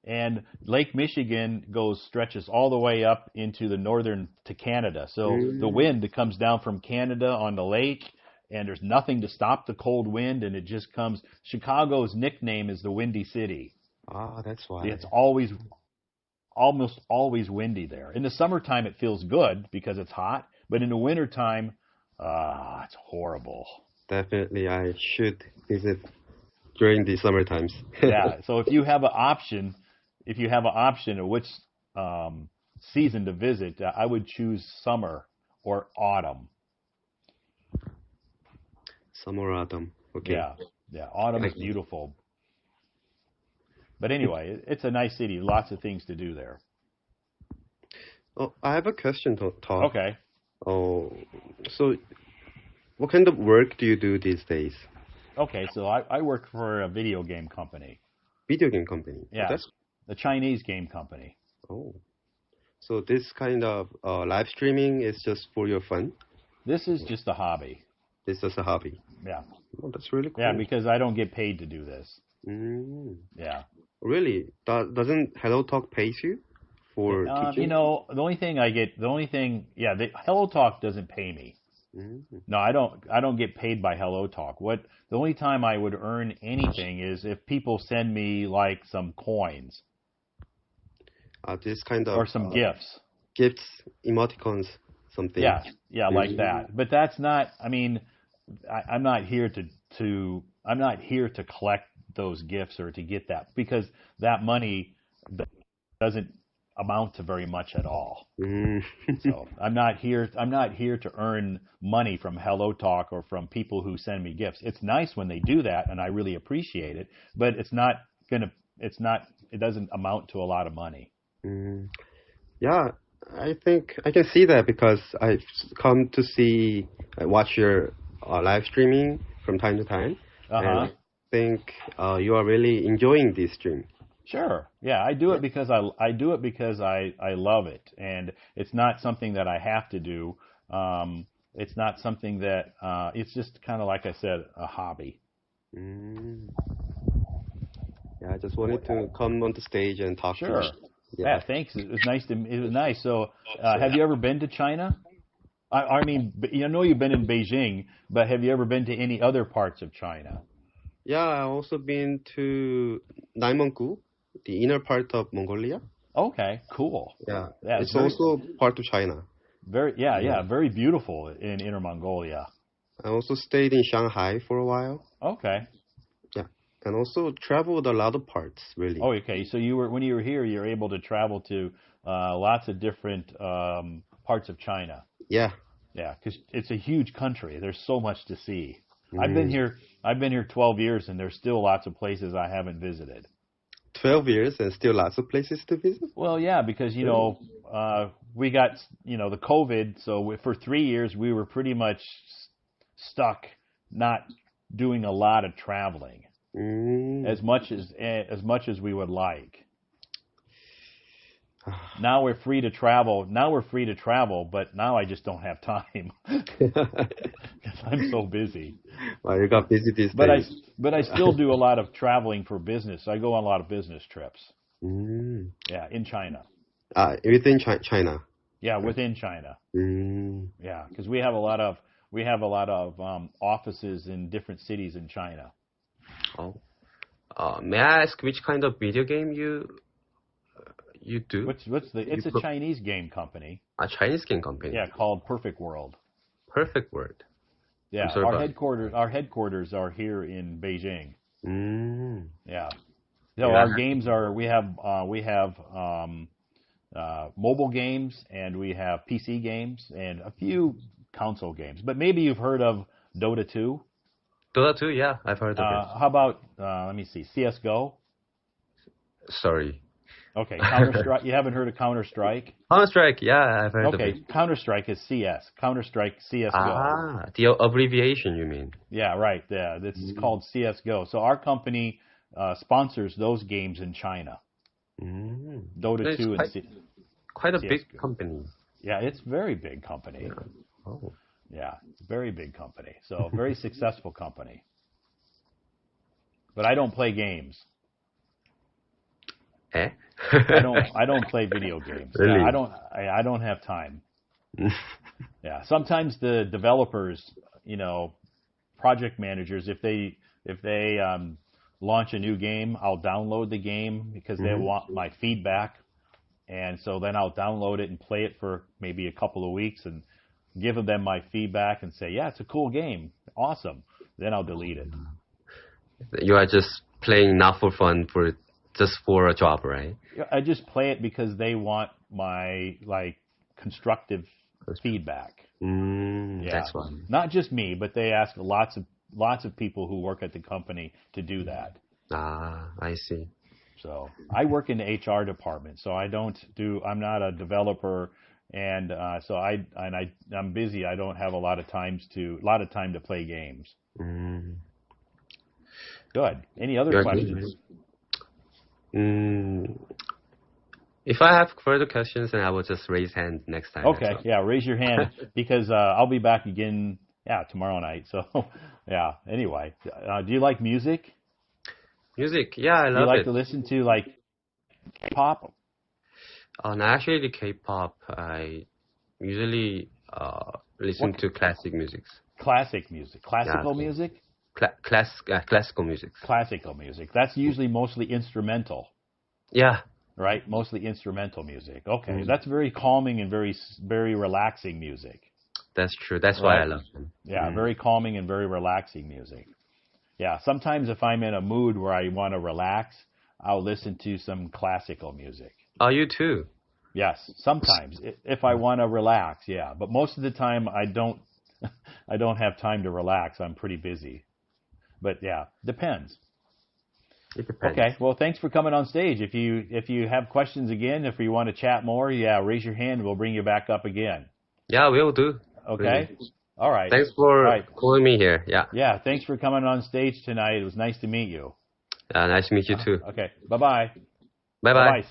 And Lake Michigan stretches all the way up into the northern to Canada. So the Mm. wind that comes down from Canada on the lake, and there's nothing to stop the cold wind, and it just comes. Chicago's nickname is the Windy City. Ah, that's why. It's almost always windy there. In the summertime, it feels good because it's hot, but in the wintertime, it's horrible. Definitely, I should visit during the summer times. Yeah. So if you have an option of which season to visit, I would choose summer or autumn. Summer, autumn. Okay. Yeah. Yeah. Autumn is beautiful. But anyway, it's a nice city. Lots of things to do there. Oh, I have a question, Todd. Okay. Oh, so what kind of work do you do these days? Okay. So I work for a video game company. Video game company. Oh, Yeah. that's The Chinese game company. oh. So this kind of live streaming is just for your fun? This is just a hobby. It's just a hobby. Yeah. Oh, that's really cool. Yeah, because I don't get paid to do this. Mm. Yeah. Really? Doesn't Hello Talk pays you for teaching? The only thing, yeah, the Hello Talk doesn't pay me. Mm. No, I don't get paid by Hello Talk. The only time I would earn anything is if people send me like some coins This kind of or some gifts. gifts, emoticons, something. Yeah, yeah, like Mm. that. But that's not. I mean, I'm not here I'm not here to collect those gifts or to get that because that money doesn't amount to very much at all. Mm. So I'm not here to earn money from Hello Talk or from people who send me gifts. It's nice when they do that, and I really appreciate it, but it doesn't amount to a lot of money. Mm. Yeah, I think I can see that because I've come to watch your live streaming from time to time, and I think you are really enjoying this stream. Sure. Yeah, I do it because I love it, and it's not something that I have to do. It's not something that it's just kind of like I said, a hobby. Mm. Yeah, I just wanted to come on the stage and talk to Sure. you. Yeah, thanks. It was nice. So, have you ever been to China? I mean, I know you've been in Beijing, but have you ever been to any other parts of China? Yeah, I've also been to Naimonggu, the inner part of Mongolia. Okay, cool. Yeah, Yeah, it's also part of China. Very beautiful in Inner Mongolia. I also stayed in Shanghai for a while. Okay. Yeah, and also traveled a lot of parts, really. Oh, okay. So when you were here, you were able to travel to lots of different parts of China. Yeah. Yeah, because it's a huge country. There's so much to see. I've been here 12 years, and there's still lots of places I haven't visited. 12 years and still lots of places to visit? Well, yeah, because, we got, the COVID, so for 3 years we were pretty much stuck not doing a lot of traveling as much as we would like. Now we're free to travel. But now I just don't have time because I'm so busy. Well, you got busy these days. But I still do a lot of traveling for business. I go on a lot of business trips. Mm. Yeah, in China. Within China. Yeah, within China. Mm. Yeah, because we have a lot of offices in different cities in China. Oh. May I ask which kind of video game you do? It's a Chinese game company. A Chinese game company? Yeah, called Perfect World. Perfect World. Yeah, our headquarters are here in Beijing. Mm. Yeah. So our games are we have mobile games, and we have PC games and a few console games. But maybe you've heard of Dota 2? Dota 2, yeah, I've heard of it. How about let me see, CS:GO? Sorry. Okay, Counter-Strike. You haven't heard of Counter-Strike? Counter-Strike, yeah, I've heard of it. Okay, Counter-Strike is CS. Counter-Strike CS:GO. The abbreviation, you mean? Yeah, right. Yeah, it's called CS:GO. So our company sponsors those games in China. Dota 2 and quite a CS:GO. big company. Yeah, it's a very big company. Yeah. Oh. Yeah, very big company. So very successful company. But I don't play games. Eh? I don't play video games. Really? I don't have time. Yeah, sometimes the developers, project managers, if they launch a new game, I'll download the game because they want my feedback, and so then I'll download it and play it for maybe a couple of weeks and give them my feedback and say, yeah, it's a cool game, awesome. Then I'll delete it. You are just playing not for fun, just for a job, right? I just play it because they want my constructive feedback. Yeah. That's why. Not just me, but they ask lots of people who work at the company to do that. I see. So I work in the HR department, so I'm not a developer, and so I'm busy. I don't have a lot of time to play games. Good. Any other questions? If I have further questions, then I will just raise hand next time. Okay, yeah, raise your hand because I'll be back again, tomorrow night. So, yeah, anyway, do you like music? Music, yeah, I love it. Do you like to listen to, K-pop? Actually, the K-pop, I usually listen to classic music. Classic music? Classical music? Classical music. Classical music. That's usually mostly instrumental. Yeah. Right? Mostly instrumental music. Okay. That's very calming and very, very relaxing music. That's true. That's why I love them. Yeah, very calming and very relaxing music. Yeah, sometimes if I'm in a mood where I want to relax, I'll listen to some classical music. Oh, you too? Yes, sometimes if I want to relax, yeah. But most of the time, I don't. I don't have time to relax. I'm pretty busy. But yeah, depends. It depends. Okay. Well, thanks for coming on stage. If you have questions again, if you want to chat more, yeah, raise your hand. We'll bring you back up again. Yeah, we'll do. Okay. Really. All right. Thanks for All right. calling me here. Yeah. Yeah. Thanks for coming on stage tonight. It was nice to meet you. Nice to meet you too. Okay. Bye-bye. Bye-bye. Bye-bye,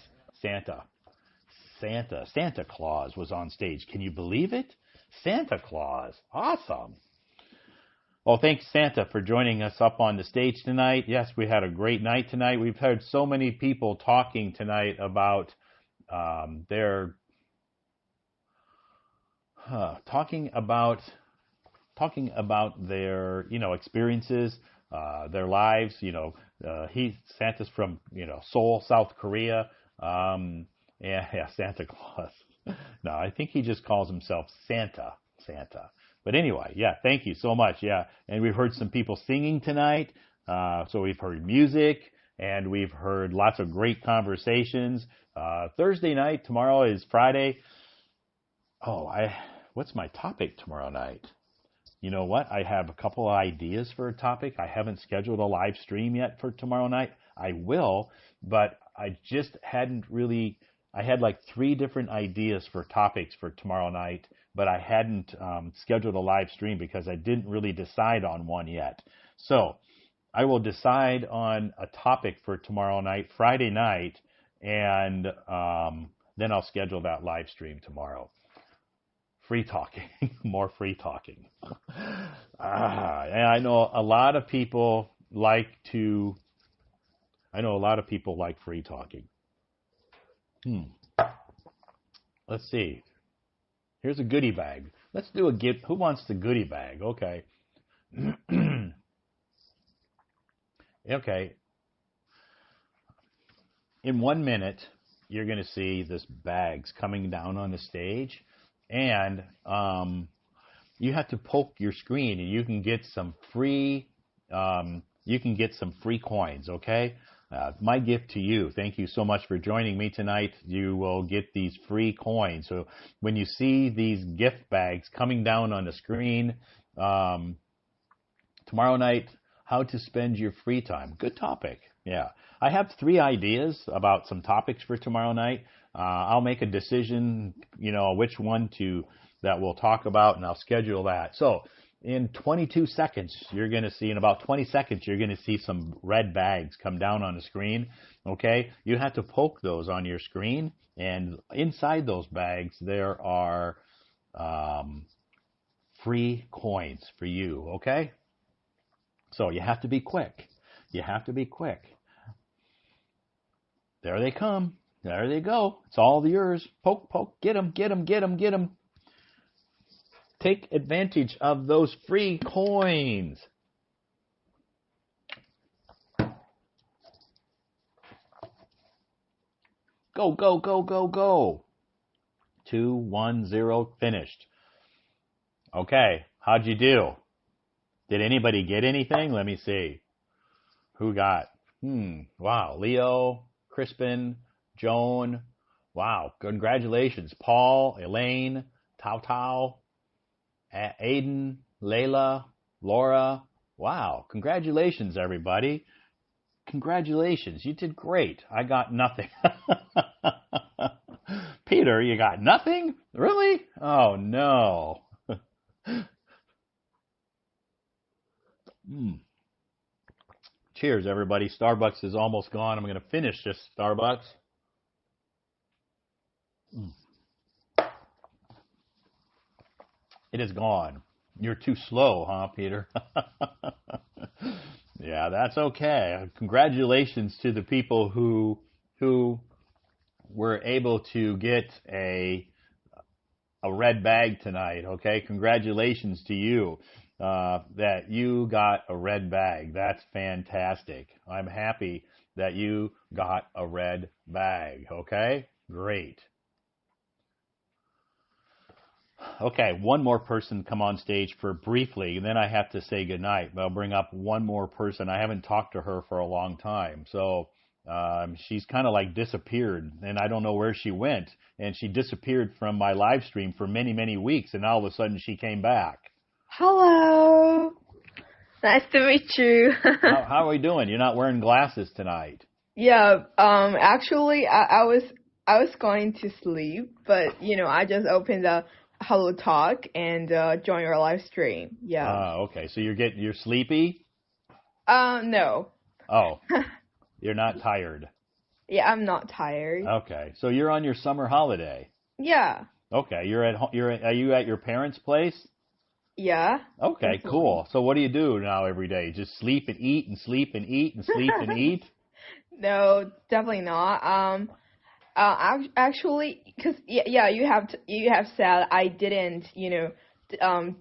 Santa Claus was on stage. Can you believe it? Santa Claus. Awesome. Well, thanks, Santa, for joining us up on the stage tonight. Yes, we had a great night tonight. We've heard so many people talking tonight about their experiences, their lives. Santa's from Seoul, South Korea. Yeah, Santa Claus. No, I think he just calls himself Santa. But anyway, yeah, thank you so much. Yeah, and we've heard some people singing tonight. So we've heard music, and we've heard lots of great conversations. Thursday night, tomorrow is Friday. Oh, what's my topic tomorrow night? You know what? I have a couple of ideas for a topic. I haven't scheduled a live stream yet for tomorrow night. I will, but I just hadn't really. I had like 3 different ideas for topics for tomorrow night, but I hadn't scheduled a live stream because I didn't really decide on one yet. So I will decide on a topic for tomorrow night, Friday night, and then I'll schedule that live stream tomorrow. Free talking, more free talking. And I know a lot of people like free talking. Let's see. Here's a goodie bag. Let's do a gift. Who wants the goodie bag? Okay. Okay. In 1 minute, you're going to see this bags coming down on the stage, and you have to poke your screen, and you can get some free. You can get some free coins. Okay. My gift to you. Thank you so much for joining me tonight. You will get these free coins. So when you see these gift bags coming down on the screen tomorrow night, how to spend your free time. Good topic. Yeah. I have 3 ideas about some topics for tomorrow night. I'll make a decision, which one that we'll talk about, and I'll schedule that. So in 22 seconds, in about 20 seconds, you're going to see some red bags come down on the screen. Okay. You have to poke those on your screen, and inside those bags, there are free coins for you. Okay. So you have to be quick. There they come. There they go. It's all yours. Poke. Get them. Take advantage of those free coins. Go. 2, 1, 0, finished. Okay, how'd you do? Did anybody get anything? Let me see. Who got? Wow, Leo, Crispin, Joan. Wow, congratulations. Paul, Elaine, Tao, Aiden, Layla, Laura. Wow, congratulations, everybody. Congratulations, you did great. I got nothing. Peter, you got nothing? Really? Oh, no. Cheers, everybody. Starbucks is almost gone. I'm going to finish this Starbucks. It is gone. You're too slow, huh, Peter? Yeah, that's okay. Congratulations to the people who were able to get a red bag tonight, okay? Congratulations to you that you got a red bag. That's fantastic. I'm happy that you got a red bag, okay? Great. Okay, one more person come on stage for briefly, and then I have to say goodnight. But I'll bring up one more person. I haven't talked to her for a long time. So She's kind of like disappeared, and I don't know where she went. And she disappeared from my live stream for many, many weeks, and all of a sudden she came back. Hello. Nice to meet you. How are we doing? You're not wearing glasses tonight. Yeah, actually, I was going to sleep, but I just opened the Hello Talk and joined your live stream. Yeah. Okay. So you're sleepy? No. Oh, you're not tired. Yeah, I'm not tired. Okay. So you're on your summer holiday. Yeah. Okay. Are you at your parents' place? Yeah. Okay, cool. So what do you do now every day? Just sleep and eat and sleep and eat and sleep and eat? No, definitely not. Actually, because yeah, you have said I didn't,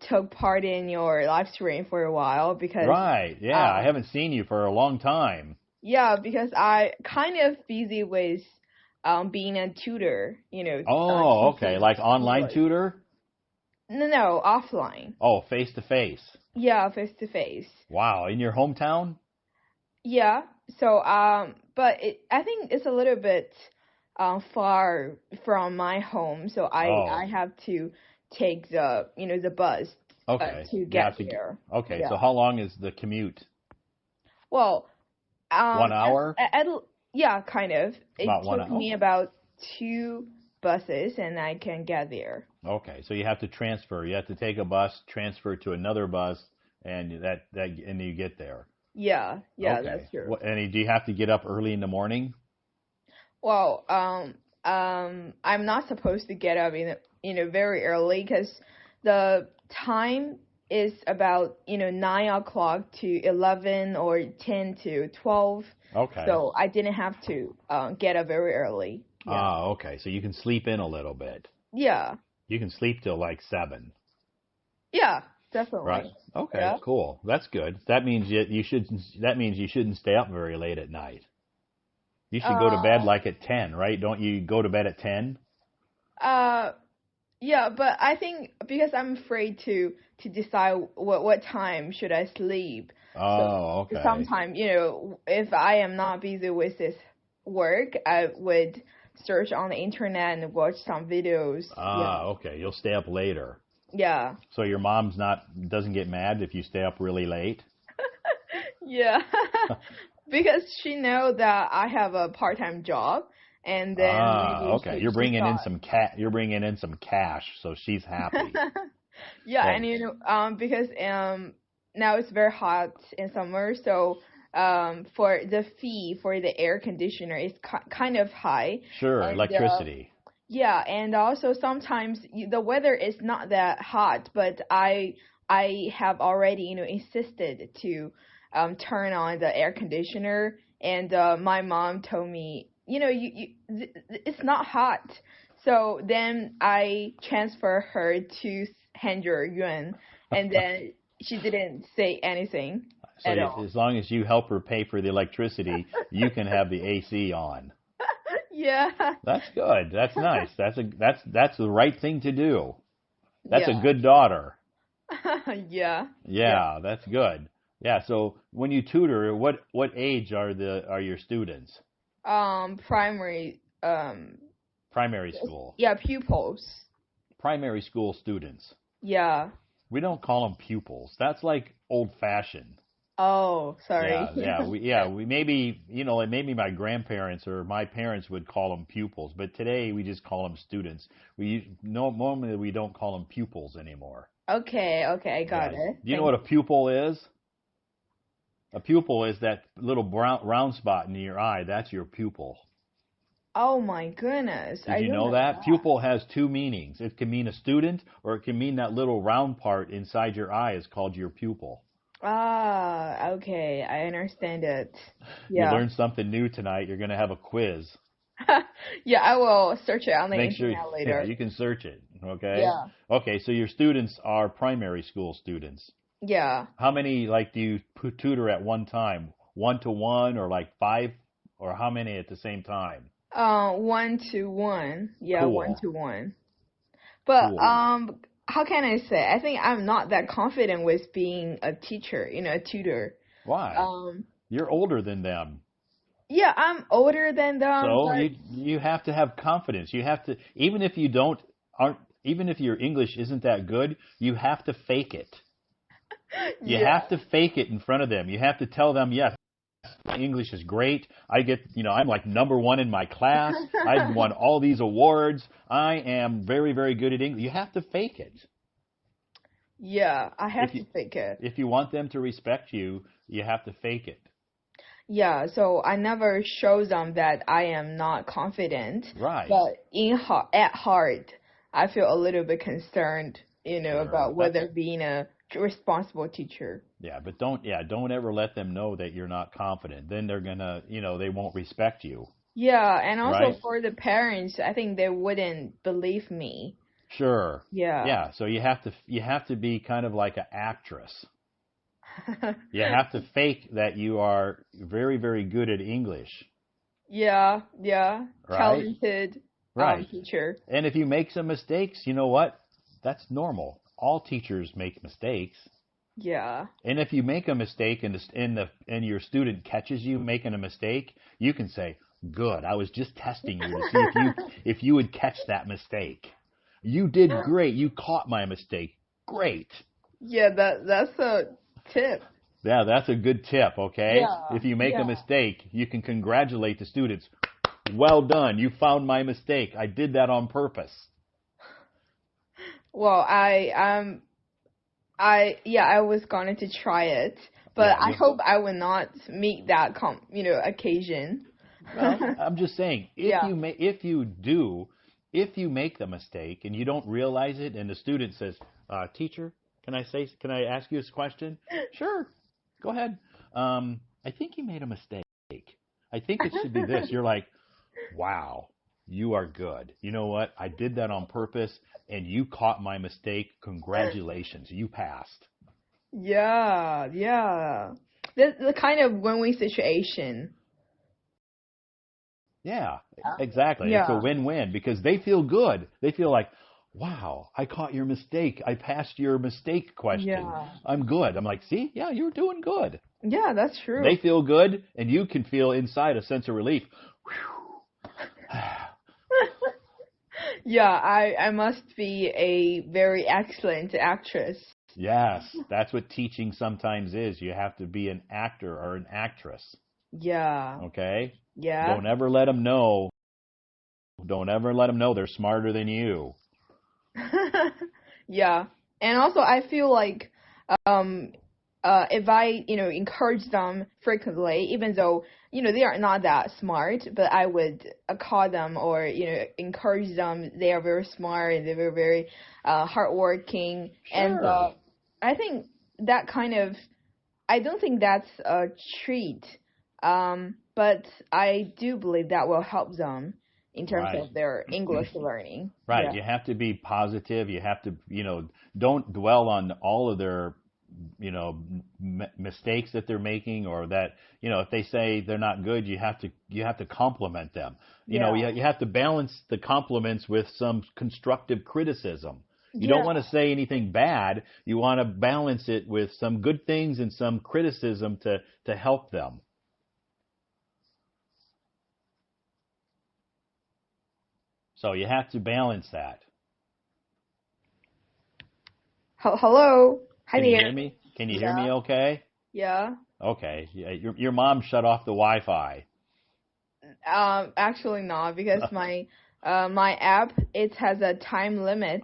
took part in your live stream for a while because Right. Yeah, I haven't seen you for a long time. Yeah, because I kind of busy with being a tutor, Oh, okay. teaching Like online English. tutor? No, offline. Oh, face to face. Yeah, face to face. Wow, in your hometown? Yeah. So but I think it's a little bit far from my home, so I have to take the the bus to get here. Okay, Yeah. so how long is the commute? Well, 1 hour? Yeah, kind of. It About 1 took hour. me about 2 buses, and I can get there. Okay, so you have to transfer. You have to take a bus, transfer to another bus, and and you get there. Yeah, Okay. that's true. And do you have to get up early in the morning? Well, I'm not supposed to get up very early because the time is about 9 o'clock to 11 or 10 to 12. Okay. So I didn't have to get up very early. Yeah. Okay. So you can sleep in a little bit. Yeah. You can sleep till like 7. Yeah, definitely. Right. Okay. Yeah. Cool. That's good. That means you shouldn't stay up very late at night. You should go to bed like at 10, right? Don't you go to bed at 10? Yeah, but I think because I'm afraid to decide what time should I sleep. Oh, So okay. sometimes, if I am not busy with this work, I would search on the internet and watch some videos. Okay. You'll stay up later. Yeah. So your mom's doesn't get mad if you stay up really late? Yeah. Because she knows that I have a part-time job, and then maybe okay. You're bringing in some cash, so she's happy. Yeah, Thanks. and because now it's very hot in summer, so for the fee for the air conditioner is kind of high. Sure, And, electricity. yeah, and also sometimes the weather is not that hot, but I have already insisted to turn on the air conditioner, and my mom told me it's not hot. So then I transfer her to 100 yuan, and then she didn't say anything at all. As long as you help her pay for the electricity, you can have the AC on. Yeah. That's good. That's nice. That's the right thing to do. That's Yeah. a good daughter. Yeah. Yeah, that's good. Yeah, so when you tutor, what age are your students? Primary. Primary school. Yeah, pupils. Primary school students. Yeah. We don't call them pupils. That's like old-fashioned. Oh, sorry. We maybe maybe my grandparents or my parents would call them pupils, but today we just call them students. Normally we don't call them pupils anymore. Okay, I got it. Do you know what a pupil is? A pupil is that little round spot in your eye. That's your pupil. Oh my goodness. Did you know that? Pupil has 2 meanings. It can mean a student, or it can mean that little round part inside your eye is called your pupil. Ah, okay. I understand it. Yeah. You learned something new tonight. You're going to have a quiz. Yeah, I will search it on the Make sure internet later. you can search it. Okay. Yeah. Okay. So your students are primary school students. Yeah. How many do you tutor at one time? 1-to-1 or like 5, or how many at the same time? 1-to-1. Yeah, Cool. 1-to-1. But Cool. how can I say? I think I'm not that confident with being a teacher, a tutor. Why? You're older than them. Yeah, I'm older than them. So But you have to have confidence. You have to, even if you don't aren't even if your English isn't that good, you have to fake it. You yeah, have to fake it in front of them. You have to tell them, yes, my English is great. I get, I'm like number one in my class. I've won all these awards. I am very, very good at English. You have to fake it. yeah, I have If to you fake it. if you want them to respect you, you have to fake it. Yeah, so I never show them that I am not confident, Right. but at heart, I feel a little bit concerned, Sure. about whether being a responsible teacher. Yeah, but don't ever let them know that you're not confident. Then they're gonna, they won't respect you. Yeah, and also Right? for the parents, I think they wouldn't believe me. Sure. Yeah. Yeah, so you have to be kind of like an actress. You have to fake that you are very, very good at English, Yeah, yeah. right? Talented Right. teacher. And if you make some mistakes, you know what? That's normal. All teachers make mistakes. Yeah. And if you make a mistake and your student catches you making a mistake, you can say, "Good. I was just testing you to see if you would catch that mistake. You did great. You caught my mistake. Great." Yeah, that's a tip. Yeah, that's a good tip, okay? Yeah, If you make a yeah. mistake, you can congratulate the students. "Well done. You found my mistake. I did that on purpose." Well, I was going to try it, but Yeah, I hope I will not meet that occasion. well, I'm just saying, if Yeah. you make the mistake and you don't realize it, and the student says, "Teacher, can I ask you this question?" "Sure, go ahead. I think you made a mistake. I think it should be this." You're like, "Wow, you are good. You know what? I did that on purpose, and you caught my mistake. Congratulations, you passed." Yeah, yeah. The kind of win-win situation. Yeah, exactly. It's a Yeah, win-win because they feel good. They feel like, "Wow, I caught your mistake. I passed your mistake question. yeah. I'm good." I'm like, "See? Yeah, you're doing good." Yeah, that's They true. feel good, and you can feel inside a sense of relief. Whew. Yeah, I must be a very excellent actress. Yes, that's what teaching sometimes is. You have to be an actor or an actress, Yeah, okay? yeah. Don't ever let them know. Don't ever let them know they're smarter than you. Yeah. And also I feel like um if I, encourage them frequently, even though, they are not that smart, but I would call them or, encourage them. They are very smart and they're very, very hardworking. And Sure. I think that kind of, I don't think that's a treat. But I do believe that will help them in terms Right. of their English learning. Right. Yeah. You have to be positive. You have to, don't dwell on all of their, mistakes that they're making, or that, if they say they're not good, you have to compliment them. Yeah. You have to balance the compliments with some constructive criticism. You don't Yeah. want to say anything bad. You want to balance it with some good things and some criticism to help them. So you have to balance that. Hello. Hi Can you there. hear me? Can you hear Yeah. me okay? Yeah. Okay. Yeah, your mom shut off the Wi-Fi. Actually not, because my app, it has a time limit,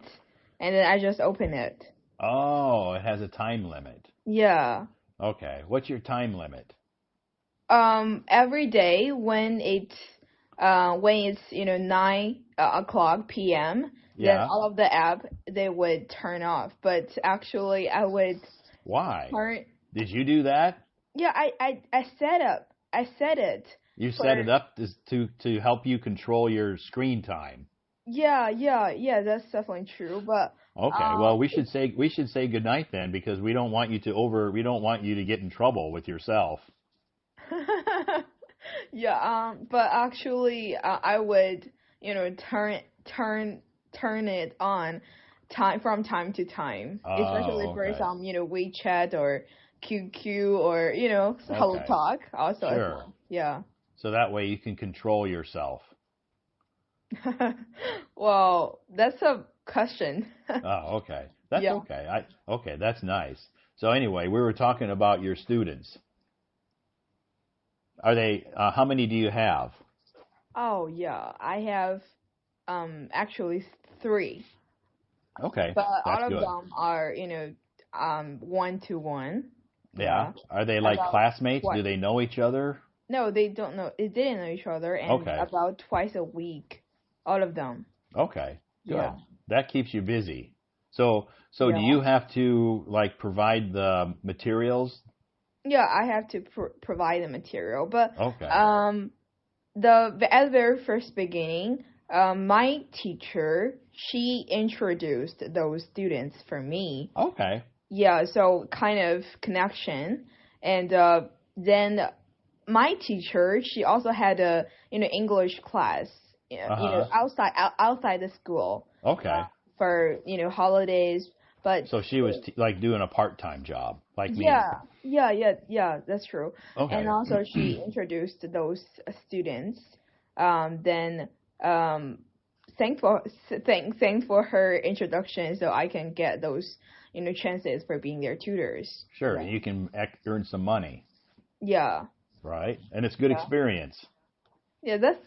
and then I just open it. Oh, it has a time limit. Yeah. Okay. What's your time limit? Every day when it's 9 o'clock p.m., then Yeah. all of the app they would turn off. But actually, I would Why? turn. Did you do that? Yeah, I set it You for. set it up to help you control your screen time. Yeah, yeah, yeah. That's definitely true. But Okay. Well, we should say goodnight then, because we don't want you to get in trouble with yourself. yeah, but actually, I would, turn it on from time to time, especially Oh, for okay. some, WeChat or QQ or, Hello Okay. Talk also as Sure. well. Yeah. So that way you can control yourself. Well, that's a question. Oh, okay. That's Yeah. okay. Okay, that's nice. So anyway, we were talking about your students. Are they, how many do you have? Oh, yeah. I have actually 3. Okay, But that's all of good. them are, 1-to-1. Yeah. Are they like About classmates? what? Do they know each other? No, they don't know. They didn't know each other, and Okay. about twice a week, all of them. Okay, good. Yeah. That keeps you busy. So Yeah. do you have to like provide the materials? Yeah, I have to provide the material, but Okay. at the very first beginning, my teacher, she introduced those students for me. Okay. Yeah, so kind of connection, and then my teacher, she also had a English class, outside the school. Okay. For holidays, but So she was like doing a part-time job, like me. yeah, that's true. Okay. And also she introduced those students. Then thanks for her introduction, so I can get those chances for being their tutors. Sure, Yeah. you can earn some money, Yeah. right? And it's good Yeah. experience. Yeah, that's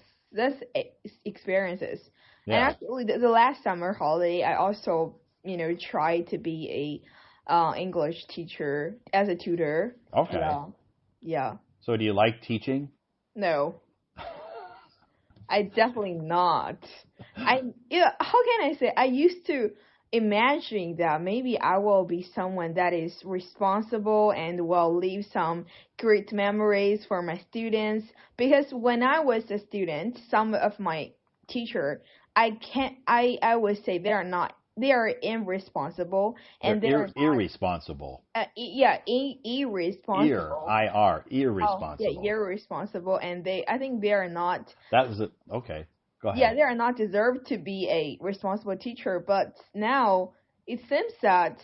experiences. And Yeah. actually, the last summer holiday, I also tried to be a English teacher as a tutor. Okay. Yeah. So do you like teaching? No, I definitely not. How can I say? I used to imagine that maybe I will be someone that is responsible and will leave some great memories for my students. Because when I was a student, some of my teacher, I would say they are irresponsible, and They're irresponsible. Irresponsible. Irresponsible. Yeah, irresponsible, and I think they are not. That was okay. Go ahead. Yeah, they are not deserved to be a responsible teacher, but now it seems that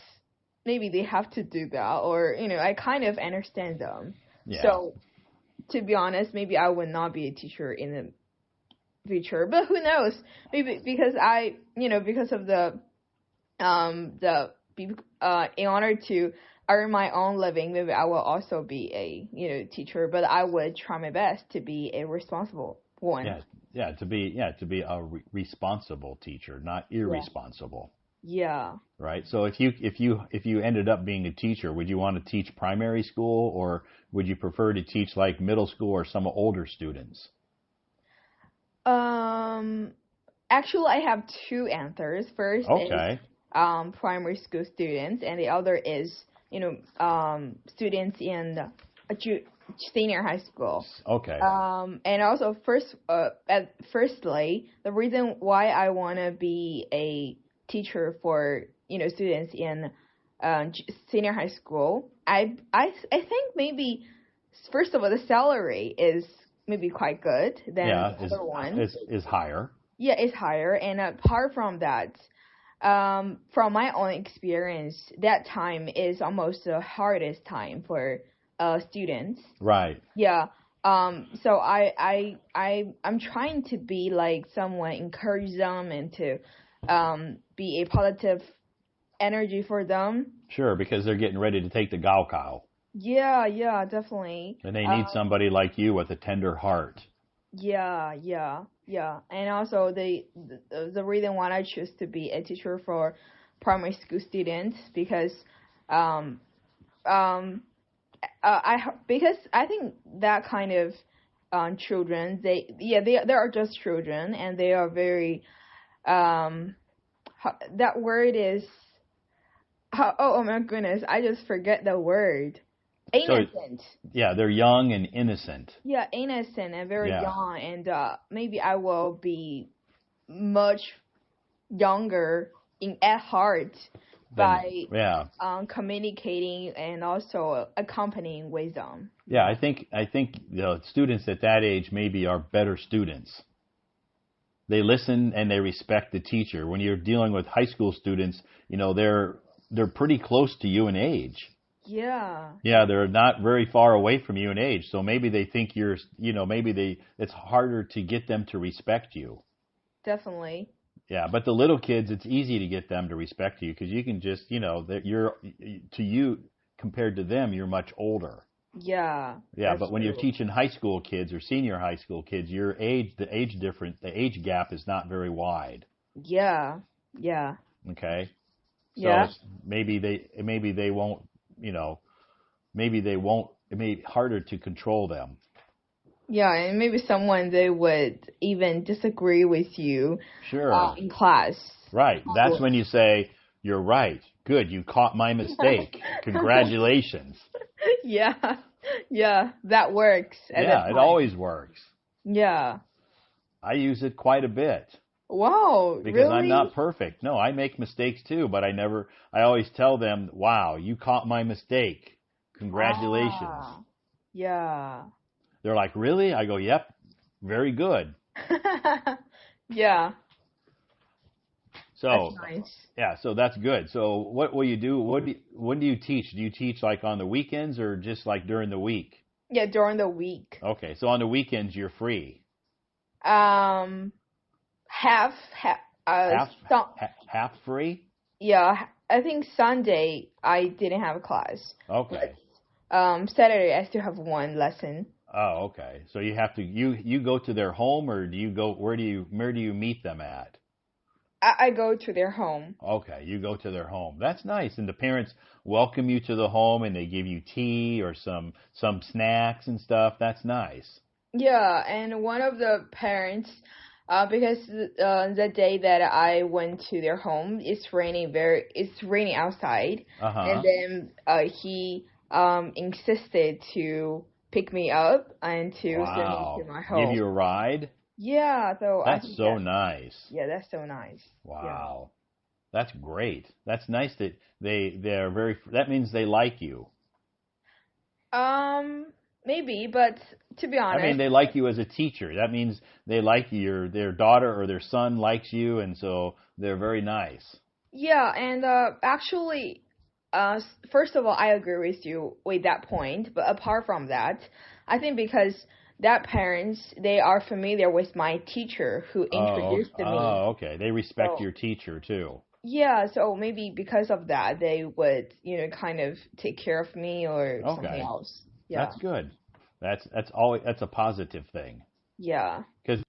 maybe they have to do that, or I kind of understand them. Yeah. So, to be honest, maybe I would not be a teacher in the future, but who knows? Maybe because because of in order to earn my own living, maybe I will also be a teacher, but I would try my best to be a responsible one. Yeah, to be a responsible teacher, not irresponsible. Yeah. Right. So if you ended up being a teacher, would you want to teach primary school, or would you prefer to teach like middle school or some older students? Actually, I have 2 answers. First is primary school students, and the other is students in senior high school. Okay. And also firstly, the reason why I want to be a teacher for students in senior high school, I think maybe first of all the salary is maybe quite good than the other one. Is higher. Yeah, it's higher, and apart from that, from my own experience, that time is almost the hardest time for students. Right. Yeah. So I'm trying to be like someone, encourage them and to be a positive energy for them. Sure, because they're getting ready to take the Gaokao. Yeah, definitely. And they need somebody like you with a tender heart. Yeah. And also the reason why I choose to be a teacher for primary school students because because I think that kind of children, they are just children, and they are very that word is oh my goodness, I just forget the word. Innocent. So, yeah, they're young and innocent. Yeah, innocent and very young, and maybe I will be much younger at heart by communicating and also accompanying with them. Yeah, I think the students at that age maybe are better students. They listen and they respect the teacher. When you're dealing with high school students, they're pretty close to you in age. Yeah. Yeah, they're not very far away from you in age, so maybe they think you're, it's harder to get them to respect you. Definitely. Yeah, but the little kids, it's easy to get them to respect you because you can just, that to you, compared to them, you're much older. Yeah. Yeah, That's but when you're true. teaching high school kids or senior high school kids, the age gap is not very wide. Yeah. Yeah. Okay, so Yeah. maybe they won't, it may be harder to control them. Yeah, and maybe someone they would even disagree with you Sure. in class. Right. That's when you say, "You're right. Good, you caught my mistake. Congratulations." Yeah. Yeah, that works at that Yeah, it time. always works. Yeah. I use it quite a bit Wow, because I'm really? not perfect. No, I make mistakes too, but I always tell them, "Wow, you caught my mistake. Congratulations." Ah, yeah. They're like, "Really?" I go, "Yep. Very good." Yeah, that's So, nice. yeah, so that's good. So what will you do? When do you teach? Do you teach like on the weekends or just like during the week? Yeah, during the week. Okay, so on the weekends you're free. Um, half, Half some, half free? yeah, I think Sunday I didn't have a class. Okay. Saturday I still have one lesson. Oh, okay. So you have to you go to their home or do you go where do you meet them at? I go to their home. Okay, you go to their home. That's nice. And the parents welcome you to the home and they give you tea or some snacks and stuff. That's nice. Yeah, and one of the parents, because the day that I went to their home, it's raining outside, and Uh-huh. then he insisted to pick me up and to send me to Wow. my Give home. you a ride? Yeah, so I That's think so nice. yeah, that's so nice. Yeah. Wow. That's great. That's nice that that means they like you. Maybe, but to be I mean, honest, they like you as a teacher. That means they like you. Their daughter or their son likes you, and so they're very nice. yeah, and actually, first of all, I agree with you with that point. But apart from that, I think because that parents they are familiar with my teacher who introduced me. Okay. They respect So your teacher too. yeah, so maybe because of that, they would kind of take care of me or something Okay, else. Yeah, that's good. That's a positive thing. yeah, Because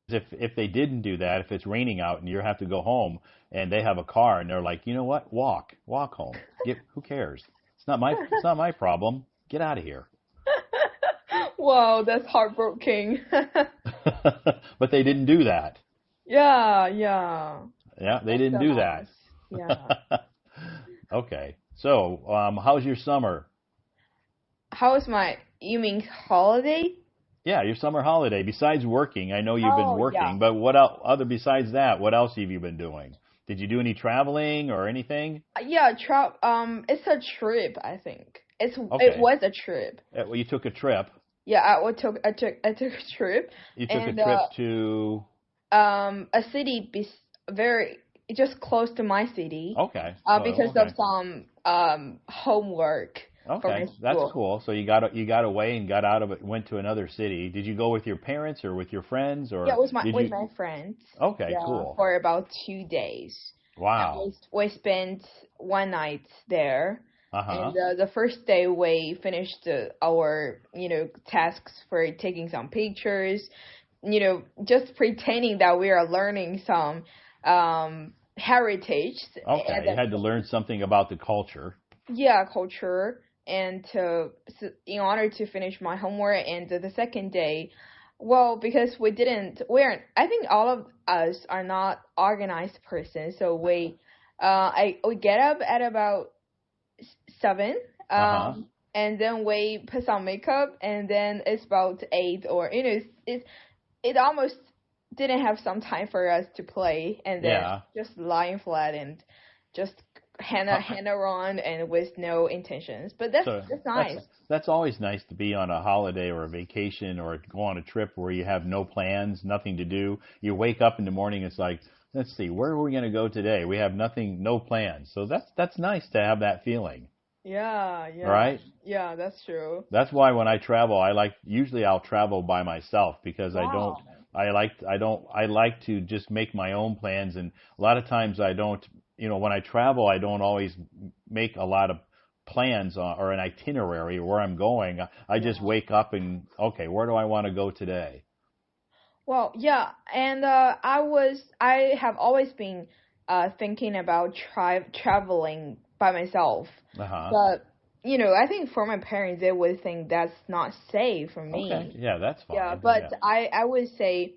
if they didn't do that, if it's raining out and you have to go home and they have a car and they're like, you know what, walk home. Who cares? It's not my problem. Get out of here. wow, that's heartbreaking. But they didn't do that. Yeah, yeah, Yeah, they that's didn't so do nice. that. Yeah. Okay. So, how's your summer? How's you mean holiday? Yeah, your summer holiday. Besides working, I know you've been Oh, yeah. working, but what else, besides that, what else have you been doing? Did you do any traveling or anything? Yeah, it's a trip, I think. It Okay. was a trip. Well, you took a trip. Yeah, I took a trip You took a and trip to. a city very just close to my city. Okay. Because Okay. of some homework for my Okay, that's school. cool. So you got away and got out of it, went to another city. Did you go with your parents or with your friends or Yeah, with did you? my friends. Okay, Yeah, cool. for about 2 days. Wow. And we spent one night there. Uh-huh. And the first day we finished our, tasks for taking some pictures, just pretending that we are learning some heritage. Okay, And you had to learn something about the culture. yeah, culture, and in order to finish my homework. And the second day, well, because I think all of us are not organized persons, so we get up at about 7, Uh-huh. and then we put some makeup, and then it's about 8, or it almost didn't have some time for us to play, and then Yeah. just lying flat and just hang around and with no intentions. But that's So nice. that's always nice to be on a holiday or a vacation or go on a trip where you have no plans, nothing to do. You wake up in the morning, it's like, let's see, where are we going to go today? We have nothing, no plans. So that's nice to have that feeling. Yeah, Right? yeah, that's true. That's why when I travel, usually I'll travel by myself because Wow. I like to just make my own plans, and a lot of times I don't, when I travel, I don't always make a lot of plans or an itinerary where I'm going. I just wake up and, okay, where do I want to go today? Well, yeah, and I have always been thinking about traveling by myself, Uh-huh. but I think for my parents, they would think that's not safe for Okay. me. Yeah, that's Yeah, fine. but Yeah. I would say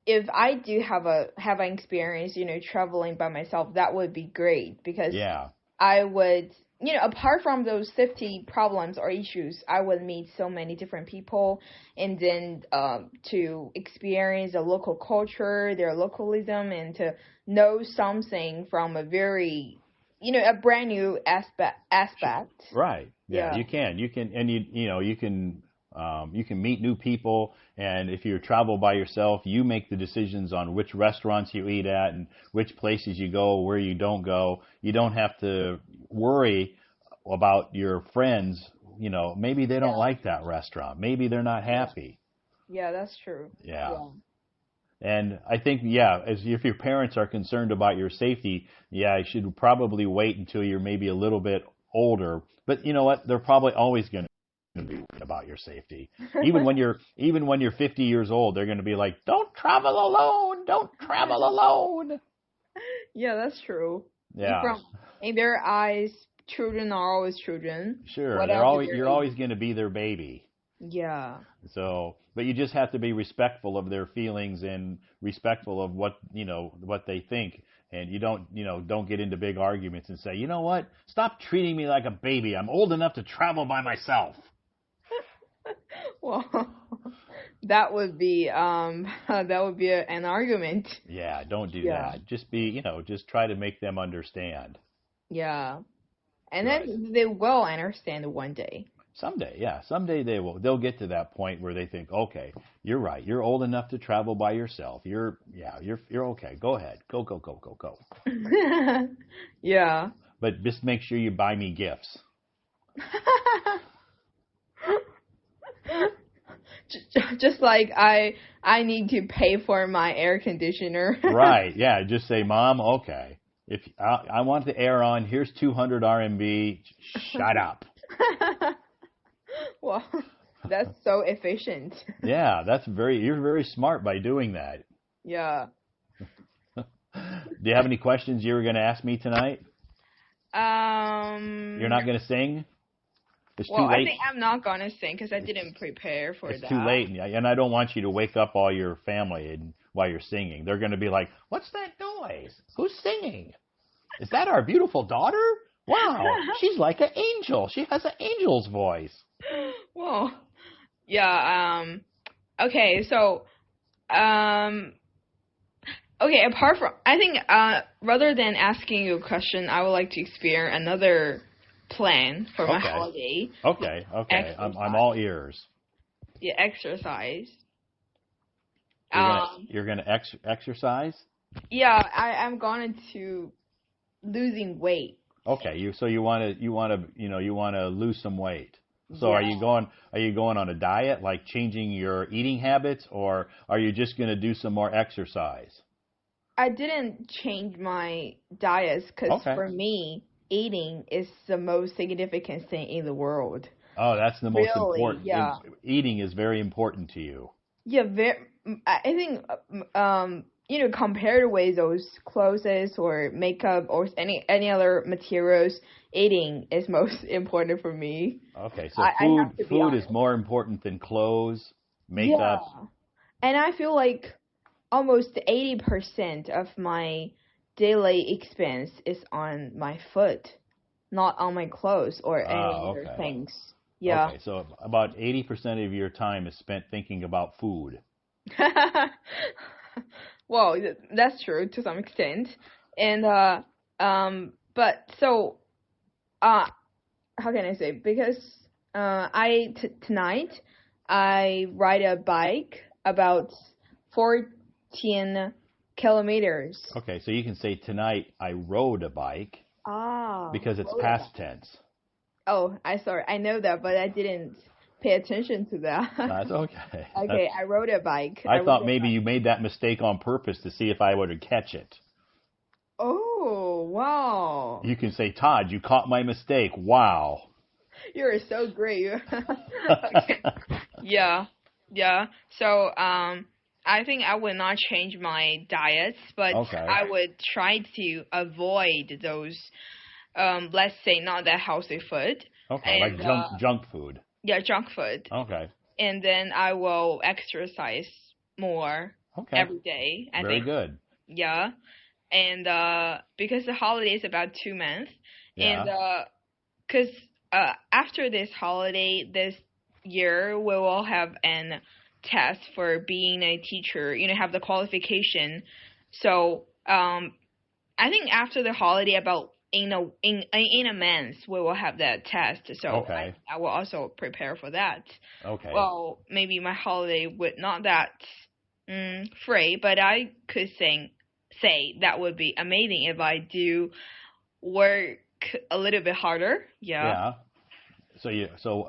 if I do have an experience, traveling by myself, that would be great because Yeah. I would, apart from those safety problems or issues, I would meet so many different people, and then to experience the local culture, their localism, and to know something from a very, a brand new aspect. Right. Yeah, Yeah. you can. And you can meet new people, and if you travel by yourself, you make the decisions on which restaurants you eat at and which places you go, where you don't go. You don't have to worry about your friends, maybe they don't like that restaurant. Maybe they're not happy. Yeah, that's true. Yeah. Yeah. And I think, yeah, as if your parents are concerned about your safety, yeah, you should probably wait until you're maybe a little bit older. But you know what? They're probably always going to be worried about your safety. Even when you're 50 years old, they're going to be like, "Don't travel alone. Don't travel alone." Yeah, that's true. Yeah. In their eyes, children are always children. Sure. Whatever their You're age. always going to be their baby. Yeah. So, but you just have to be respectful of their feelings and respectful of what they think. And you don't get into big arguments and say, you know what? Stop treating me like a baby. I'm old enough to travel by myself. Well, that would be an argument. Yeah, don't do Yeah. that. Just just try to make them understand. Yeah. And Good. then they will understand one day. Someday, yeah, someday they will. They'll get to that point where they think, okay, you're right. You're old enough to travel by yourself. You're okay. Go ahead. Go. Yeah. But just make sure you buy me gifts. Just like I need to pay for my air conditioner. Right. Yeah. Just say, Mom, okay. If I want the air on, here's 200 RMB. Shut up. Well, that's so efficient. Yeah, you're very smart by doing that. Yeah. Do you have any questions you were going to ask me tonight? You're not going to sing? It's too late. I think I'm not gonna sing because I didn't prepare for that. It's too late, and I don't want you to wake up all your family while you're singing. They're going to be like, "What's that noise? Who's singing? Is that our beautiful daughter? Wow, she's like an angel. She has an angel's voice." Well, yeah. Okay. So, okay. Apart from, I think, rather than asking you a question, I would like to experience another plan for my holiday. Okay. I'm all ears. Yeah, exercise. You're gonna exercise? Yeah, I'm going to losing weight. Okay, you want to lose some weight. So Yeah. are you going on a diet, like changing your eating habits, or are you just going to do some more exercise? I didn't change my diets because for me, eating is the most significant thing in the world. Oh, that's the most important. Yeah. Eating is very important to you. Yeah, I think compared with those clothes or makeup or any other materials, eating is most important for me. Okay, so food is more important than clothes, makeup. Yeah. And I feel like almost 80% of my daily expense is on my food, not on my clothes or any other things. Yeah. Okay, so about 80% of your time is spent thinking about food. Well, that's true to some extent. And but so how can I say? Because tonight I ride a bike about 14 kilometers. Okay, so you can say tonight I rode a bike. Ah. Because it's past tense. Oh, sorry. I know that, but I didn't pay attention to that. That's okay. Okay, I rode a bike. I thought maybe you made that mistake on purpose to see if I would catch it. Oh, wow. You can say, Todd, you caught my mistake. Wow. You're so great. Okay. Yeah. So, I think I would not change my diets, but I would try to avoid those, let's say, not that healthy food. Okay, and, like junk food. Yeah, junk food. Okay. And then I will exercise more every day. I think. Good. Yeah. And because the holiday is about 2 months, and because after this holiday, this year, we will have an test for being a teacher, have the qualification. So I think after the holiday, about in a month, we will have that test. So I will also prepare for that. Okay. Well, maybe my holiday would not that free, but I could say that would be amazing if I do work a little bit harder. Yeah. So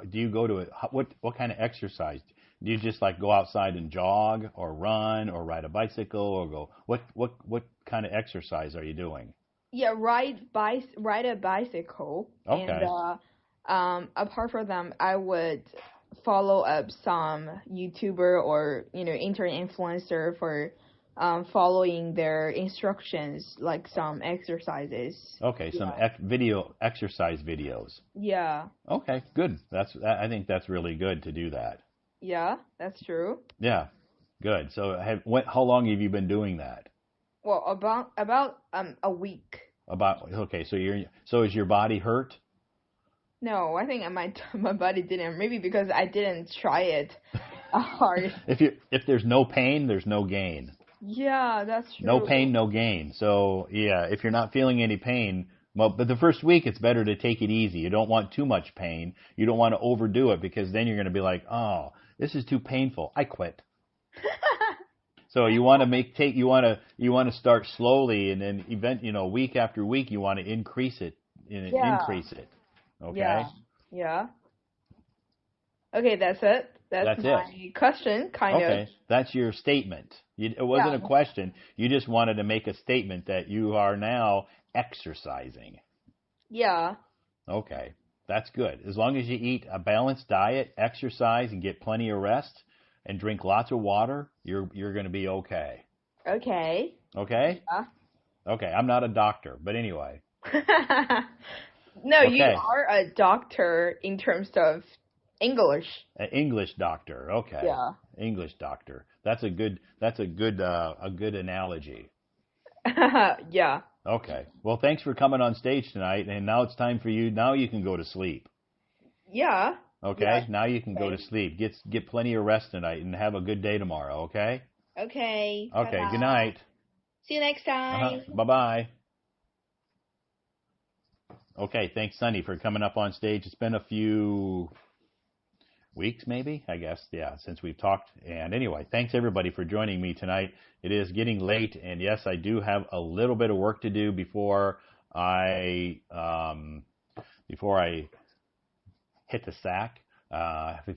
do you go to what kind of exercise? Do you just like go outside and jog or run or ride a bicycle or go what kind of exercise are you doing? Yeah, ride a bicycle. Okay. And apart from them, I would follow up some YouTuber or internet influencer for following their instructions, like some exercises. Okay, some exercise videos. Yeah. Okay, good. I think that's really good to do that. Yeah, that's true. Yeah, good. So how long have you been doing that? Well, about a week. So is your body hurt? No, I think my body didn't. Maybe because I didn't try it hard. If there's no pain, there's no gain. Yeah, that's true. No pain, no gain. So yeah, if you're not feeling any pain, but the first week it's better to take it easy. You don't want too much pain. You don't want to overdo it because then you're going to be like, oh, this is too painful. I quit. So you want to start slowly, and then week after week you want to increase it. Increase it. Okay. Yeah. Okay, that's it. That's my question, kind of. Okay, that's your statement. It wasn't a question. You just wanted to make a statement that you are now exercising. Yeah. Okay, that's good. As long as you eat a balanced diet, exercise, and get plenty of rest, and drink lots of water, you're going to be okay. Okay. Okay? Yeah. Okay, I'm not a doctor, but anyway. No, okay. You are a doctor in terms of English. An English doctor. Okay. Yeah. English doctor. That's a good analogy. Yeah. Okay. Well, thanks for coming on stage tonight, and now it's time for you. Now you can go to sleep. Yeah. Okay. Yeah. Now you can go to sleep. Get plenty of rest tonight, and have a good day tomorrow. Okay. Okay. Okay. Bye-bye. Good night. See you next time. Bye-bye. Okay. Thanks, Sunny, for coming up on stage. It's been a few weeks, maybe, I guess, since we've talked. And anyway, thanks everybody for joining me tonight. It is getting late, and yes, I do have a little bit of work to do before I hit the sack. I have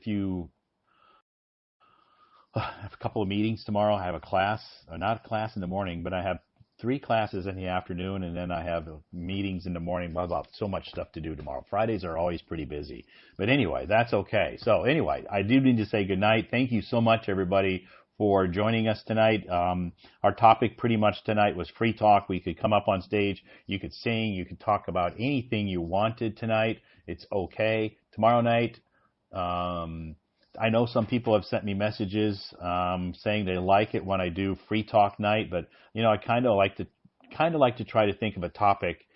a couple of meetings tomorrow. I have a class, not a class in the morning, but I have 3 classes in the afternoon, and then I have meetings in the morning. Blah, blah, so much stuff to do tomorrow. Fridays are always pretty busy. But anyway, that's okay. So anyway, I do need to say goodnight. Thank you so much, everybody, for joining us tonight. Our topic pretty much tonight was free talk. We could come up on stage. You could sing. You could talk about anything you wanted tonight. It's okay. Tomorrow night, I know some people have sent me messages saying they like it when I do free talk night, but I kind of like to try to think of a topic.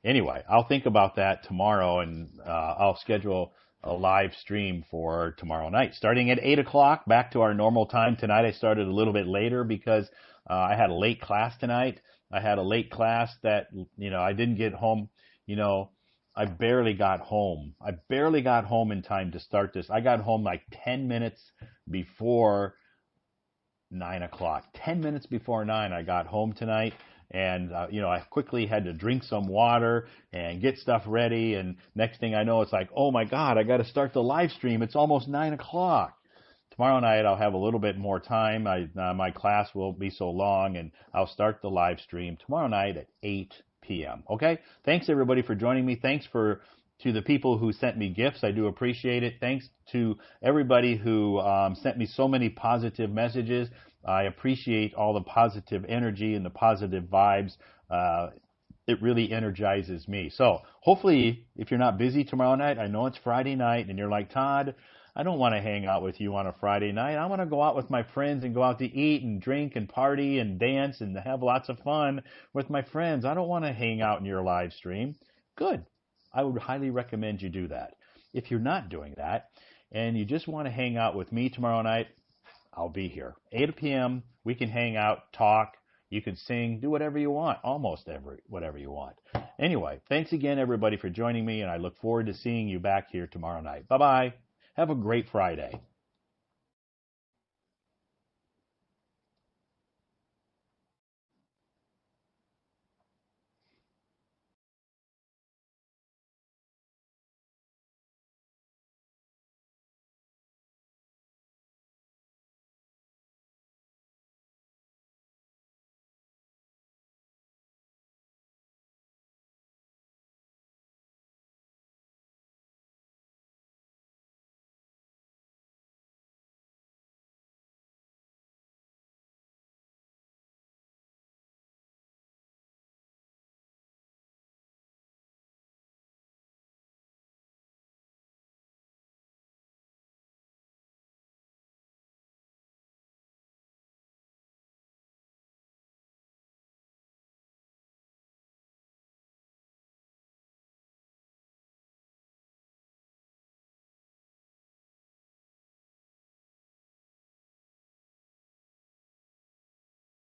Anyway, I'll think about that tomorrow, and I'll schedule a live stream for tomorrow night, starting at 8:00, back to our normal time. Tonight I started a little bit later because I had a late class tonight. I had a late class that I didn't get home. I barely got home. I barely got home in time to start this. I got home like 10 minutes before 9:00. 10 minutes before 9, I got home tonight, And, I quickly had to drink some water and get stuff ready. And next thing I know, it's like, oh my God, I got to start the live stream. It's almost 9 o'clock. Tomorrow night, I'll have a little bit more time. My class won't be so long, and I'll start the live stream tomorrow night at 8 p.m. Okay? Thanks, everybody, for joining me. Thanks to the people who sent me gifts. I do appreciate it. Thanks to everybody who sent me so many positive messages. I appreciate all the positive energy and the positive vibes. It really energizes me. So hopefully, if you're not busy tomorrow night, I know it's Friday night, and you're like, Todd, I don't want to hang out with you on a Friday night. I want to go out with my friends and go out to eat and drink and party and dance and have lots of fun with my friends. I don't want to hang out in your live stream. Good. I would highly recommend you do that. If you're not doing that and you just want to hang out with me tomorrow night, I'll be here. 8 p.m., we can hang out, talk. You can sing, do whatever you want, whatever you want. Anyway, thanks again, everybody, for joining me, and I look forward to seeing you back here tomorrow night. Bye-bye. Have a great Friday.